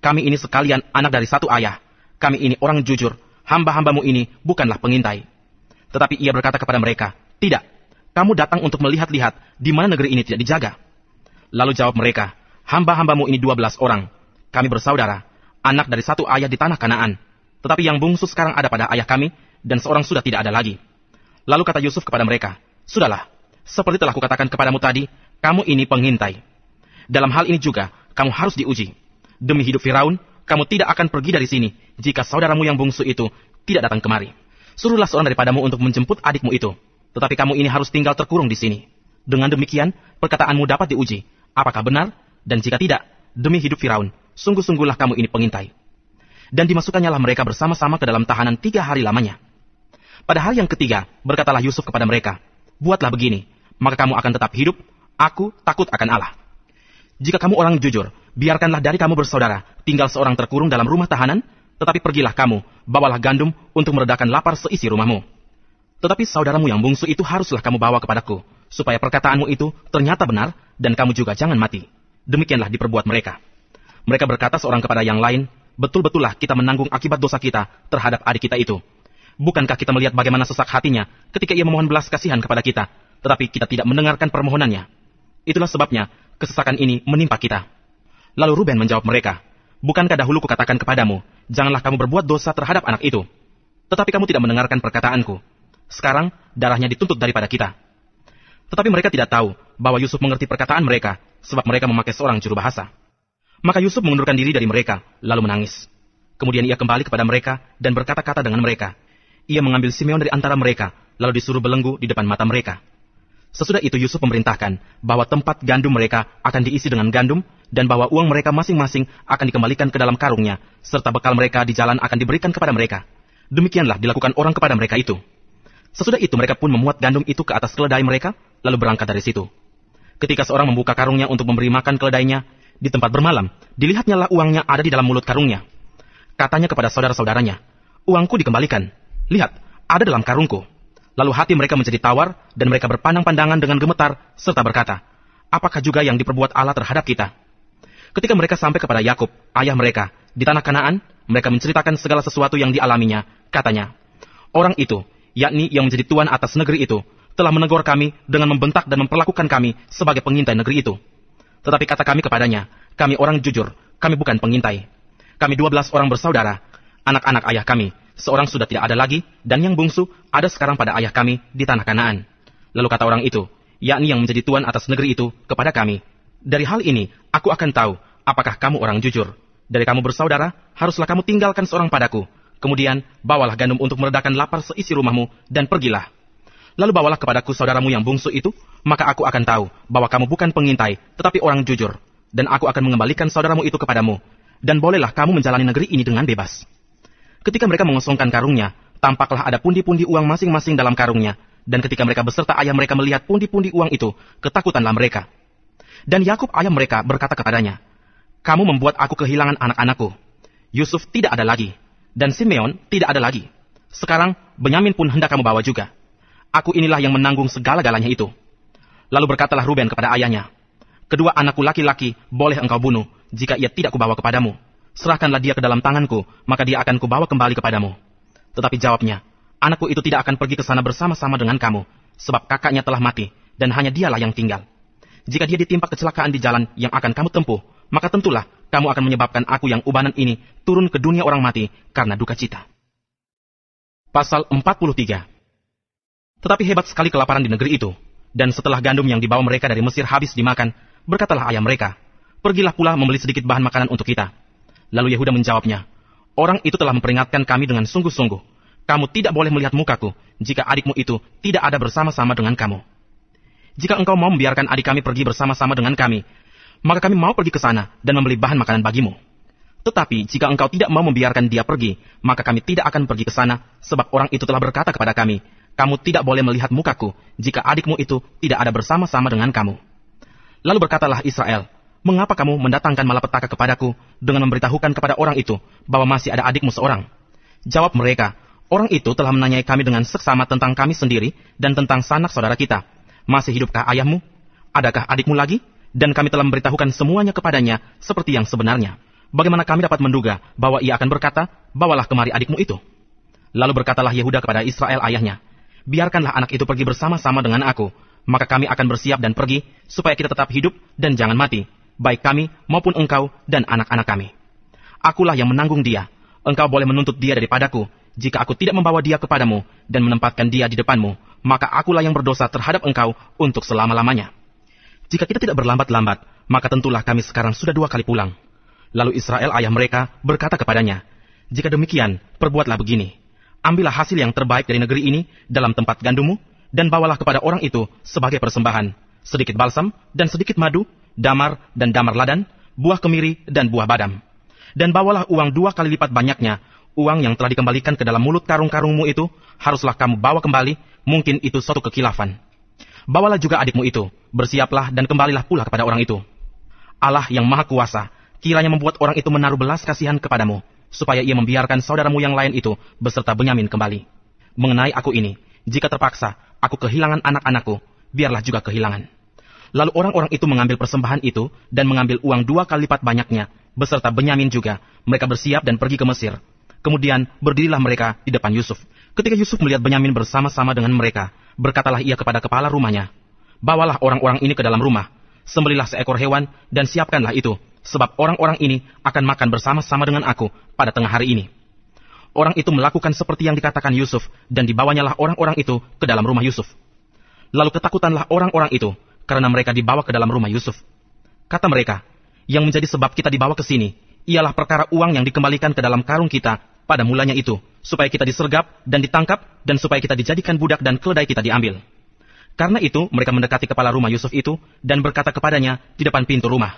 Kami ini sekalian anak dari satu ayah. Kami ini orang jujur. Hamba-hambamu ini bukanlah pengintai." Tetapi ia berkata kepada mereka, "Tidak. kamu datang untuk melihat-lihat di mana negeri ini tidak dijaga. Lalu jawab mereka, hamba-hambamu ini 12 orang. Kami bersaudara, anak dari satu ayah di tanah Kanaan. Tetapi yang bungsu sekarang ada pada ayah kami, dan seorang sudah tidak ada lagi. Lalu kata Yusuf kepada mereka, sudahlah, seperti telah kukatakan kepadamu tadi, kamu ini pengintai. Dalam hal ini juga, kamu harus diuji. Demi hidup Firaun, kamu tidak akan pergi dari sini, jika saudaramu yang bungsu itu tidak datang kemari. Suruhlah seorang daripadamu untuk menjemput adikmu itu. Tetapi kamu ini harus tinggal terkurung di sini. Dengan demikian, perkataanmu dapat diuji. Apakah benar? Dan jika tidak, demi hidup Firaun, sungguh-sungguhlah kamu ini pengintai. Dan dimasukkannya lah mereka bersama-sama ke dalam tahanan 3 hari lamanya. Pada hari yang ketiga, berkatalah Yusuf kepada mereka, buatlah begini, maka kamu akan tetap hidup, aku takut akan Allah. Jika kamu orang jujur, biarkanlah dari kamu bersaudara, tinggal seorang terkurung dalam rumah tahanan, tetapi pergilah kamu, bawalah gandum untuk meredakan lapar seisi rumahmu. Tetapi saudaramu yang bungsu itu haruslah kamu bawa kepadaku, supaya perkataanmu itu ternyata benar, dan kamu juga jangan mati. Demikianlah diperbuat mereka. Mereka berkata seorang kepada yang lain, betul-betullah kita menanggung akibat dosa kita terhadap adik kita itu. Bukankah kita melihat bagaimana sesak hatinya ketika ia memohon belas kasihan kepada kita, tetapi kita tidak mendengarkan permohonannya. Itulah sebabnya kesesakan ini menimpa kita. Lalu Ruben menjawab mereka, bukankah dahulu kukatakan kepadamu, janganlah kamu berbuat dosa terhadap anak itu. Tetapi kamu tidak mendengarkan perkataanku. Sekarang darahnya dituntut daripada kita. Tetapi mereka tidak tahu bahwa Yusuf mengerti perkataan mereka, sebab mereka memakai seorang juru bahasa. Maka Yusuf mengundurkan diri dari mereka, lalu menangis. Kemudian ia kembali kepada mereka dan berkata-kata dengan mereka. Ia mengambil Simeon dari antara mereka, lalu disuruh belenggu di depan mata mereka. Sesudah itu Yusuf memerintahkan bahwa tempat gandum mereka akan diisi dengan gandum, dan bahwa uang mereka masing-masing akan dikembalikan ke dalam karungnya, serta bekal mereka di jalan akan diberikan kepada mereka. Demikianlah dilakukan orang kepada mereka itu. Sesudah itu mereka pun memuat gandum itu ke atas keledai mereka, lalu berangkat dari situ. Ketika seorang membuka karungnya untuk memberi makan keledainya, di tempat bermalam, dilihatnya lah uangnya ada di dalam mulut karungnya. Katanya kepada saudara-saudaranya, uangku dikembalikan. Lihat, ada dalam karungku. Lalu hati mereka menjadi tawar, dan mereka berpandang-pandangan dengan gemetar, serta berkata, apakah juga yang diperbuat Allah terhadap kita? Ketika mereka sampai kepada Yakub, ayah mereka, di tanah Kanaan, mereka menceritakan segala sesuatu yang dialaminya. Katanya, orang itu, yakni yang menjadi tuan atas negeri itu, telah menegur kami dengan membentak dan memperlakukan kami sebagai pengintai negeri itu. Tetapi kata kami kepadanya, kami orang jujur, kami bukan pengintai. Kami 12 orang bersaudara, anak-anak ayah kami, seorang sudah tidak ada lagi, dan yang bungsu ada sekarang pada ayah kami di tanah Kanaan. Lalu kata orang itu, yakni yang menjadi tuan atas negeri itu, kepada kami, dari hal ini, aku akan tahu, apakah kamu orang jujur. Dari kamu bersaudara, haruslah kamu tinggalkan seorang padaku. Kemudian, bawalah gandum untuk meredakan lapar seisi rumahmu, dan pergilah. Lalu bawalah kepadaku saudaramu yang bungsu itu, maka aku akan tahu bahwa kamu bukan pengintai, tetapi orang jujur. Dan aku akan mengembalikan saudaramu itu kepadamu. Dan bolehlah kamu menjalani negeri ini dengan bebas. Ketika mereka mengosongkan karungnya, tampaklah ada pundi-pundi uang masing-masing dalam karungnya. Dan ketika mereka beserta ayah mereka melihat pundi-pundi uang itu, ketakutanlah mereka. Dan Yakub ayah mereka berkata kepadanya, kamu membuat aku kehilangan anak-anakku. Yusuf tidak ada lagi, dan Simeon tidak ada lagi. Sekarang Benyamin pun hendak kamu bawa juga. Aku inilah yang menanggung segala-galanya itu. Lalu berkatalah Ruben kepada ayahnya, kedua anakku laki-laki boleh engkau bunuh, jika ia tidak kubawa kepadamu. Serahkanlah dia ke dalam tanganku, maka dia akan kubawa kembali kepadamu. Tetapi jawabnya, anakku itu tidak akan pergi ke sana bersama-sama dengan kamu, sebab kakaknya telah mati, dan hanya dialah yang tinggal. Jika dia ditimpa kecelakaan di jalan yang akan kamu tempuh, maka tentulah kamu akan menyebabkan aku yang ubanan ini turun ke dunia orang mati karena duka cita. Pasal 43. Tetapi hebat sekali kelaparan di negeri itu, dan setelah gandum yang dibawa mereka dari Mesir habis dimakan, berkatalah ayah mereka, pergilah pula membeli sedikit bahan makanan untuk kita. Lalu Yehuda menjawabnya, orang itu telah memperingatkan kami dengan sungguh-sungguh, kamu tidak boleh melihat mukaku, jika adikmu itu tidak ada bersama-sama dengan kamu. Jika engkau mau membiarkan adik kami pergi bersama-sama dengan kami, maka kami mau pergi ke sana dan membeli bahan makanan bagimu. Tetapi jika engkau tidak mau membiarkan dia pergi, maka kami tidak akan pergi ke sana, sebab orang itu telah berkata kepada kami, kamu tidak boleh melihat mukaku, jika adikmu itu tidak ada bersama-sama dengan kamu. Lalu berkatalah Israel, mengapa kamu mendatangkan malapetaka kepadaku dengan memberitahukan kepada orang itu bahwa masih ada adikmu seorang? Jawab mereka, orang itu telah menanyai kami dengan seksama tentang kami sendiri dan tentang sanak saudara kita. Masih hidupkah ayahmu? Adakah adikmu lagi? Dan kami telah memberitahukan semuanya kepadanya seperti yang sebenarnya. Bagaimana kami dapat menduga bahwa ia akan berkata, bawalah kemari adikmu itu? Lalu berkatalah Yehuda kepada Israel ayahnya, biarkanlah anak itu pergi bersama-sama dengan aku, maka kami akan bersiap dan pergi, supaya kita tetap hidup dan jangan mati, baik kami maupun engkau dan anak-anak kami. Akulah yang menanggung dia. Engkau boleh menuntut dia daripadaku. Jika aku tidak membawa dia kepadamu dan menempatkan dia di depanmu, maka akulah yang berdosa terhadap engkau untuk selama-lamanya. Jika kita tidak berlambat-lambat, maka tentulah kami sekarang sudah 2 kali pulang. Lalu Israel ayah mereka berkata kepadanya, jika demikian, perbuatlah begini. Ambillah hasil yang terbaik dari negeri ini dalam tempat gandummu, dan bawalah kepada orang itu sebagai persembahan, sedikit balsam dan sedikit madu, damar dan damar ladan, buah kemiri dan buah badam. Dan bawalah uang 2 kali lipat banyaknya, uang yang telah dikembalikan ke dalam mulut karung-karungmu itu, haruslah kamu bawa kembali, mungkin itu suatu kekilafan. Bawalah juga adikmu itu, bersiaplah dan kembalilah pula kepada orang itu. Allah yang maha kuasa, kiranya membuat orang itu menaruh belas kasihan kepadamu, supaya ia membiarkan saudaramu yang lain itu beserta Benyamin kembali. Mengenai aku ini, jika terpaksa aku kehilangan anak-anakku, biarlah juga kehilangan. Lalu orang-orang itu mengambil persembahan itu dan mengambil uang 2 kali lipat banyaknya, beserta Benyamin juga. Mereka bersiap dan pergi ke Mesir. Kemudian berdirilah mereka di depan Yusuf. Ketika Yusuf melihat Benyamin bersama-sama dengan mereka, berkatalah ia kepada kepala rumahnya, bawalah orang-orang ini ke dalam rumah, sembelilah seekor hewan dan siapkanlah itu, sebab orang-orang ini akan makan bersama-sama dengan aku pada tengah hari ini. Orang itu melakukan seperti yang dikatakan Yusuf, dan dibawanyalah orang-orang itu ke dalam rumah Yusuf. Lalu ketakutanlah orang-orang itu, karena mereka dibawa ke dalam rumah Yusuf. Kata mereka, yang menjadi sebab kita dibawa ke sini, ialah perkara uang yang dikembalikan ke dalam karung kita pada mulanya itu, supaya kita disergap dan ditangkap, dan supaya kita dijadikan budak dan keledai kita diambil. Karena itu, mereka mendekati kepala rumah Yusuf itu, dan berkata kepadanya di depan pintu rumah,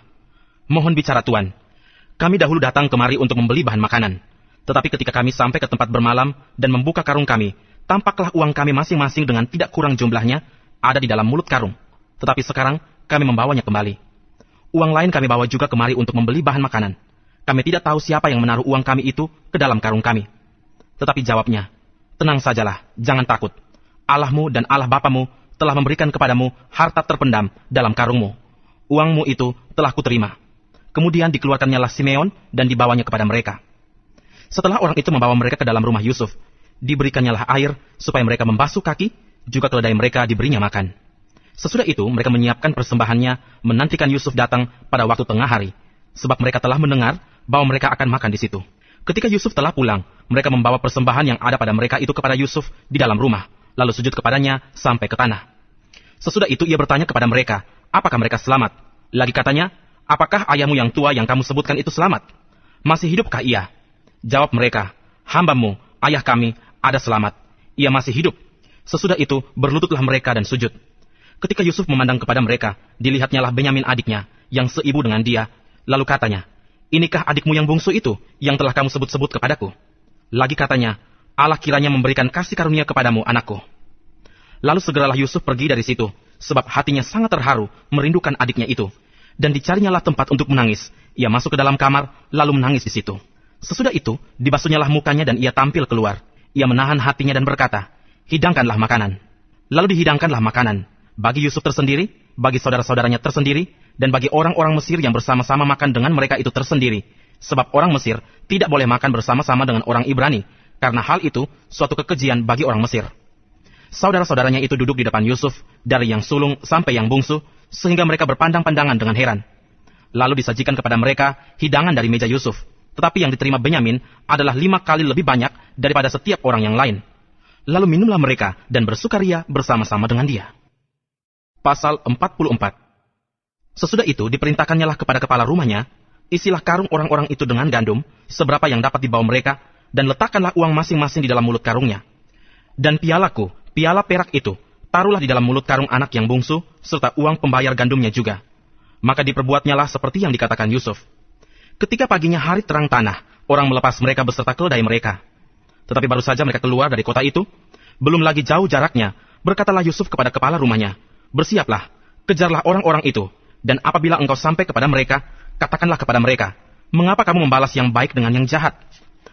mohon bicara Tuan, kami dahulu datang kemari untuk membeli bahan makanan. Tetapi ketika kami sampai ke tempat bermalam dan membuka karung kami, tampaklah uang kami masing-masing dengan tidak kurang jumlahnya ada di dalam mulut karung. Tetapi sekarang kami membawanya kembali. Uang lain kami bawa juga kemari untuk membeli bahan makanan. Kami tidak tahu siapa yang menaruh uang kami itu ke dalam karung kami. Tetapi jawabnya, tenang sajalah, jangan takut. Allahmu dan Allah Bapamu telah memberikan kepadamu harta terpendam dalam karungmu. Uangmu itu telah kuterima. Kemudian dikeluarkannyalah Simeon dan dibawanya kepada mereka. Setelah orang itu membawa mereka ke dalam rumah Yusuf, diberikannya air supaya mereka membasuh kaki, juga keledai mereka diberinya makan. Sesudah itu mereka menyiapkan persembahannya, menantikan Yusuf datang pada waktu tengah hari, sebab mereka telah mendengar bahwa mereka akan makan di situ. Ketika Yusuf telah pulang, mereka membawa persembahan yang ada pada mereka itu kepada Yusuf di dalam rumah, lalu sujud kepadanya sampai ke tanah. Sesudah itu ia bertanya kepada mereka, apakah mereka selamat? Lagi katanya, apakah ayahmu yang tua yang kamu sebutkan itu selamat? Masih hidupkah ia? Jawab mereka, hambamu, ayah kami, ada selamat. Ia masih hidup. Sesudah itu berlututlah mereka dan sujud. Ketika Yusuf memandang kepada mereka, dilihatnyalah Benyamin adiknya, yang seibu dengan dia. Lalu katanya, inikah adikmu yang bungsu itu, yang telah kamu sebut-sebut kepadaku? Lagi katanya, Allah kiranya memberikan kasih karunia kepadamu, anakku. Lalu segeralah Yusuf pergi dari situ, sebab hatinya sangat terharu, merindukan adiknya itu. Dan dicarinyalah tempat untuk menangis. Ia masuk ke dalam kamar, lalu menangis di situ. Sesudah itu, dibasuhnyalah mukanya dan ia tampil keluar. Ia menahan hatinya dan berkata, hidangkanlah makanan. Lalu dihidangkanlah makanan, bagi Yusuf tersendiri, bagi saudara-saudaranya tersendiri, dan bagi orang-orang Mesir yang bersama-sama makan dengan mereka itu tersendiri. Sebab orang Mesir tidak boleh makan bersama-sama dengan orang Ibrani, karena hal itu suatu kekejian bagi orang Mesir. Saudara-saudaranya itu duduk di depan Yusuf, dari yang sulung sampai yang bungsu, sehingga mereka berpandang-pandangan dengan heran. Lalu disajikan kepada mereka hidangan dari meja Yusuf. Tetapi yang diterima Benyamin adalah 5 kali lebih banyak daripada setiap orang yang lain. Lalu minumlah mereka dan bersukaria bersama-sama dengan dia. Pasal 44. Sesudah itu diperintahkannyalah kepada kepala rumahnya, isilah karung orang-orang itu dengan gandum, seberapa yang dapat dibawa mereka, dan letakkanlah uang masing-masing di dalam mulut karungnya. Dan pialaku, piala perak itu, taruhlah di dalam mulut karung anak yang bungsu, serta uang pembayar gandumnya juga. Maka diperbuatnyalah seperti yang dikatakan Yusuf. Ketika paginya hari terang tanah, orang melepas mereka beserta keledai mereka. Tetapi baru saja mereka keluar dari kota itu, belum lagi jauh jaraknya, berkatalah Yusuf kepada kepala rumahnya, bersiaplah, kejarlah orang-orang itu, dan apabila engkau sampai kepada mereka, katakanlah kepada mereka, mengapa kamu membalas yang baik dengan yang jahat?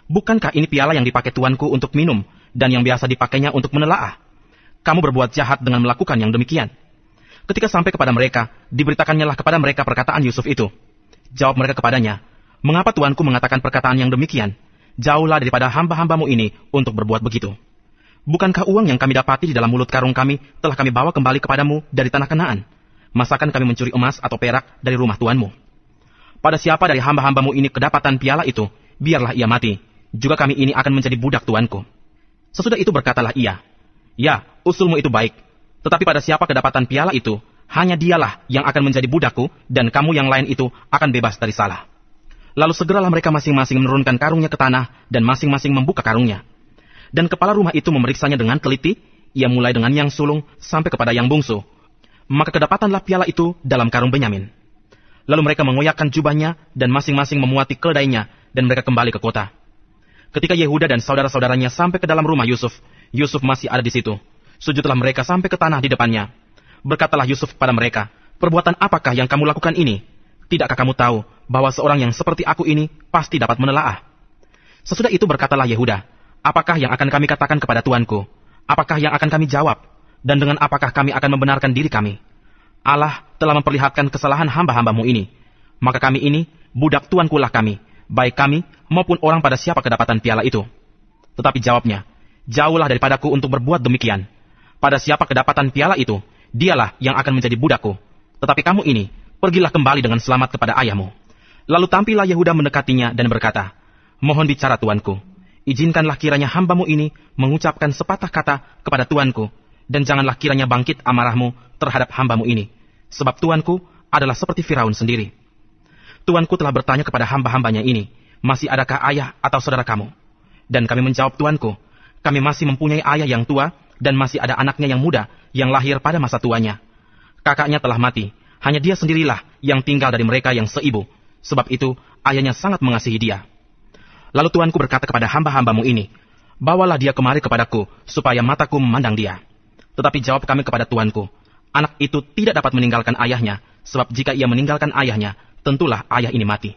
Bukankah ini piala yang dipakai tuanku untuk minum, dan yang biasa dipakainya untuk menelaah? Kamu berbuat jahat dengan melakukan yang demikian. Ketika sampai kepada mereka, diberitakannyalah kepada mereka perkataan Yusuf itu. Jawab mereka kepadanya, mengapa tuanku mengatakan perkataan yang demikian? Jauhlah daripada hamba-hambamu ini untuk berbuat begitu. Bukankah uang yang kami dapati di dalam mulut karung kami telah kami bawa kembali kepadamu dari tanah Kanaan? Masakan kami mencuri emas atau perak dari rumah tuanmu? Pada siapa dari hamba-hambamu ini kedapatan piala itu, biarlah ia mati. Juga kami ini akan menjadi budak tuanku. Sesudah itu berkatalah ia, ya, usulmu itu baik. Tetapi pada siapa kedapatan piala itu, hanya dialah yang akan menjadi budakku, dan kamu yang lain itu akan bebas dari salah. Lalu segeralah mereka masing-masing menurunkan karungnya ke tanah, dan masing-masing membuka karungnya. Dan kepala rumah itu memeriksanya dengan teliti, ia mulai dengan yang sulung sampai kepada yang bungsu. Maka kedapatanlah piala itu dalam karung Benyamin. Lalu mereka mengoyakkan jubahnya, dan masing-masing memuati keledainya, dan mereka kembali ke kota. Ketika Yehuda dan saudara-saudaranya sampai ke dalam rumah Yusuf, Yusuf masih ada di situ. Sujudlah mereka sampai ke tanah di depannya. Berkatalah Yusuf kepada mereka, perbuatan apakah yang kamu lakukan ini? Tidakkah kamu tahu bahwa seorang yang seperti aku ini pasti dapat menelaah? Sesudah itu berkatalah Yehuda, apakah yang akan kami katakan kepada tuanku? Apakah yang akan kami jawab? Dan dengan apakah kami akan membenarkan diri kami? Allah telah memperlihatkan kesalahan hamba-hambamu ini. Maka kami ini, budak tuankulah kami, baik kami maupun orang pada siapa kedapatan piala itu. Tetapi jawabnya, jauhlah daripadaku untuk berbuat demikian. Pada siapa kedapatan piala itu, dialah yang akan menjadi budakku. Tetapi kamu ini, pergilah kembali dengan selamat kepada ayahmu. Lalu tampillah Yehuda mendekatinya dan berkata, mohon bicara tuanku. Izinkanlah kiranya hambamu ini mengucapkan sepatah kata kepada tuanku, dan janganlah kiranya bangkit amarahmu terhadap hambamu ini. Sebab tuanku adalah seperti Firaun sendiri. Tuanku telah bertanya kepada hamba-hambanya ini, masih adakah ayah atau saudara kamu? Dan kami menjawab tuanku, kami masih mempunyai ayah yang tua, dan masih ada anaknya yang muda, yang lahir pada masa tuanya. Kakaknya telah mati, hanya dia sendirilah yang tinggal dari mereka yang seibu. Sebab itu, ayahnya sangat mengasihi dia. Lalu tuanku berkata kepada hamba-hambamu ini, bawalah dia kemari kepadaku, supaya mataku memandang dia. Tetapi jawab kami kepada tuanku, anak itu tidak dapat meninggalkan ayahnya, sebab jika ia meninggalkan ayahnya, tentulah ayah ini mati.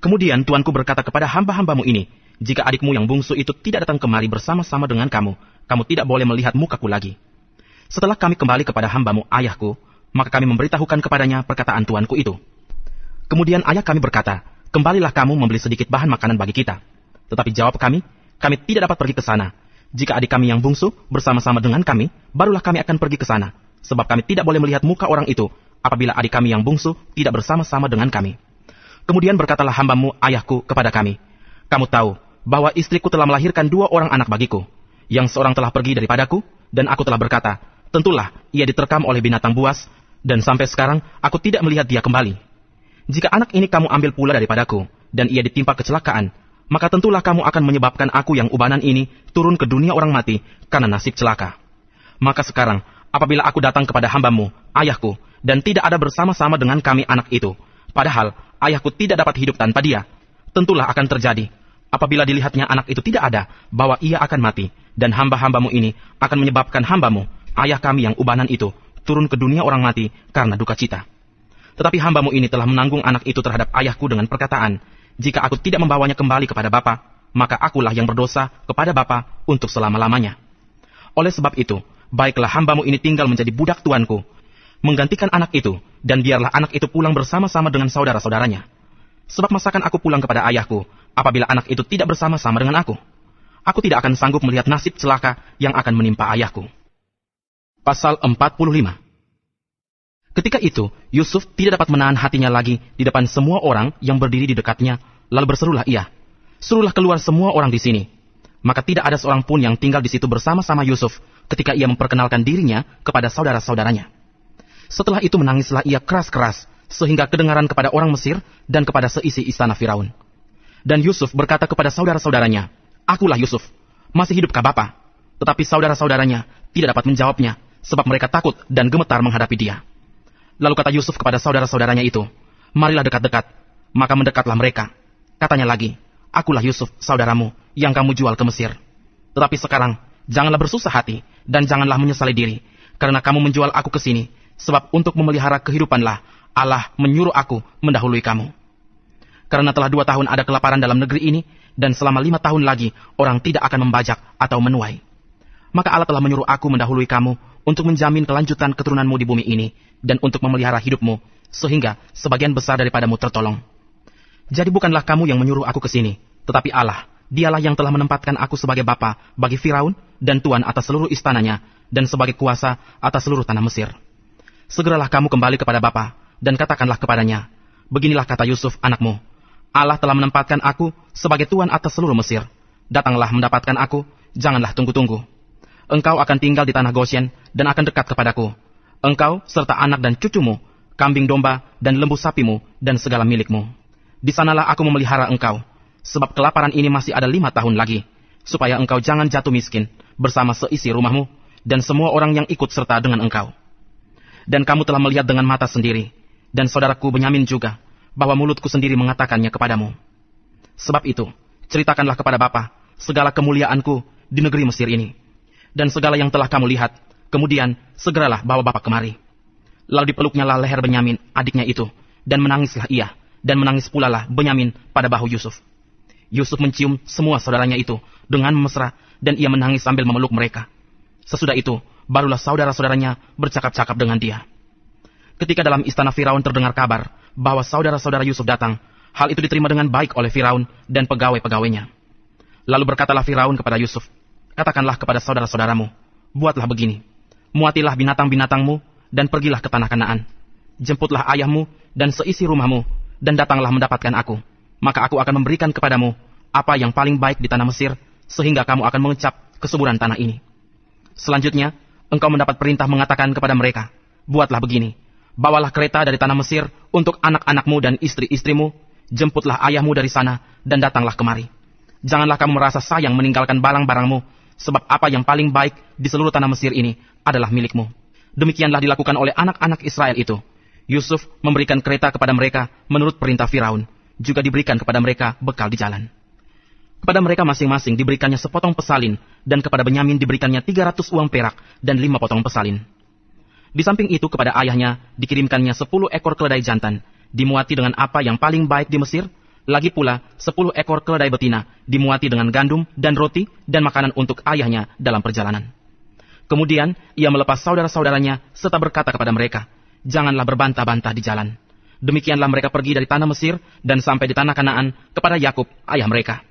Kemudian tuanku berkata kepada hamba-hambamu ini, jika adikmu yang bungsu itu tidak datang kemari bersama-sama dengan kamu, kamu tidak boleh melihat mukaku lagi. Setelah kami kembali kepada hambamu ayahku, maka kami memberitahukan kepadanya perkataan tuanku itu. Kemudian ayah kami berkata, kembalilah kamu membeli sedikit bahan makanan bagi kita. Tetapi jawab kami tidak dapat pergi ke sana. Jika adik kami yang bungsu bersama-sama dengan kami, barulah kami akan pergi ke sana. Sebab kami tidak boleh melihat muka orang itu, apabila adik kami yang bungsu tidak bersama-sama dengan kami. Kemudian berkatalah hambamu ayahku kepada kami, kamu tahu bahwa istriku telah melahirkan 2 orang anak bagiku. Yang seorang telah pergi daripadaku, dan aku telah berkata, tentulah ia diterkam oleh binatang buas, dan sampai sekarang aku tidak melihat dia kembali. Jika anak ini kamu ambil pula daripadaku, dan ia ditimpa kecelakaan, maka tentulah kamu akan menyebabkan aku yang ubanan ini turun ke dunia orang mati karena nasib celaka. Maka sekarang, apabila aku datang kepada hambamu, ayahku, dan tidak ada bersama-sama dengan kami anak itu, padahal ayahku tidak dapat hidup tanpa dia, tentulah akan terjadi, apabila dilihatnya anak itu tidak ada, bahwa ia akan mati, dan hamba-hambamu ini akan menyebabkan hambamu, ayah kami yang ubanan itu, turun ke dunia orang mati karena duka cita. Tetapi hambamu ini telah menanggung anak itu terhadap ayahku dengan perkataan, jika aku tidak membawanya kembali kepada bapa, maka akulah yang berdosa kepada bapa untuk selama-lamanya. Oleh sebab itu, baiklah hambamu ini tinggal menjadi budak tuanku, menggantikan anak itu, dan biarlah anak itu pulang bersama-sama dengan saudara-saudaranya. Sebab masakan aku pulang kepada ayahku, apabila anak itu tidak bersama-sama dengan aku? Aku tidak akan sanggup melihat nasib celaka yang akan menimpa ayahku. Pasal 45. Ketika itu, Yusuf tidak dapat menahan hatinya lagi di depan semua orang yang berdiri di dekatnya, lalu berserulah ia, suruhlah keluar semua orang di sini. Maka tidak ada seorang pun yang tinggal di situ bersama-sama Yusuf ketika ia memperkenalkan dirinya kepada saudara-saudaranya. Setelah itu menangislah ia keras-keras, sehingga kedengaran kepada orang Mesir dan kepada seisi istana Firaun. Dan Yusuf berkata kepada saudara-saudaranya, akulah Yusuf, masih hidupkah Bapa? Tetapi saudara-saudaranya tidak dapat menjawabnya, sebab mereka takut dan gemetar menghadapi dia. Lalu kata Yusuf kepada saudara-saudaranya itu, marilah dekat-dekat. Maka mendekatlah mereka. Katanya lagi, akulah Yusuf, saudaramu, yang kamu jual ke Mesir. Tetapi sekarang, janganlah bersusah hati, dan janganlah menyesali diri, karena kamu menjual aku ke sini, sebab untuk memelihara kehidupanlah, Allah menyuruh aku mendahului kamu. Karena telah 2 tahun ada kelaparan dalam negeri ini, dan selama 5 tahun lagi, orang tidak akan membajak atau menuai. Maka Allah telah menyuruh aku mendahului kamu, untuk menjamin kelanjutan keturunanmu di bumi ini, dan untuk memelihara hidupmu, sehingga sebagian besar daripadamu tertolong. Jadi bukanlah kamu yang menyuruh aku ke sini, tetapi Allah, dialah yang telah menempatkan aku sebagai bapa bagi Firaun dan tuan atas seluruh istananya dan sebagai kuasa atas seluruh tanah Mesir. Segeralah kamu kembali kepada bapa dan katakanlah kepadanya, beginilah kata Yusuf anakmu, Allah telah menempatkan aku sebagai tuan atas seluruh Mesir. Datanglah mendapatkan aku, janganlah tunggu-tunggu. Engkau akan tinggal di tanah Gosyen dan akan dekat kepadaku. Engkau serta anak dan cucumu, kambing domba dan lembu sapimu dan segala milikmu. Di sanalah aku memelihara engkau, sebab kelaparan ini masih ada 5 tahun lagi, supaya engkau jangan jatuh miskin bersama seisi rumahmu dan semua orang yang ikut serta dengan engkau. Dan kamu telah melihat dengan mata sendiri, dan saudaraku Benyamin juga, bahwa mulutku sendiri mengatakannya kepadamu. Sebab itu, ceritakanlah kepada Bapa segala kemuliaanku di negeri Mesir ini, dan segala yang telah kamu lihat, kemudian segeralah bawa Bapa kemari. Lalu dipeluknyalah leher Benyamin, adiknya itu, dan menangislah ia, dan menangis pula lah Benyamin pada bahu Yusuf. Yusuf mencium semua saudaranya itu dengan mesra, dan ia menangis sambil memeluk mereka. Sesudah itu, barulah saudara-saudaranya bercakap-cakap dengan dia. Ketika dalam istana Firaun terdengar kabar bahwa saudara-saudara Yusuf datang, hal itu diterima dengan baik oleh Firaun dan pegawai-pegawainya. Lalu berkatalah Firaun kepada Yusuf, katakanlah kepada saudara-saudaramu, buatlah begini, muatilah binatang-binatangmu, dan pergilah ke tanah Kanaan. Jemputlah ayahmu dan seisi rumahmu, dan datanglah mendapatkan aku. Maka aku akan memberikan kepadamu apa yang paling baik di tanah Mesir, sehingga kamu akan mengecap kesuburan tanah ini. Selanjutnya, engkau mendapat perintah mengatakan kepada mereka, buatlah begini, bawalah kereta dari tanah Mesir untuk anak-anakmu dan istri-istrimu, jemputlah ayahmu dari sana, dan datanglah kemari. Janganlah kamu merasa sayang meninggalkan barang-barangmu, sebab apa yang paling baik di seluruh tanah Mesir ini adalah milikmu. Demikianlah dilakukan oleh anak-anak Israel itu. Yusuf memberikan kereta kepada mereka menurut perintah Firaun, juga diberikan kepada mereka bekal di jalan. Kepada mereka masing-masing diberikannya sepotong pesalin, dan kepada Benyamin diberikannya 300 uang perak dan 5 potong pesalin. Di samping itu kepada ayahnya dikirimkannya 10 ekor keledai jantan, dimuati dengan apa yang paling baik di Mesir, lagi pula 10 ekor keledai betina, dimuati dengan gandum dan roti dan makanan untuk ayahnya dalam perjalanan. Kemudian ia melepas saudara-saudaranya serta berkata kepada mereka, janganlah berbantah-bantah di jalan. Demikianlah mereka pergi dari tanah Mesir dan sampai di tanah Kanaan kepada Yakub, ayah mereka.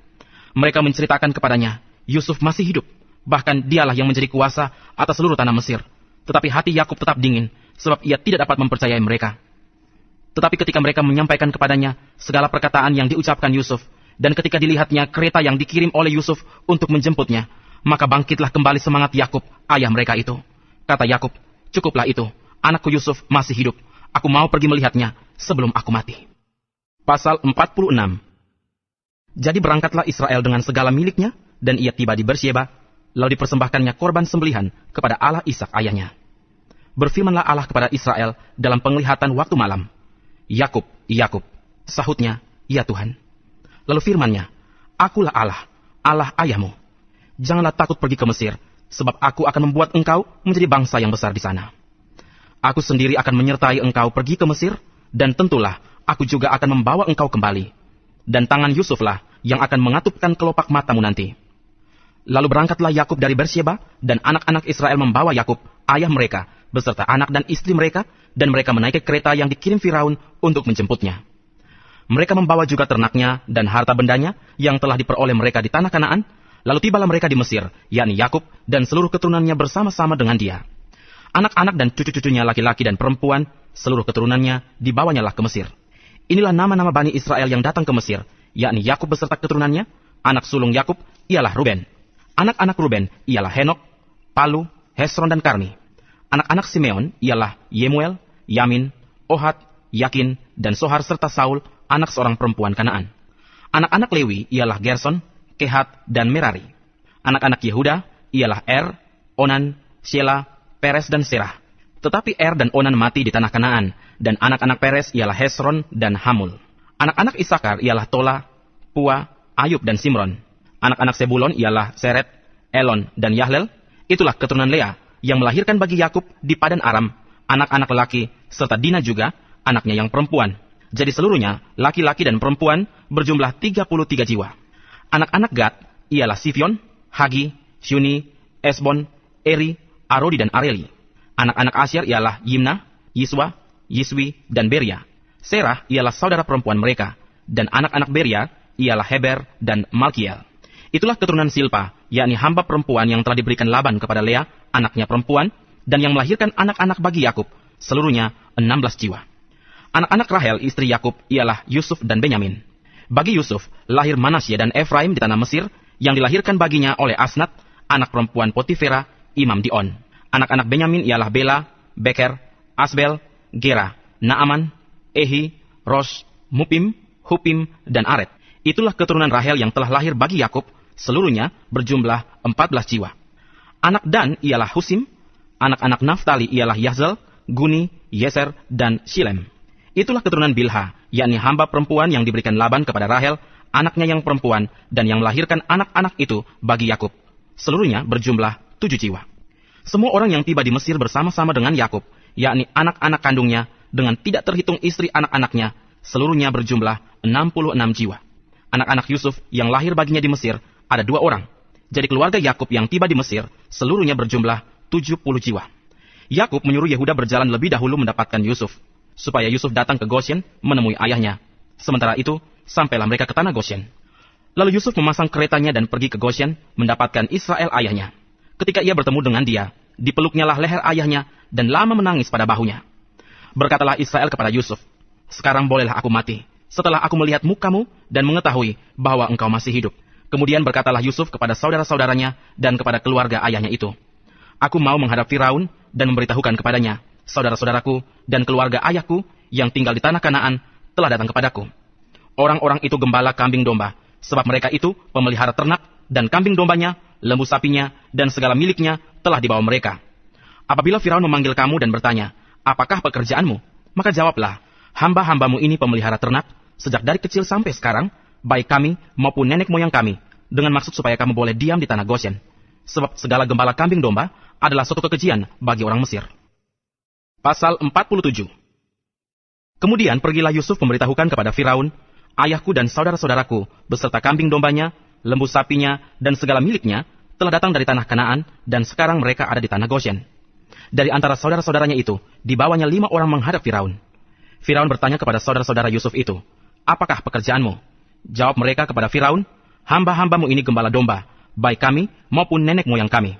Mereka menceritakan kepadanya, Yusuf masih hidup, bahkan dialah yang menjadi kuasa atas seluruh tanah Mesir. Tetapi hati Yakub tetap dingin, sebab ia tidak dapat mempercayai mereka. Tetapi ketika mereka menyampaikan kepadanya segala perkataan yang diucapkan Yusuf, dan ketika dilihatnya kereta yang dikirim oleh Yusuf untuk menjemputnya, maka bangkitlah kembali semangat Yakub, ayah mereka itu. Kata Yakub, cukuplah itu, anakku Yusuf masih hidup. Aku mau pergi melihatnya sebelum aku mati. Pasal 46. Jadi berangkatlah Israel dengan segala miliknya, dan ia tiba di Bersyeba, lalu dipersembahkannya korban sembelihan kepada Allah Ishak ayahnya. Berfirmanlah Allah kepada Israel dalam penglihatan waktu malam. Yakub, Yakub, sahutnya, ya Tuhan. Lalu firman-Nya, akulah Allah, Allah ayahmu. Janganlah takut pergi ke Mesir, sebab aku akan membuat engkau menjadi bangsa yang besar di sana. Aku sendiri akan menyertai engkau pergi ke Mesir, dan tentulah aku juga akan membawa engkau kembali. Dan tangan Yusuflah yang akan mengatupkan kelopak matamu nanti. Lalu berangkatlah Yakub dari Bersyeba, dan anak-anak Israel membawa Yakub, ayah mereka, beserta anak dan istri mereka, dan mereka menaiki kereta yang dikirim Firaun untuk menjemputnya. Mereka membawa juga ternaknya dan harta bendanya yang telah diperoleh mereka di tanah Kanaan, lalu tibalah mereka di Mesir, yakni Yakub dan seluruh keturunannya bersama-sama dengan dia. Anak-anak dan cucu-cucunya laki-laki dan perempuan, seluruh keturunannya dibawanyalah ke Mesir. Inilah nama-nama Bani Israel yang datang ke Mesir, yakni Yakub beserta keturunannya. Anak sulung Yakub ialah Ruben. Anak-anak Ruben ialah Henok, Palu, Hesron dan Karmi. Anak-anak Simeon ialah Yemuel, Yamin, Ohad, Yakin, dan Sohar serta Saul, anak seorang perempuan Kanaan. Anak-anak Lewi ialah Gerson, Kehat, dan Merari. Anak-anak Yehuda ialah Er, Onan, Shela, Peres, dan Serah. Tetapi Er dan Onan mati di tanah Kanaan, dan anak-anak Peres ialah Hesron dan Hamul. Anak-anak Isakar ialah Tola, Pua, Ayub, dan Simron. Anak-anak Sebulon ialah Seret, Elon, dan Yahlel. Itulah keturunan Lea yang melahirkan bagi Yakub di Padan Aram, anak-anak laki, serta Dina juga, anaknya yang perempuan. Jadi seluruhnya, laki-laki dan perempuan, berjumlah 33 jiwa. Anak-anak Gad ialah Sifion, Hagi, Syuni, Esbon, Eri, Arodi, dan Areli. Anak-anak Asyir ialah Yimna, Yiswa, Yiswi, dan Beria. Serah ialah saudara perempuan mereka, dan anak-anak Beria ialah Heber dan Malkiel. Itulah keturunan Silpa, yakni hamba perempuan yang telah diberikan Laban kepada Lea, anaknya perempuan, dan yang melahirkan anak-anak bagi Yakub, seluruhnya 16 jiwa. Anak-anak Rahel, istri Yakub, ialah Yusuf dan Benyamin. Bagi Yusuf, lahir Manasye dan Efraim di tanah Mesir, yang dilahirkan baginya oleh Asnat, anak perempuan Potifera, imam di On. Anak-anak Benyamin ialah Bela, Beker, Asbel, Gera, Naaman, Ehi, Ros, Mupim, Hupim, dan Aret. Itulah keturunan Rahel yang telah lahir bagi Yakub, seluruhnya berjumlah 14 jiwa. Anak Dan ialah Husim, anak-anak Naftali ialah Yahzal, Guni, Yeser, dan Shilem. Itulah keturunan Bilha, yakni hamba perempuan yang diberikan Laban kepada Rahel, anaknya yang perempuan, dan yang melahirkan anak-anak itu bagi Yakub. Seluruhnya berjumlah 7 jiwa. Semua orang yang tiba di Mesir bersama-sama dengan Yakub, yakni anak-anak kandungnya, dengan tidak terhitung istri anak-anaknya, seluruhnya berjumlah 66 jiwa. Anak-anak Yusuf yang lahir baginya di Mesir ada 2 orang. Jadi keluarga Yakub yang tiba di Mesir seluruhnya berjumlah 70 jiwa. Yakub menyuruh Yehuda berjalan lebih dahulu mendapatkan Yusuf, supaya Yusuf datang ke Goshen menemui ayahnya. Sementara itu, sampailah mereka ke tanah Goshen. Lalu Yusuf memasang keretanya dan pergi ke Goshen mendapatkan Israel ayahnya. Ketika ia bertemu dengan dia, dipeluknyalah leher ayahnya dan lama menangis pada bahunya. Berkatalah Israel kepada Yusuf, "Sekarang bolehlah aku mati, setelah aku melihat mukamu dan mengetahui bahwa engkau masih hidup." Kemudian berkatalah Yusuf kepada saudara-saudaranya dan kepada keluarga ayahnya itu, "Aku mau menghadap Firaun dan memberitahukan kepadanya, saudara-saudaraku dan keluarga ayahku yang tinggal di tanah Kanaan telah datang kepadaku. Orang-orang itu gembala kambing domba, sebab mereka itu pemelihara ternak, dan kambing dombanya, lembu sapinya, dan segala miliknya telah dibawa mereka. Apabila Firaun memanggil kamu dan bertanya, 'Apakah pekerjaanmu?' maka jawablah, 'Hamba-hambamu ini pemelihara ternak, sejak dari kecil sampai sekarang, baik kami maupun nenek moyang kami, dengan maksud supaya kamu boleh diam di tanah Goshen. Sebab segala gembala kambing domba adalah suatu kekejian bagi orang Mesir." Pasal 47. Kemudian pergilah Yusuf memberitahukan kepada Firaun, "Ayahku dan saudara-saudaraku, beserta kambing dombanya, lembu sapinya, dan segala miliknya, telah datang dari tanah Kanaan, dan sekarang mereka ada di tanah Goshen." Dari antara saudara-saudaranya itu, dibawanya 5 orang menghadap Firaun. Firaun bertanya kepada saudara-saudara Yusuf itu, "Apakah pekerjaanmu?" Jawab mereka kepada Firaun, "Hamba-hambamu ini gembala domba, baik kami maupun nenek moyang kami."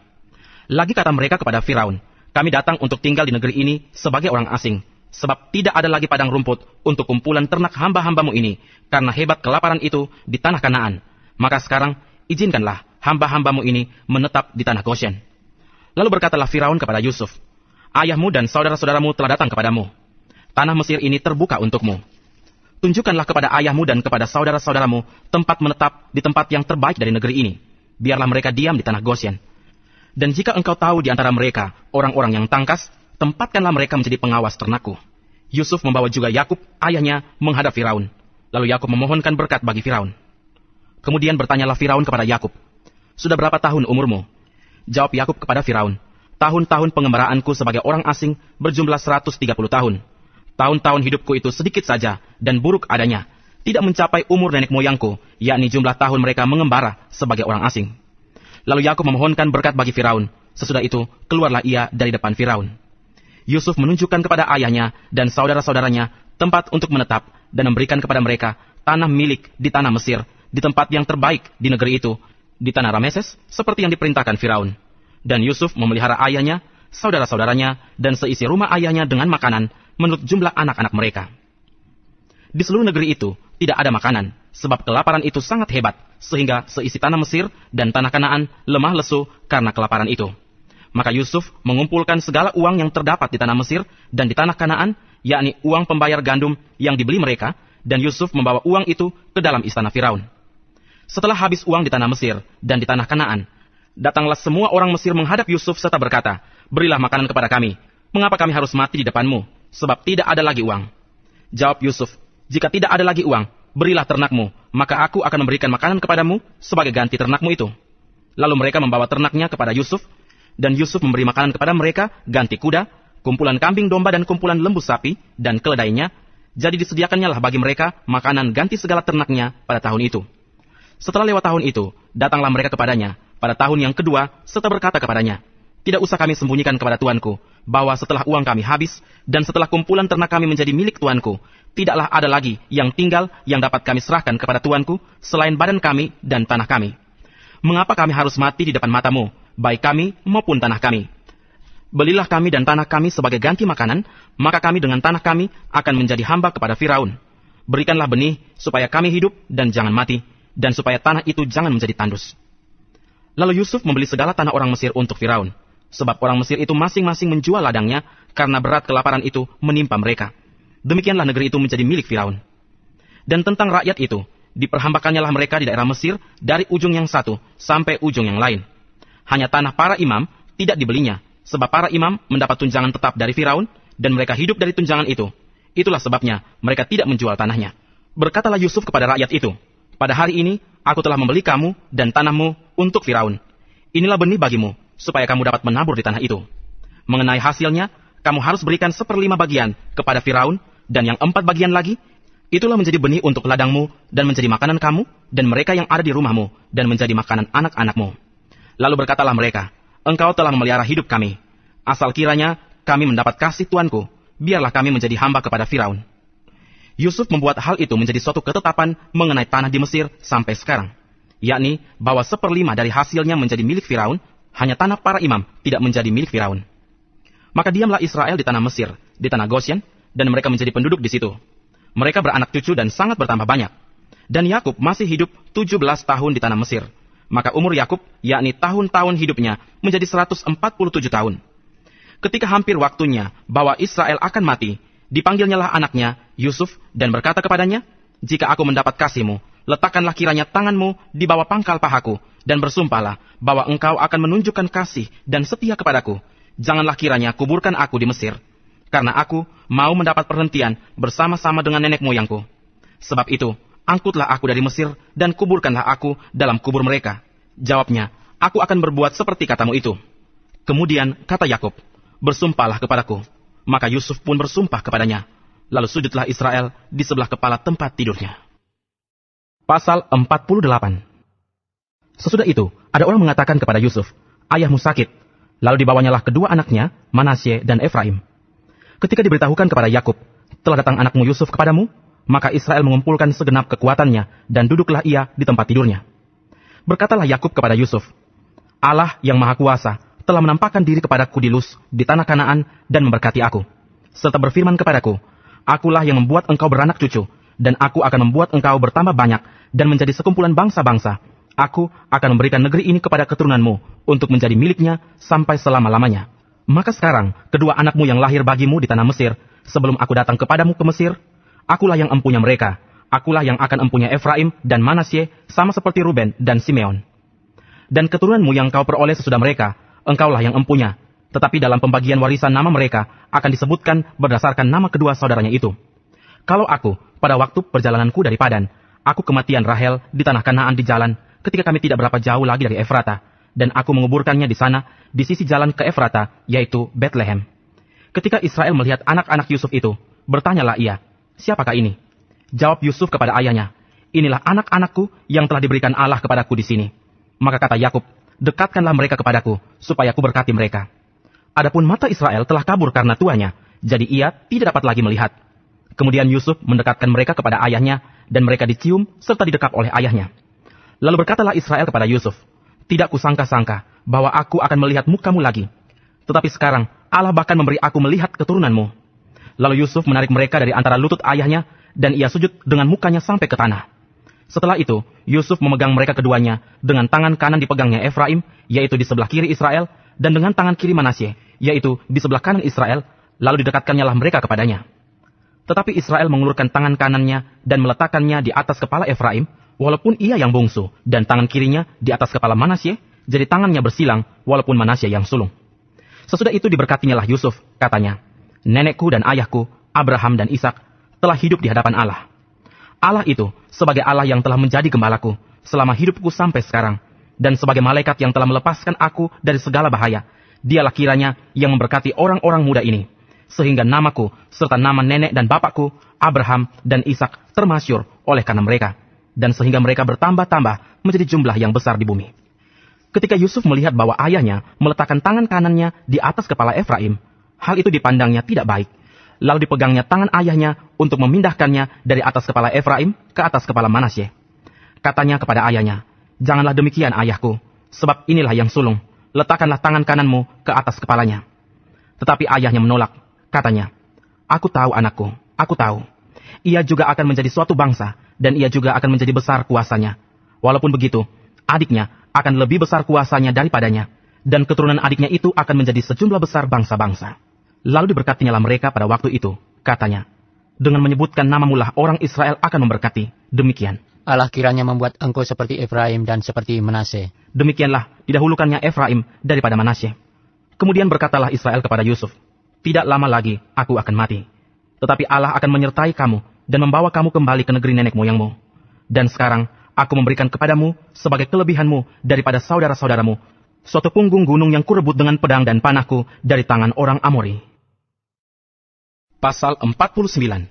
Lagi kata mereka kepada Firaun, "Kami datang untuk tinggal di negeri ini sebagai orang asing, sebab tidak ada lagi padang rumput untuk kumpulan ternak hamba-hambamu ini, karena hebat kelaparan itu di tanah Kanaan. Maka sekarang, izinkanlah hamba-hambamu ini menetap di tanah Goshen." Lalu berkatalah Firaun kepada Yusuf, "Ayahmu dan saudara-saudaramu telah datang kepadamu. Tanah Mesir ini terbuka untukmu. Tunjukkanlah kepada ayahmu dan kepada saudara-saudaramu tempat menetap di tempat yang terbaik dari negeri ini. Biarlah mereka diam di tanah Goshen. Dan jika engkau tahu di antara mereka orang-orang yang tangkas, tempatkanlah mereka menjadi pengawas ternakku." Yusuf membawa juga Yakub, ayahnya, menghadap Firaun. Lalu Yakub memohonkan berkat bagi Firaun. Kemudian bertanyalah Firaun kepada Yakub, "Sudah berapa tahun umurmu?" Jawab Yakub kepada Firaun, "Tahun-tahun pengembaraanku sebagai orang asing berjumlah 130 tahun. Tahun-tahun hidupku itu sedikit saja dan buruk adanya, tidak mencapai umur nenek moyangku, yakni jumlah tahun mereka mengembara sebagai orang asing." Lalu Yakub memohonkan berkat bagi Firaun. Sesudah itu, keluarlah ia dari depan Firaun. Yusuf menunjukkan kepada ayahnya dan saudara-saudaranya tempat untuk menetap dan memberikan kepada mereka tanah milik di tanah Mesir, di tempat yang terbaik di negeri itu, di tanah Rameses, seperti yang diperintahkan Firaun. Dan Yusuf memelihara ayahnya, saudara-saudaranya, dan seisi rumah ayahnya dengan makanan menurut jumlah anak-anak mereka. Di seluruh negeri itu tidak ada makanan, sebab kelaparan itu sangat hebat, sehingga seisi tanah Mesir dan tanah Kanaan lemah lesu karena kelaparan itu. Maka Yusuf mengumpulkan segala uang yang terdapat di tanah Mesir dan di tanah Kanaan, yakni uang pembayar gandum yang dibeli mereka, dan Yusuf membawa uang itu ke dalam istana Firaun. Setelah habis uang di tanah Mesir dan di tanah Kanaan, datanglah semua orang Mesir menghadap Yusuf serta berkata, "Berilah makanan kepada kami. Mengapa kami harus mati di depanmu? Sebab tidak ada lagi uang." Jawab Yusuf, "Jika tidak ada lagi uang, berilah ternakmu, maka aku akan memberikan makanan kepadamu sebagai ganti ternakmu itu." Lalu mereka membawa ternaknya kepada Yusuf, dan Yusuf memberi makanan kepada mereka ganti kuda, kumpulan kambing domba dan kumpulan lembu sapi, dan keledainya. Jadi disediakannya lah bagi mereka makanan ganti segala ternaknya pada tahun itu. Setelah lewat tahun itu, datanglah mereka kepadanya pada tahun yang kedua, serta berkata kepadanya, "Tidak usah kami sembunyikan kepada tuanku, bahwa setelah uang kami habis, dan setelah kumpulan ternak kami menjadi milik tuanku, tidaklah ada lagi yang tinggal yang dapat kami serahkan kepada tuanku, selain badan kami dan tanah kami. Mengapa kami harus mati di depan matamu, baik kami maupun tanah kami? Belilah kami dan tanah kami sebagai ganti makanan, maka kami dengan tanah kami akan menjadi hamba kepada Firaun. Berikanlah benih supaya kami hidup dan jangan mati, dan supaya tanah itu jangan menjadi tandus." Lalu Yusuf membeli segala tanah orang Mesir untuk Firaun, sebab orang Mesir itu masing-masing menjual ladangnya karena berat kelaparan itu menimpa mereka. Demikianlah negeri itu menjadi milik Firaun. Dan tentang rakyat itu, diperhambakannya lah mereka di daerah Mesir dari ujung yang satu sampai ujung yang lain. Hanya tanah para imam tidak dibelinya, sebab para imam mendapat tunjangan tetap dari Firaun, dan mereka hidup dari tunjangan itu. Itulah sebabnya mereka tidak menjual tanahnya. Berkatalah Yusuf kepada rakyat itu, "Pada hari ini aku telah membeli kamu dan tanahmu untuk Firaun. Inilah benih bagimu, supaya kamu dapat menabur di tanah itu. Mengenai hasilnya, kamu harus berikan 1/5 bagian kepada Firaun, dan yang 4 bagian lagi, itulah menjadi benih untuk ladangmu dan menjadi makanan kamu dan mereka yang ada di rumahmu dan menjadi makanan anak-anakmu." Lalu berkatalah mereka, "Engkau telah memelihara hidup kami. Asal kiranya kami mendapat kasih tuanku, biarlah kami menjadi hamba kepada Firaun." Yusuf membuat hal itu menjadi suatu ketetapan mengenai tanah di Mesir sampai sekarang, yakni bahwa 1/5 dari hasilnya menjadi milik Firaun, hanya tanah para imam tidak menjadi milik Firaun. Maka diamlah Israel di tanah Mesir, di tanah Gosyen, dan mereka menjadi penduduk di situ. Mereka beranak cucu dan sangat bertambah banyak. Dan Yakub masih hidup 17 tahun di tanah Mesir. Maka umur Yakub, yakni tahun-tahun hidupnya, menjadi 147 tahun. Ketika hampir waktunya bahwa Israel akan mati, dipanggilnyalah anaknya, Yusuf, dan berkata kepadanya, "Jika aku mendapat kasihmu, letakkanlah kiranya tanganmu di bawah pangkal pahaku, dan bersumpahlah bahwa engkau akan menunjukkan kasih dan setia kepadaku. Janganlah kiranya kuburkan aku di Mesir, karena aku mau mendapat perhentian bersama-sama dengan nenek moyangku. Sebab itu, angkutlah aku dari Mesir dan kuburkanlah aku dalam kubur mereka." Jawabnya, "Aku akan berbuat seperti katamu itu." Kemudian kata Yakub, "Bersumpahlah kepadaku." Maka Yusuf pun bersumpah kepadanya. Lalu sujudlah Israel di sebelah kepala tempat tidurnya. Pasal 48. Sesudah itu, ada orang mengatakan kepada Yusuf, "Ayahmu sakit." Lalu dibawanyalah kedua anaknya, Manasye dan Efraim. Ketika diberitahukan kepada Yakub, "Telah datang anakmu Yusuf kepadamu," maka Israel mengumpulkan segenap kekuatannya dan duduklah ia di tempat tidurnya. Berkatalah Yakub kepada Yusuf, "Allah yang Maha Kuasa telah menampakkan diri kepadaku di Luz, di tanah Kanaan, dan memberkati aku, serta berfirman kepadaku, 'Akulah yang membuat engkau beranak cucu, dan aku akan membuat engkau bertambah banyak dan menjadi sekumpulan bangsa-bangsa. Aku akan memberikan negeri ini kepada keturunanmu untuk menjadi miliknya sampai selama-lamanya.' Maka sekarang, kedua anakmu yang lahir bagimu di tanah Mesir, sebelum aku datang kepadamu ke Mesir, akulah yang empunya mereka. Akulah yang akan empunya Efraim dan Manasye, sama seperti Ruben dan Simeon. Dan keturunanmu yang kau peroleh sesudah mereka, engkaulah yang empunya. Tetapi dalam pembagian warisan nama mereka akan disebutkan berdasarkan nama kedua saudaranya itu. Kalau aku, pada waktu perjalananku dari Padan, aku kematian Rahel di tanah Kanaan di jalan, ketika kami tidak berapa jauh lagi dari Efrata, dan aku menguburkannya di sana, di sisi jalan ke Efrata, yaitu Bethlehem. Ketika Israel melihat anak-anak Yusuf itu, bertanyalah ia, 'Siapakah ini?' Jawab Yusuf kepada ayahnya, 'Inilah anak-anakku yang telah diberikan Allah kepadaku di sini.' Maka kata Yakub, 'Dekatkanlah mereka kepadaku, supaya aku berkati mereka.' Adapun mata Israel telah kabur karena tuanya, jadi ia tidak dapat lagi melihat. Kemudian Yusuf mendekatkan mereka kepada ayahnya, dan mereka dicium serta didekap oleh ayahnya. Lalu berkatalah Israel kepada Yusuf, 'Tidak kusangka-sangka bahwa aku akan melihat mukamu lagi. Tetapi sekarang Allah bahkan memberi aku melihat keturunanmu.' Lalu Yusuf menarik mereka dari antara lutut ayahnya, dan ia sujud dengan mukanya sampai ke tanah. Setelah itu, Yusuf memegang mereka keduanya, dengan tangan kanan dipegangnya Efraim, yaitu di sebelah kiri Israel, dan dengan tangan kiri Manasye, yaitu di sebelah kanan Israel, lalu didekatkannya mereka kepadanya. Tetapi Israel mengulurkan tangan kanannya dan meletakkannya di atas kepala Efraim, walaupun ia yang bungsu, dan tangan kirinya di atas kepala Manasye, jadi tangannya bersilang, walaupun Manasye yang sulung. Sesudah itu diberkatinyalah Yusuf, katanya, 'Nenekku dan ayahku, Abraham dan Ishak, telah hidup di hadapan Allah. Allah itu sebagai Allah yang telah menjadi gembalaku selama hidupku sampai sekarang, dan sebagai malaikat yang telah melepaskan aku dari segala bahaya. Dialah kiranya yang memberkati orang-orang muda ini, sehingga namaku serta nama nenek dan bapakku, Abraham dan Ishak, termasyur oleh karena mereka, dan sehingga mereka bertambah-tambah menjadi jumlah yang besar di bumi.' Ketika Yusuf melihat bahwa ayahnya meletakkan tangan kanannya di atas kepala Efraim, hal itu dipandangnya tidak baik. Lalu dipegangnya tangan ayahnya untuk memindahkannya dari atas kepala Efraim ke atas kepala Manasye. Katanya kepada ayahnya, Janganlah demikian ayahku, sebab inilah yang sulung. Letakkanlah tangan kananmu ke atas kepalanya. Tetapi ayahnya menolak. Katanya, aku tahu anakku, aku tahu. Ia juga akan menjadi suatu bangsa, dan ia juga akan menjadi besar kuasanya. Walaupun begitu, adiknya akan lebih besar kuasanya daripadanya, dan keturunan adiknya itu akan menjadi sejumlah besar bangsa-bangsa. Lalu diberkatinya mereka pada waktu itu. Katanya, dengan menyebutkan namamu lah orang Israel akan memberkati. Demikian. Allah kiranya membuat engkau seperti Efraim dan seperti Manasye. Demikianlah didahulukannya Efraim daripada Manasye. Kemudian berkatalah Israel kepada Yusuf, tidak lama lagi aku akan mati. Tetapi Allah akan menyertai kamu dan membawa kamu kembali ke negeri nenek moyangmu. Dan sekarang aku memberikan kepadamu sebagai kelebihanmu daripada saudara-saudaramu suatu punggung gunung yang kurebut dengan pedang dan panahku dari tangan orang Amori. Pasal 49.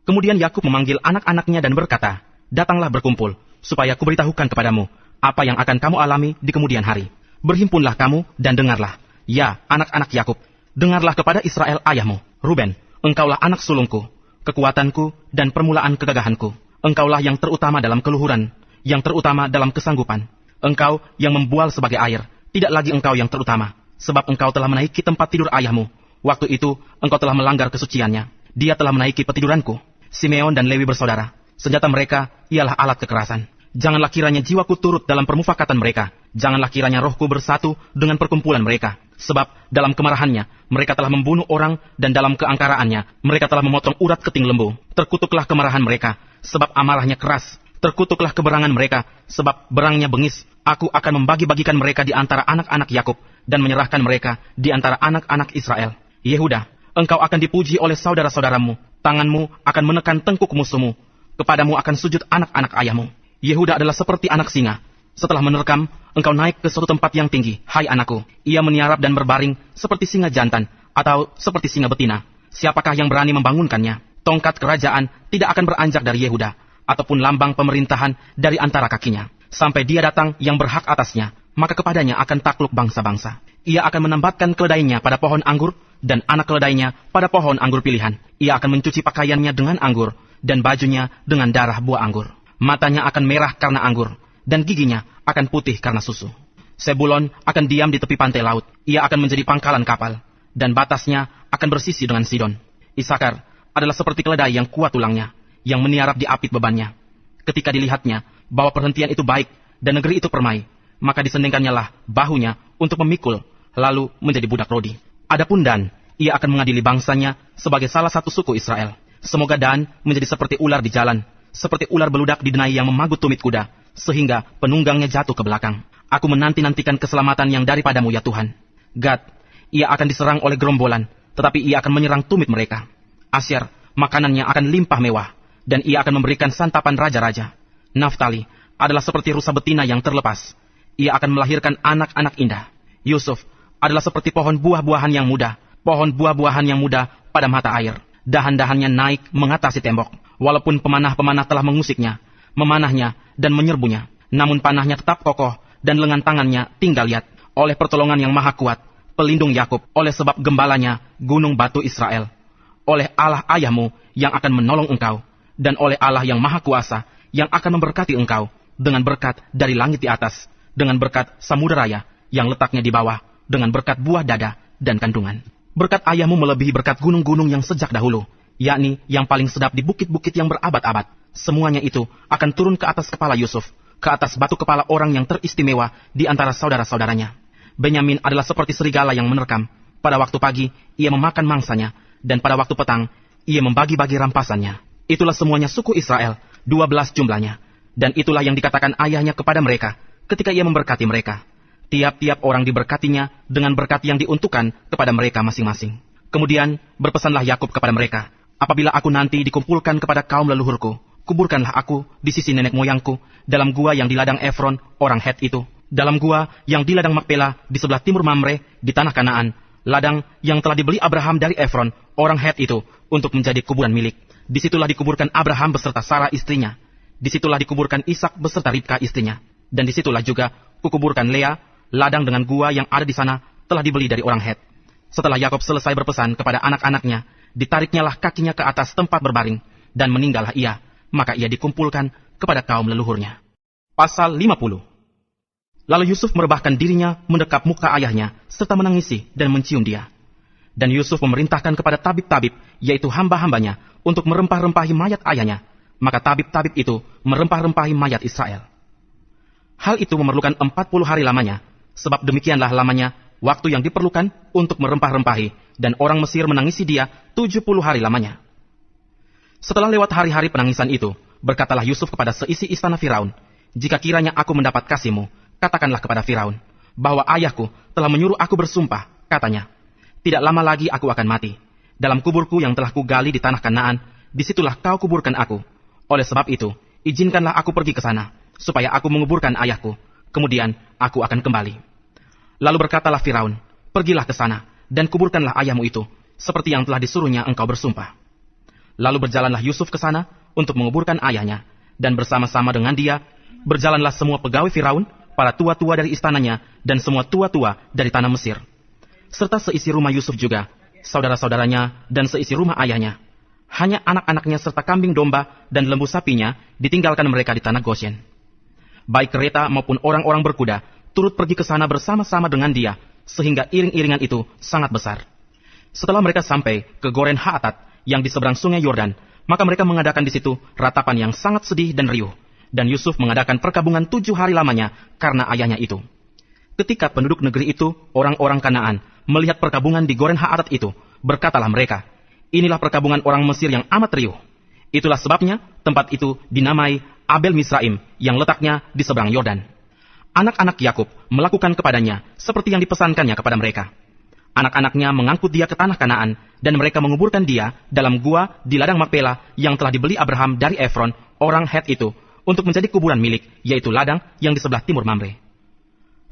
Kemudian Yakub memanggil anak-anaknya dan berkata, datanglah berkumpul, supaya kuberitahukan kepadamu apa yang akan kamu alami di kemudian hari. Berhimpunlah kamu dan dengarlah. Ya, anak-anak Yakub, dengarlah kepada Israel ayahmu. Ruben, engkaulah anak sulungku, kekuatanku dan permulaan kegagahanku. Engkaulah yang terutama dalam keluhuran, yang terutama dalam kesanggupan. Engkau yang membual sebagai air, tidak lagi engkau yang terutama, sebab engkau telah menaiki tempat tidur ayahmu. Waktu itu, engkau telah melanggar kesuciannya. Dia telah menaiki petiduranku. Simeon dan Lewi bersaudara. Senjata mereka ialah alat kekerasan. Janganlah kiranya jiwaku turut dalam permufakatan mereka. Janganlah kiranya rohku bersatu dengan perkumpulan mereka. Sebab dalam kemarahannya, mereka telah membunuh orang, dan dalam keangkaraannya, mereka telah memotong urat keting lembu. Terkutuklah kemarahan mereka, sebab amarahnya keras. Terkutuklah keberangan mereka, sebab berangnya bengis. Aku akan membagi-bagikan mereka di antara anak-anak Yakub, dan menyerahkan mereka di antara anak-anak Israel. Yehuda, engkau akan dipuji oleh saudara-saudaramu. Tanganmu akan menekan tengkuk musuhmu. Kepadamu akan sujud anak-anak ayahmu. Yehuda adalah seperti anak singa. Setelah menerkam, engkau naik ke suatu tempat yang tinggi, hai anakku. Ia meniarap dan berbaring seperti singa jantan, atau seperti singa betina. Siapakah yang berani membangunkannya? Tongkat kerajaan tidak akan beranjak dari Yehuda, ataupun lambang pemerintahan dari antara kakinya. Sampai dia datang yang berhak atasnya, maka kepadanya akan takluk bangsa-bangsa. Ia akan menambatkan keledainya pada pohon anggur, dan anak keledainya pada pohon anggur pilihan. Ia akan mencuci pakaiannya dengan anggur, dan bajunya dengan darah buah anggur. Matanya akan merah karena anggur, dan giginya akan putih karena susu. Sebulon akan diam di tepi pantai laut. Ia akan menjadi pangkalan kapal, dan batasnya akan bersisi dengan Sidon. Isakar adalah seperti keledai yang kuat tulangnya, yang meniarap di apit bebannya. Ketika dilihatnya bahwa perhentian itu baik dan negeri itu permai, maka disendingkannya lah bahunya untuk memikul, lalu menjadi budak rodi. Adapun Dan, ia akan mengadili bangsanya sebagai salah satu suku Israel. Semoga Dan menjadi seperti ular di jalan, seperti ular beludak di denai yang memagut tumit kuda, sehingga penunggangnya jatuh ke belakang. Aku menanti-nantikan keselamatan yang daripadamu ya Tuhan. Gad, ia akan diserang oleh gerombolan, tetapi ia akan menyerang tumit mereka. Asyer, makanannya akan limpah mewah, dan ia akan memberikan santapan raja-raja. Naftali adalah seperti rusa betina yang terlepas. Ia akan melahirkan anak-anak indah. Yusuf adalah seperti pohon buah-buahan yang muda, pohon buah-buahan yang muda pada mata air. Dahan-dahannya naik mengatasi tembok. Walaupun pemanah-pemanah telah mengusiknya, memanahnya, dan menyerbunya, namun panahnya tetap kokoh, dan lengan tangannya tinggal lihat. Oleh pertolongan yang maha kuat, pelindung Yakub, oleh sebab gembalanya, gunung batu Israel. Oleh Allah ayahmu yang akan menolong engkau, dan oleh Allah yang maha kuasa, yang akan memberkati engkau, dengan berkat dari langit di atas, dengan berkat samudera raya, yang letaknya di bawah, dengan berkat buah dada dan kandungan. Berkat ayahmu melebihi berkat gunung-gunung yang sejak dahulu, yakni yang paling sedap di bukit-bukit yang berabad-abad. Semuanya itu akan turun ke atas kepala Yusuf, ke atas batu kepala orang yang teristimewa di antara saudara-saudaranya. Benyamin adalah seperti serigala yang menerkam. Pada waktu pagi, ia memakan mangsanya, dan pada waktu petang, ia membagi-bagi rampasannya. Itulah semuanya suku Israel, 12 jumlahnya. Dan itulah yang dikatakan ayahnya kepada mereka, ketika ia memberkati mereka. Tiap-tiap orang diberkatinya dengan berkat yang diuntukkan kepada mereka masing-masing. Kemudian berpesanlah Yakub kepada mereka, apabila aku nanti dikumpulkan kepada kaum leluhurku, kuburkanlah aku di sisi nenek moyangku, dalam gua yang di ladang Efron, orang Het itu, dalam gua yang di ladang Makpela, di sebelah timur Mamre, di tanah Kanaan, ladang yang telah dibeli Abraham dari Efron, orang Het itu, untuk menjadi kuburan milik. Disitulah dikuburkan Abraham beserta Sarah istrinya. Disitulah dikuburkan Ishak beserta Ribka istrinya. Dan disitulah juga kukuburkan Lea. Ladang dengan gua yang ada di sana telah dibeli dari orang Het. Setelah Yakub selesai berpesan kepada anak-anaknya, ditariknyalah kakinya ke atas tempat berbaring, dan meninggallah ia. Maka ia dikumpulkan kepada kaum leluhurnya. Pasal 50. Lalu Yusuf merebahkan dirinya mendekap muka ayahnya, serta menangisi dan mencium dia. Dan Yusuf memerintahkan kepada tabib-tabib, yaitu hamba-hambanya, untuk merempah-rempahi mayat ayahnya. Maka tabib-tabib itu merempah-rempahi mayat Israel. Hal itu memerlukan 40 hari lamanya, sebab demikianlah lamanya waktu yang diperlukan untuk merempah-rempahi, dan orang Mesir menangisi dia 70 hari lamanya. Setelah lewat hari-hari penangisan itu, berkatalah Yusuf kepada seisi istana Firaun, "Jika kiranya aku mendapat kasihmu, katakanlah kepada Firaun, bahwa ayahku telah menyuruh aku bersumpah," katanya, "tidak lama lagi aku akan mati. Dalam kuburku yang telah kugali di tanah Kanaan, disitulah kau kuburkan aku. Oleh sebab itu, izinkanlah aku pergi ke sana, supaya aku menguburkan ayahku. Kemudian aku akan kembali." Lalu berkatalah Firaun, "Pergilah ke sana, dan kuburkanlah ayahmu itu, seperti yang telah disuruhnya engkau bersumpah." Lalu berjalanlah Yusuf ke sana untuk menguburkan ayahnya, dan bersama-sama dengan dia, berjalanlah semua pegawai Firaun, para tua-tua dari istananya, dan semua tua-tua dari tanah Mesir. Serta seisi rumah Yusuf juga, saudara-saudaranya, dan seisi rumah ayahnya. Hanya anak-anaknya serta kambing domba dan lembu sapinya ditinggalkan mereka di tanah Goshen. Baik kereta maupun orang-orang berkuda turut pergi ke sana bersama-sama dengan dia, sehingga iring-iringan itu sangat besar. Setelah mereka sampai ke Goren Haatat yang di seberang sungai Yordan, maka mereka mengadakan di situ ratapan yang sangat sedih dan riuh. Dan Yusuf mengadakan perkabungan 7 hari lamanya karena ayahnya itu. Ketika penduduk negeri itu, orang-orang Kanaan, melihat perkabungan di Goren Haatat itu, berkatalah mereka, "Inilah perkabungan orang Mesir yang amat riuh." Itulah sebabnya tempat itu dinamai Abel Misraim, yang letaknya di seberang Yordan. Anak-anak Yakub melakukan kepadanya seperti yang dipesankannya kepada mereka. Anak-anaknya mengangkut dia ke tanah Kanaan, dan mereka menguburkan dia dalam gua di ladang Makpela yang telah dibeli Abraham dari Efron, orang Het itu, untuk menjadi kuburan milik, yaitu ladang yang di sebelah timur Mamre.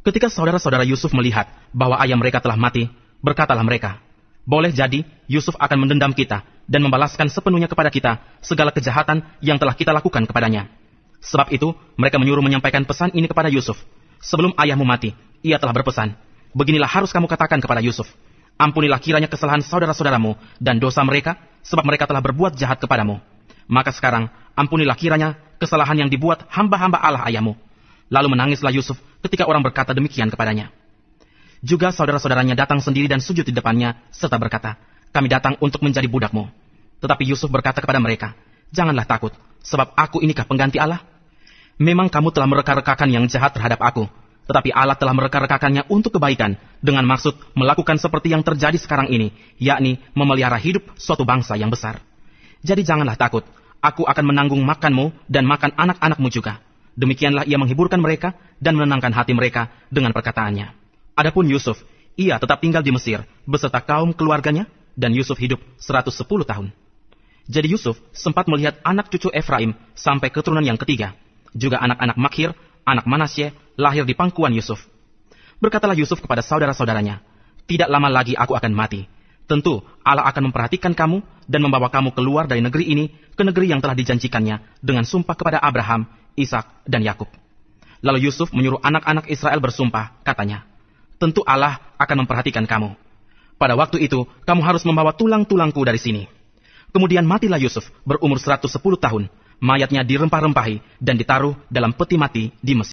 Ketika saudara-saudara Yusuf melihat bahwa ayah mereka telah mati, berkatalah mereka, "Boleh jadi Yusuf akan mendendam kita dan membalaskan sepenuhnya kepada kita segala kejahatan yang telah kita lakukan kepadanya." Sebab itu, mereka menyuruh menyampaikan pesan ini kepada Yusuf. "Sebelum ayahmu mati, ia telah berpesan, 'Beginilah harus kamu katakan kepada Yusuf, ampunilah kiranya kesalahan saudara-saudaramu dan dosa mereka, sebab mereka telah berbuat jahat kepadamu. Maka sekarang, ampunilah kiranya kesalahan yang dibuat hamba-hamba Allah ayahmu.' Lalu menangislah Yusuf ketika orang berkata demikian kepadanya. Juga saudara-saudaranya datang sendiri dan sujud di depannya, serta berkata, 'Kami datang untuk menjadi budakmu.' Tetapi Yusuf berkata kepada mereka, 'Janganlah takut, sebab aku inikah pengganti Allah? Memang kamu telah mereka-rekakan yang jahat terhadap aku, tetapi Allah telah mereka-rekakannya untuk kebaikan, dengan maksud melakukan seperti yang terjadi sekarang ini, yakni memelihara hidup suatu bangsa yang besar. Jadi janganlah takut, aku akan menanggung makanmu dan makan anak-anakmu juga.' Demikianlah ia menghiburkan mereka dan menenangkan hati mereka dengan perkataannya. Adapun Yusuf, ia tetap tinggal di Mesir beserta kaum keluarganya, dan Yusuf hidup 110 tahun. Jadi Yusuf sempat melihat anak cucu Efraim sampai keturunan yang ketiga. Juga anak-anak Makhir, anak Manasye, lahir di pangkuan Yusuf. Berkatalah Yusuf kepada saudara-saudaranya, 'Tidak lama lagi aku akan mati. Tentu Allah akan memperhatikan kamu dan membawa kamu keluar dari negeri ini ke negeri yang telah dijanjikannya dengan sumpah kepada Abraham, Ishak, dan Yakub.' Lalu Yusuf menyuruh anak-anak Israel bersumpah, katanya, 'Tentu Allah akan memperhatikan kamu. Pada waktu itu, kamu harus membawa tulang-tulangku dari sini.' Kemudian matilah Yusuf berumur 110 tahun. Mayatnya dirempah-rempahi dan ditaruh dalam peti mati di Mesir.